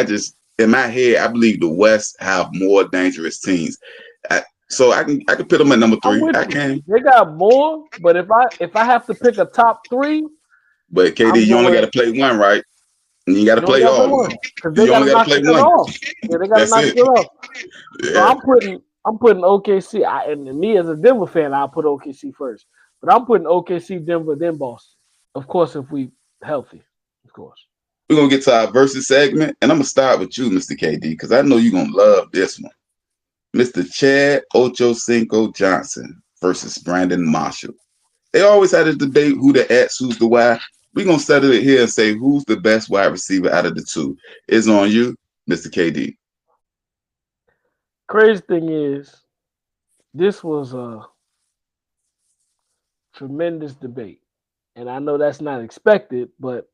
just in my head I believe the West have more dangerous teams. So I can put them at number 3. I can.
They got more, but if I have to pick a top 3,
but KD, you only got to play one, right? And you got to play all.
You only got to play one. Yeah, they got to knock it off. Yeah. So I'm putting OKC. And me as a Denver fan, I'll put OKC first. But I'm putting OKC, Denver, then Boston. Of course, if we healthy, of course.
We're gonna get to our versus segment, and I'm gonna start with you, Mr. KD, because I know you're gonna love this one. Mr. Chad Ochocinco Johnson versus Brandon Marshall. They always had a debate who the X, who's the Y. We're going to settle it here and say who's the best wide receiver out of the 2. It's on you, Mr. KD.
Crazy thing is, this was a tremendous debate. And I know that's not expected, but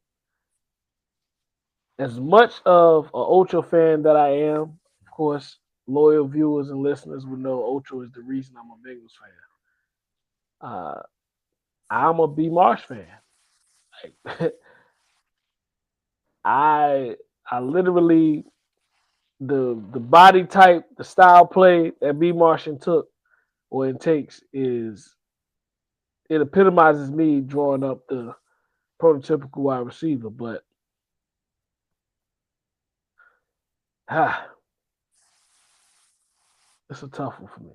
as much of an Ocho fan that I am, of course, loyal viewers and listeners would know Ocho is the reason I'm a Bengals fan. I'm a B. Marsh fan. Like, I literally the body type, the style play that B. Martian took or it takes it epitomizes me drawing up the prototypical wide receiver, but it's a tough one for me.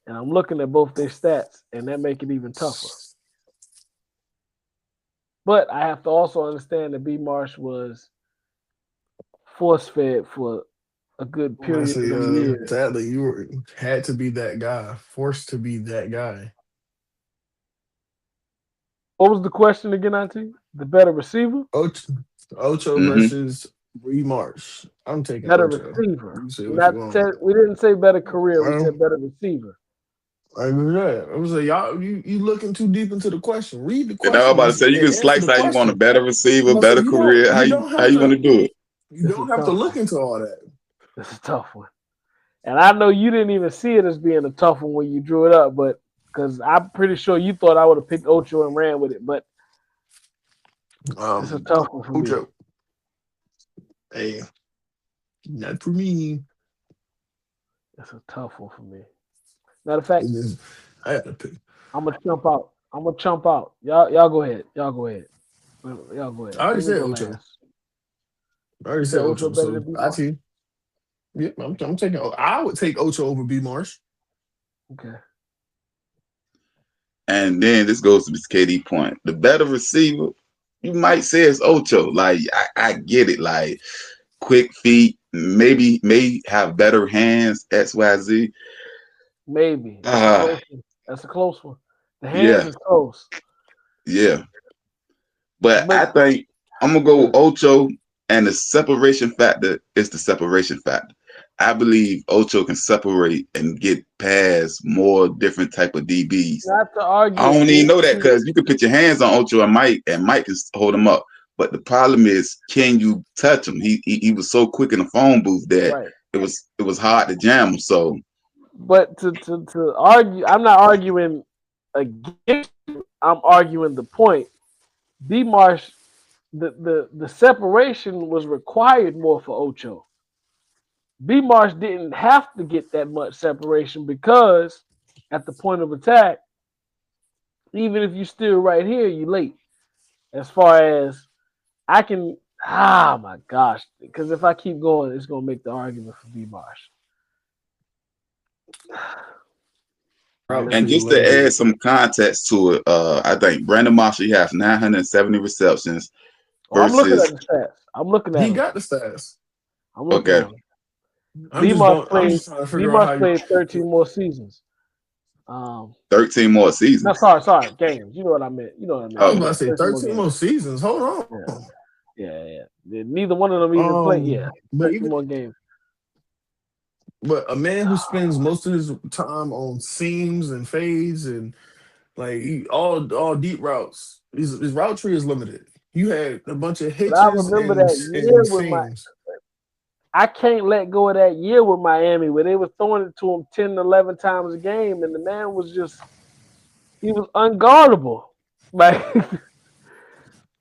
And I'm looking at both their stats, and that make it even tougher. But I have to also understand that B. Marsh was force-fed for a good period of years.
Sadly, you had to be that guy, forced to be that guy.
What was the question again, Auntie? The better receiver?
Ocho versus Bree Marsh. I'm taking
Better
Ocho.
receiver.
You say what you want.
We didn't say better career. We
Well,
said better receiver.
I agree with that. I was like, y'all, you looking too deep into the question. Read the
And I was
question
about to
and
say you can
answer
slice
the
how you want a
question.
better
I'm
receiver,
about to say
better career. How you want to do it?
you don't have to look into all that.
This is a tough one. And I know you didn't even see it as being a tough one when you drew it up, but because I'm pretty sure you thought I would have picked Ocho and ran with it, but it's a tough one for me.
Ocho. Hey, not for me.
It's a tough one for me. Matter of fact,
I got to pick.
I'm gonna jump out. Y'all go ahead. Y'all go ahead.
I already said Ocho. I already said Ocho.
better
So
than B.
I see. Yeah, I'm taking. I would take Ocho over B Marsh.
Okay.
And then this goes to this KD point. The better receiver, you might say it's Ocho. Like I get it. Like quick feet, maybe may have better hands. XYZ.
Maybe. That's a close one. The hands is close.
Yeah. But I think I'm gonna go Ocho, and the separation factor is the separation factor. I believe Ocho can separate and get past more different type of DBs.
Not to argue.
I don't even know that because you can put your hands on Ocho and Mike can hold him up. But the problem is, can you touch him? He was so quick in the phone booth that it was hard to jam him. So,
but to argue, I'm not arguing against you. I'm arguing the point. B Marsh, the separation was required more for Ocho. B Marsh didn't have to get that much separation because at the point of attack, even if you still right here, you late. As far as I can, my gosh, because if I keep going, it's gonna make the argument for B Marsh.
And just to add some context to it, I think Brandon Marshall has 970 receptions.
I'm looking at the stats. I'm looking at
He got the stats.
I'm looking at him.
B Marsh
played 13 more seasons.
13 more seasons.
No, sorry, games. You know what I meant.
I was about to say 13 more seasons. Hold on.
Yeah. Neither one of them even played. Yeah, but 13 more games.
But a man who spends most of his time on seams and fades and like all deep routes, his route tree is limited. You had a bunch of hitches.
I remember that year with I can't let go of that year with Miami where they were throwing it to him 10, 11 times a game, and the man was he was unguardable. Like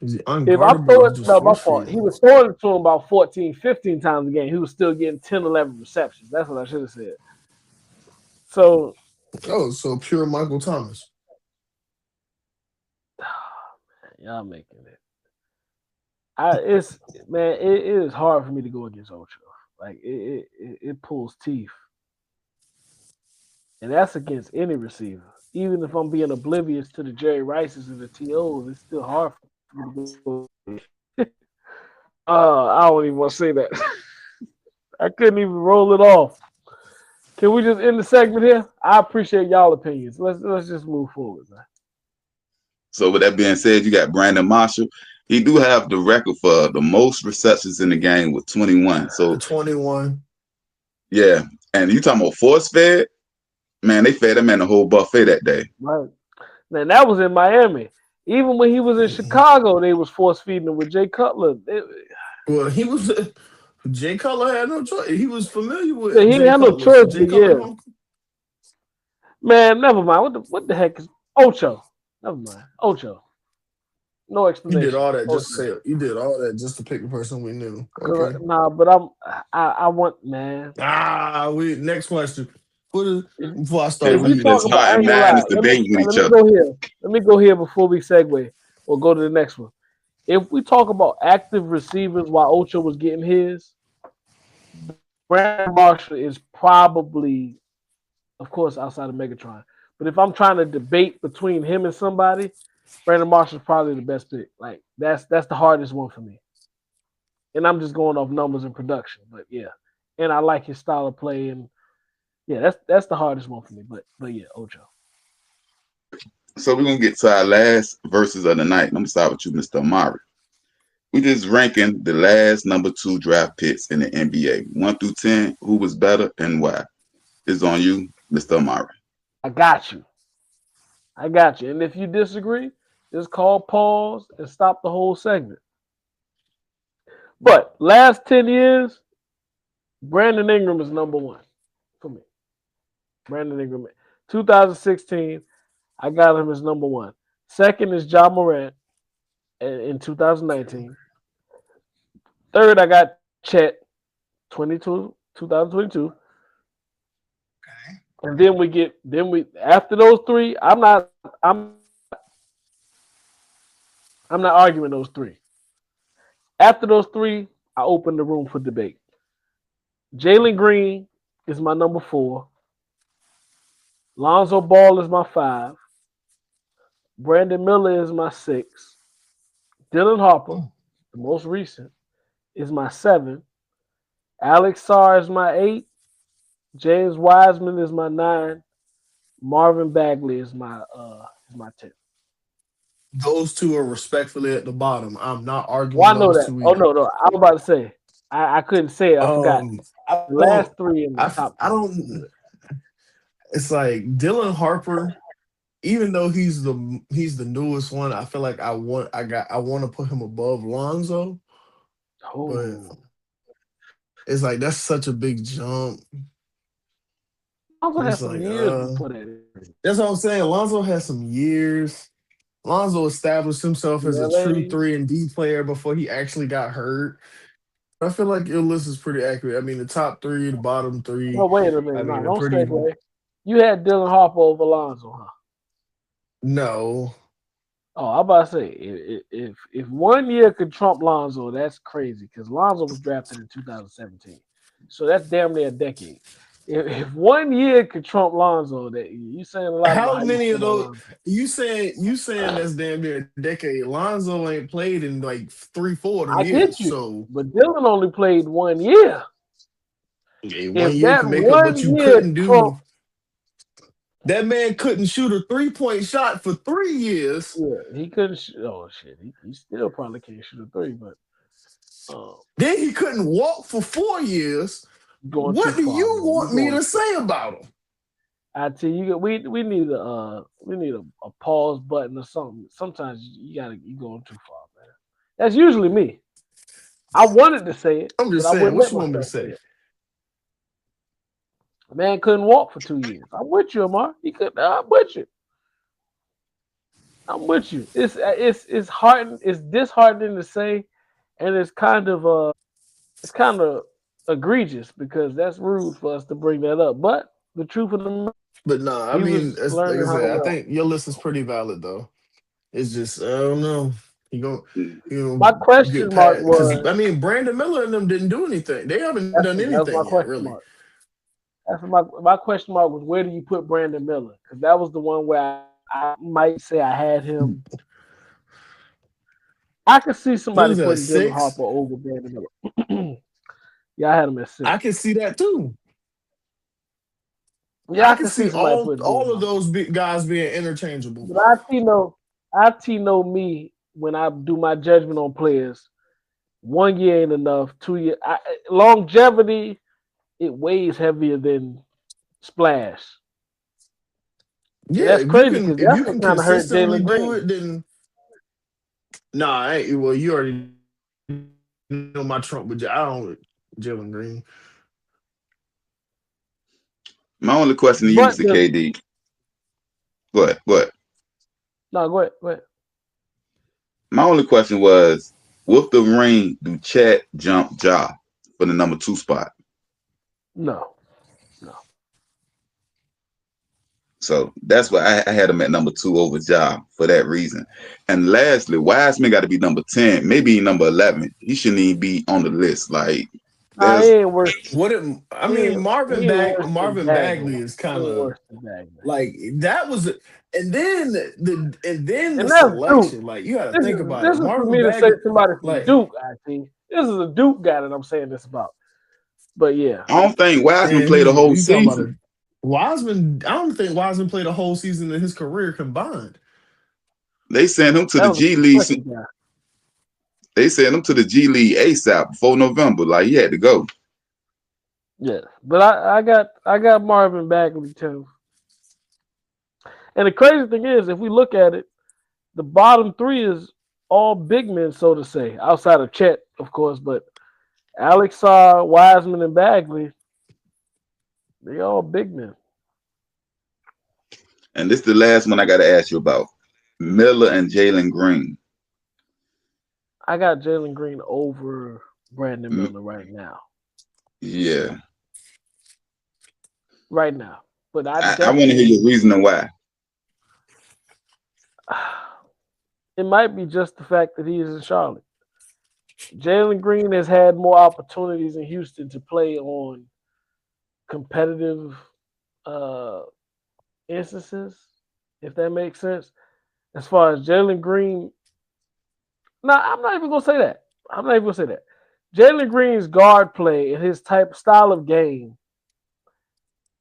if I throw it, no, my fault. He was throwing it to him about 14, 15 times a game. He was still getting 10, 11 receptions. That's what I should have said. So
pure Michael Thomas.
Y'all making it. It is hard for me to go against Ocho. Like it pulls teeth, and that's against any receiver. Even if I'm being oblivious to the Jerry Rices and the TOs, it's still hard for me to go. I don't even want to say that. I couldn't even roll it off. Can we just end the segment here? I appreciate y'all opinions. Let's just move forward, man.
So with that being said, you got Brandon Marshall. He do have the record for the most receptions in the game with 21. So
21.
Yeah. And you talking about force fed? Man, they fed that man a whole buffet that day.
Right. Man, that was in Miami. Even when he was in Chicago, they was force feeding him with Jay Cutler.
Well, he was Jay Cutler had no choice. He was familiar with.
He didn't have no choice, but yeah. Man, never mind. What the heck is Ocho? Never mind. Ocho. No explanation.
You did all that just to say it. You did all that just to pick a person we knew. Okay.
Nah, but I want, man.
Next question. Before I start
reading this, let me go here before we segue or go to the next one. If we talk about active receivers while Ocho was getting his, Brandon Marshall is probably, of course, outside of Megatron. But if I'm trying to debate between him and somebody, Brandon Marshall is probably the best pick. Like that's the hardest one for me. And I'm just going off numbers and production. But yeah. And I like his style of play, and yeah, that's the hardest one for me. But yeah, Ocho.
So we're gonna get to our last verses of the night. I'm gonna start with you, Mr. Amari. we just ranking the last number 2 draft picks in the NBA. 1 through 10, who was better and why? It's on you, Mr. Amari.
I got you. And if you disagree, just call pause and stop the whole segment. But last 10 years, Brandon Ingram is number 1 for me. Brandon Ingram. 2016, I got him as number 1. Second is Ja Morant in 2019. Third, I got Chet, 2022.
Okay.
And then after those 3, I'm not arguing those 3. After those 3, I open the room for debate. Jalen Green is my number 4. Lonzo Ball is my 5. Brandon Miller is my 6. Dylan Harper, the most recent, is my 7. Alex Sarr is my 8. James Wiseman is my 9. Marvin Bagley is my 10.
Those 2 are respectfully at the bottom. I'm not arguing.
Well, I know that.
2
Oh no, I was about to say. I couldn't say it. I forgot. The last 3 in the top.
I don't. It's like Dylan Harper. Even though he's the newest one, I feel like I want to put him above Lonzo. But it's like that's such a big jump.
Lonzo has some years to put it.
That's what I'm saying. Lonzo has some years. Lonzo established himself as a true 3 and D player before he actually got hurt. I feel like your list is pretty accurate. I mean, the top 3, the bottom 3.
Oh, wait a minute. Don't segue. You had Dylan Harper over Lonzo, huh?
No.
Oh, I'm about to say, if 1 year could trump Lonzo, that's crazy because Lonzo was drafted in 2017. So that's damn near a decade. If 1 year could trump Lonzo, that you saying a lot.
How many of those? You saying that's damn near a decade? Lonzo ain't played in like 3-4 of them years. So,
but Dylan only played 1 year.
Yeah, 1 year can make up what you couldn't do. That man couldn't shoot a 3-point shot for 3 years.
Yeah, he couldn't. Oh shit, he still probably can't shoot a 3, but
then he couldn't walk for 4 years. What do you want me to say about him?
I tell you, we need a pause button or something. Sometimes you going too far, man. That's usually me. I wanted to say it.
I'm just saying. What you want me to say?
Man couldn't walk for 2 years. I'm with you, Amar. He couldn't. I'm with you. It's disheartening to say, and it's kind of egregious because that's rude for us to bring that up. But the truth of the matter.
But no, I mean, like I said, I think your list is pretty valid though. It's just I don't know.
My question mark was.
I mean, Brandon Miller and them didn't do anything. They haven't done anything yet, really.
Mark. That's my question mark was where do you put Brandon Miller? Because that was the one where I might say I had him. I could see somebody putting Dylan Harper over Brandon Miller. Yeah, I had him at 6.
I can see that too.
Yeah,
I can see all of those guys being interchangeable.
But I know me when I do my judgment on players. 1 year ain't enough. 2 years longevity. It weighs heavier than splash.
Yeah,
that's crazy.
If you can consistently do it, then well, you already know my trump, but I don't Jalen Green.
My only question to you, Mr. KD. Go ahead.
No, go ahead.
My only question was, with the ring, do Chet jump Ja for the number 2 spot?
No.
So that's why I had him at number 2 over Ja for that reason. And lastly, Wiseman got to be number 10, maybe number 11. He shouldn't even be on the list. Like,
Marvin Bagley is kind of like that was, and then the selection.
Duke.
Like you got to think about it.
This is for me to say somebody from Duke. I think this is a Duke guy that I'm saying this about. But yeah,
I don't think Wiseman played a whole season.
I don't think Wiseman played a whole season in his career combined.
They sent him to the G League. they sent him to the G League ASAP before November. Like he had to go.
Yeah, but I got Marvin Bagley too. And the crazy thing is, if we look at it, the bottom three is all big men, so to say, outside of Chet, of course, but Alex Sarr, Wiseman, and Bagley, they all big men.
And this is the last one I got to ask you about. Miller and Jalen Green.
I got Jalen Green over Brandon Miller right now.
Yeah.
Right now. But
I want to hear your reasoning why.
It might be just the fact that he is in Charlotte. Jalen Green has had more opportunities in Houston to play on competitive instances, if that makes sense. As far as Jalen Green, no, I'm not even going to say that. Jalen Green's guard play and his style of game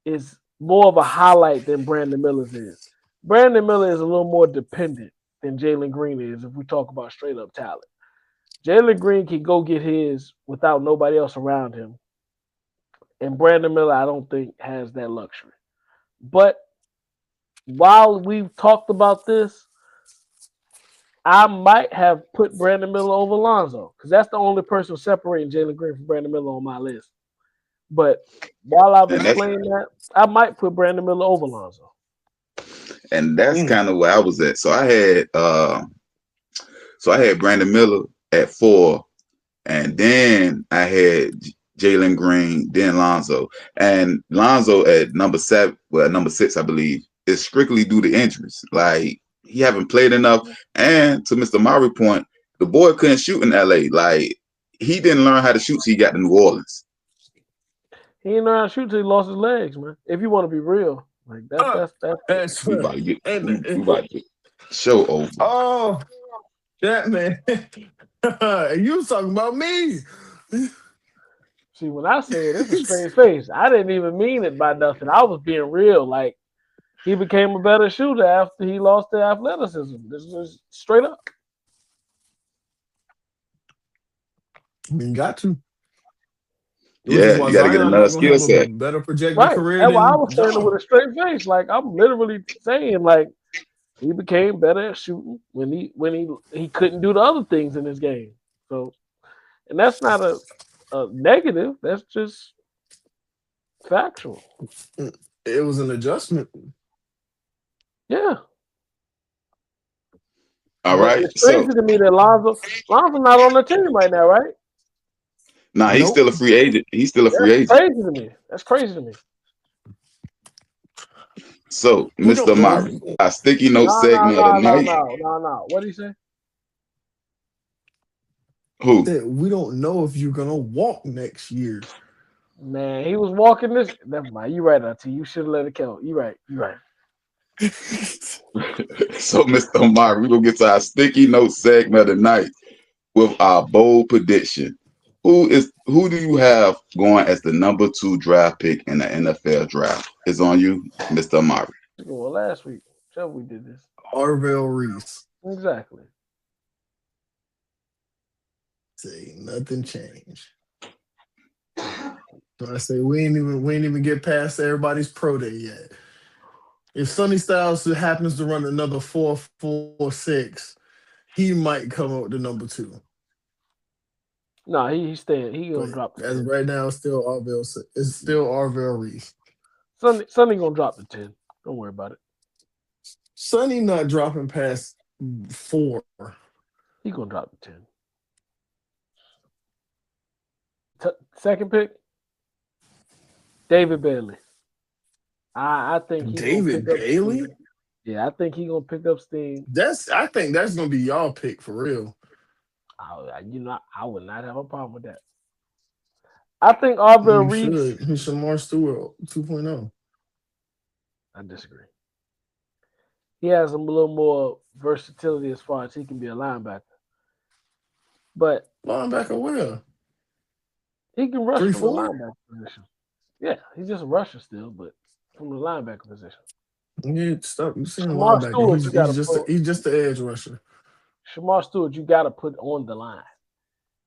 is more of a highlight than Brandon Miller's is. Brandon Miller is a little more dependent than Jalen Green is if we talk about straight up talent. Jalen Green can go get his without nobody else around him. And Brandon Miller, I don't think, has that luxury. But while we've talked about this, I might have put Brandon Miller over Lonzo because that's the only person separating Jalen Green from Brandon Miller on my list. But while I've explained that, I might put Brandon Miller over Lonzo.
And that's kind of where I was at. So I had Brandon Miller at 4, and then I had Jalen Green, then Lonzo. And Lonzo at number 6, I believe, is strictly due to injuries. Like he haven't played enough. And to Mr. Murray's point, the boy couldn't shoot in LA. Like he didn't learn how to shoot till he got to New Orleans.
He didn't learn how to shoot till he lost his legs, man. If you want to be real. Like that's
we about to get show over.
Oh, that man. You was talking about me.
See, when I said it's a straight face, I didn't even mean it by nothing. I was being real. Like he became a better shooter after he lost the athleticism. This was straight up.
I mean, got to.
Yeah, you got to get another skill set.
Better projected career.
That's why I was saying it with a straight face. Like I'm literally saying, like he became better at shooting when he couldn't do the other things in his game. So, and that's not a negative. That's just factual.
It was an adjustment.
Yeah.
All right.
It's crazy to me that Lonzo's not on the team right now, right?
Nah, he's still a free agent.
That's crazy to me.
So, Mr. Murray, our sticky note segment of the night.
No. What did he say?
Who?
We don't know if you're gonna walk next year.
Man, he was walking this. Never mind. You right, Auntie. You should have let it count. You right.
So, Mr. Murray, we're gonna get to our sticky note segment of the night with our bold prediction. Who do you have going as the number 2 draft pick in the NFL draft? It's on you, Mr. Murray.
Well, last week, we did this.
Arvell Reese.
Exactly.
Say nothing changed. So I say we ain't even get past everybody's pro day yet. If Sonny Styles happens to run another 4.46, he might come up with the number 2.
No, he's staying. He gonna drop.
As of right now, it's still Arvell Reese.
Sonny gonna drop the 10. Don't worry about it.
Sonny not dropping past 4.
He gonna drop the 10. Second pick, David Bailey. I think
David Bailey.
Yeah, I think he's gonna pick up steam.
I think that's gonna be y'all pick for real.
I would not have a problem with that. I think Arvell Reese.
He's Shamar Stewart 2.0.
I disagree. He has a little more versatility as far as he can be a linebacker. But
linebacker where?
He can rush
3-4?
from the linebacker position. Yeah, he's just a rusher still, but from the linebacker position.
Yeah, stop. You saying
Shamar
linebacker?
Stewart,
He's just the edge rusher.
Shamar Stewart, you got to put on the line.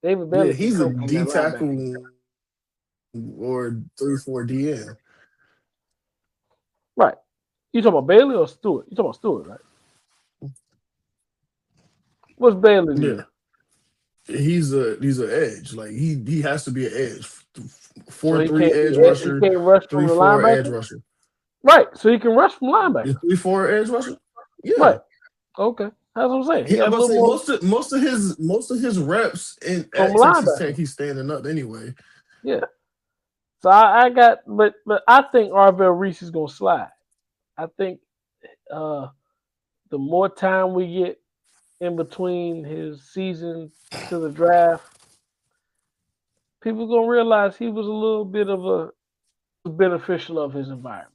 David Bailey.
Yeah, he's a
can coach on
D
that linebacker.
tackle or 3-4 DN.
Right. You talking about Bailey or Stewart? You talking about Stewart, right? What's Bailey?
Yeah. He's an edge. Like he has to be an edge. 4-3 edge rusher.
He can't rush from the
3-4
linebacker?
edge rusher.
Right. So he can rush from linebacker.
3-4 edge rusher. Yeah.
Right. Okay. That's what I'm saying.
Yeah, but say most of his reps in at Texas Tech, he's standing up anyway.
Yeah. So I got, but I think Arvell Reese is gonna slide. I think the more time we get in between his season to the draft, people gonna realize he was a little bit of a beneficial of his environment.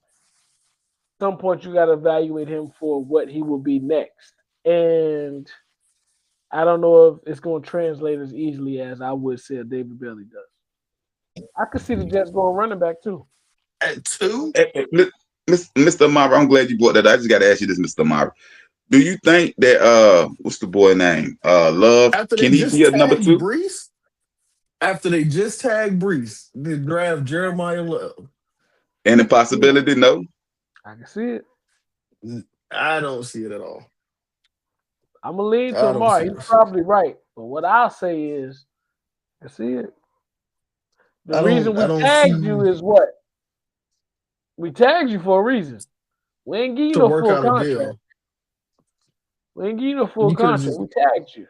At some point, you got to evaluate him for what he will be next. And I don't know if it's going to translate as easily as I would say David Bailey does. I could see the Jets going running back too.
At 2?
Mr. Amara, I'm glad you brought that. I just got to ask you this, Mr. Amara. Do you think that what's the boy name? Love, can he be a number 2?
Brees? After they just tagged Brees, they draft Jeremiah Love.
Any possibility? No.
I can see it.
I don't see it at all.
I'm gonna lean to Amar. He's probably right, but what I'll say is, I see it. The reason we tagged you is what? We tagged you for a reason. We ain't give you no full contract. We ain't give you no full contract. We tagged you.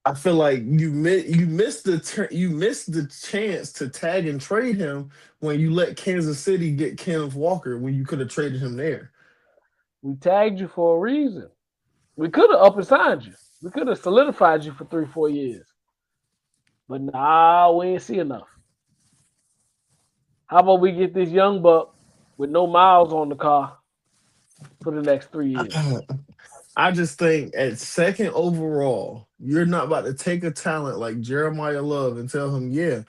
I feel like you missed the chance to tag and trade him when you let Kansas City get Kenneth Walker when you could have traded him there.
We tagged you for a reason. We could have up and signed you. We could have solidified you for 3-4 years. But nah, we ain't see enough. How about we get this young buck with no miles on the car for the next 3 years?
I just think at 2nd overall, you're not about to take a talent like Jeremiah Love and tell him, yeah,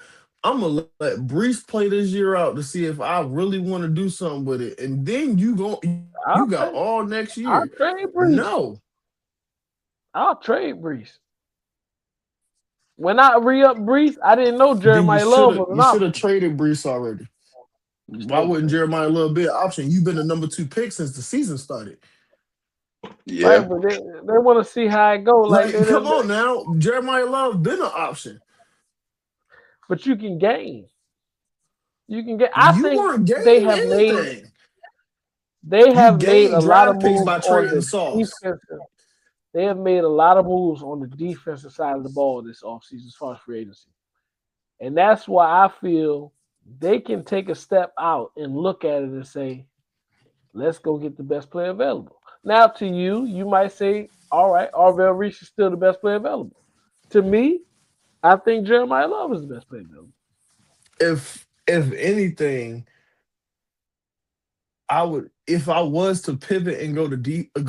I'm going to let Brees play this year out to see if I really want to do something with it. And then you got all next year.
I'll trade Brees.
No.
I'll trade Brees. When I re-up Brees, I didn't know Jeremiah Love was an option.
You should have traded Brees already. Why wouldn't Jeremiah Love be an option? You've been the number 2 pick since the season started.
Yeah,
right, but they want to see how it goes. Like
come on now, Jeremiah Love been an option,
but you can gain. You can get.
They have
made a lot of moves
by trading Sauce.
They have made a lot of moves on the defensive side of the ball this offseason as far as free agency, and that's why I feel they can take a step out and look at it and say, "Let's go get the best player available." Now, to you might say, all right, Arvell Reese is still the best player available. To me, I think Jeremiah Love is the best player available.
If anything, if I was to pivot and go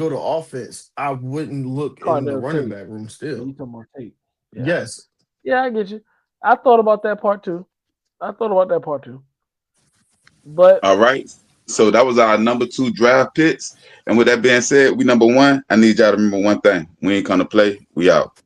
to offense, I wouldn't look in the running back room still.
You talking about Tate? Yeah.
Yes.
Yeah, I get you. I thought about that part too. But
all right. So that was our number 2 draft picks. And with that being said, we number 1. I need y'all to remember one thing. We ain't gonna play. We out.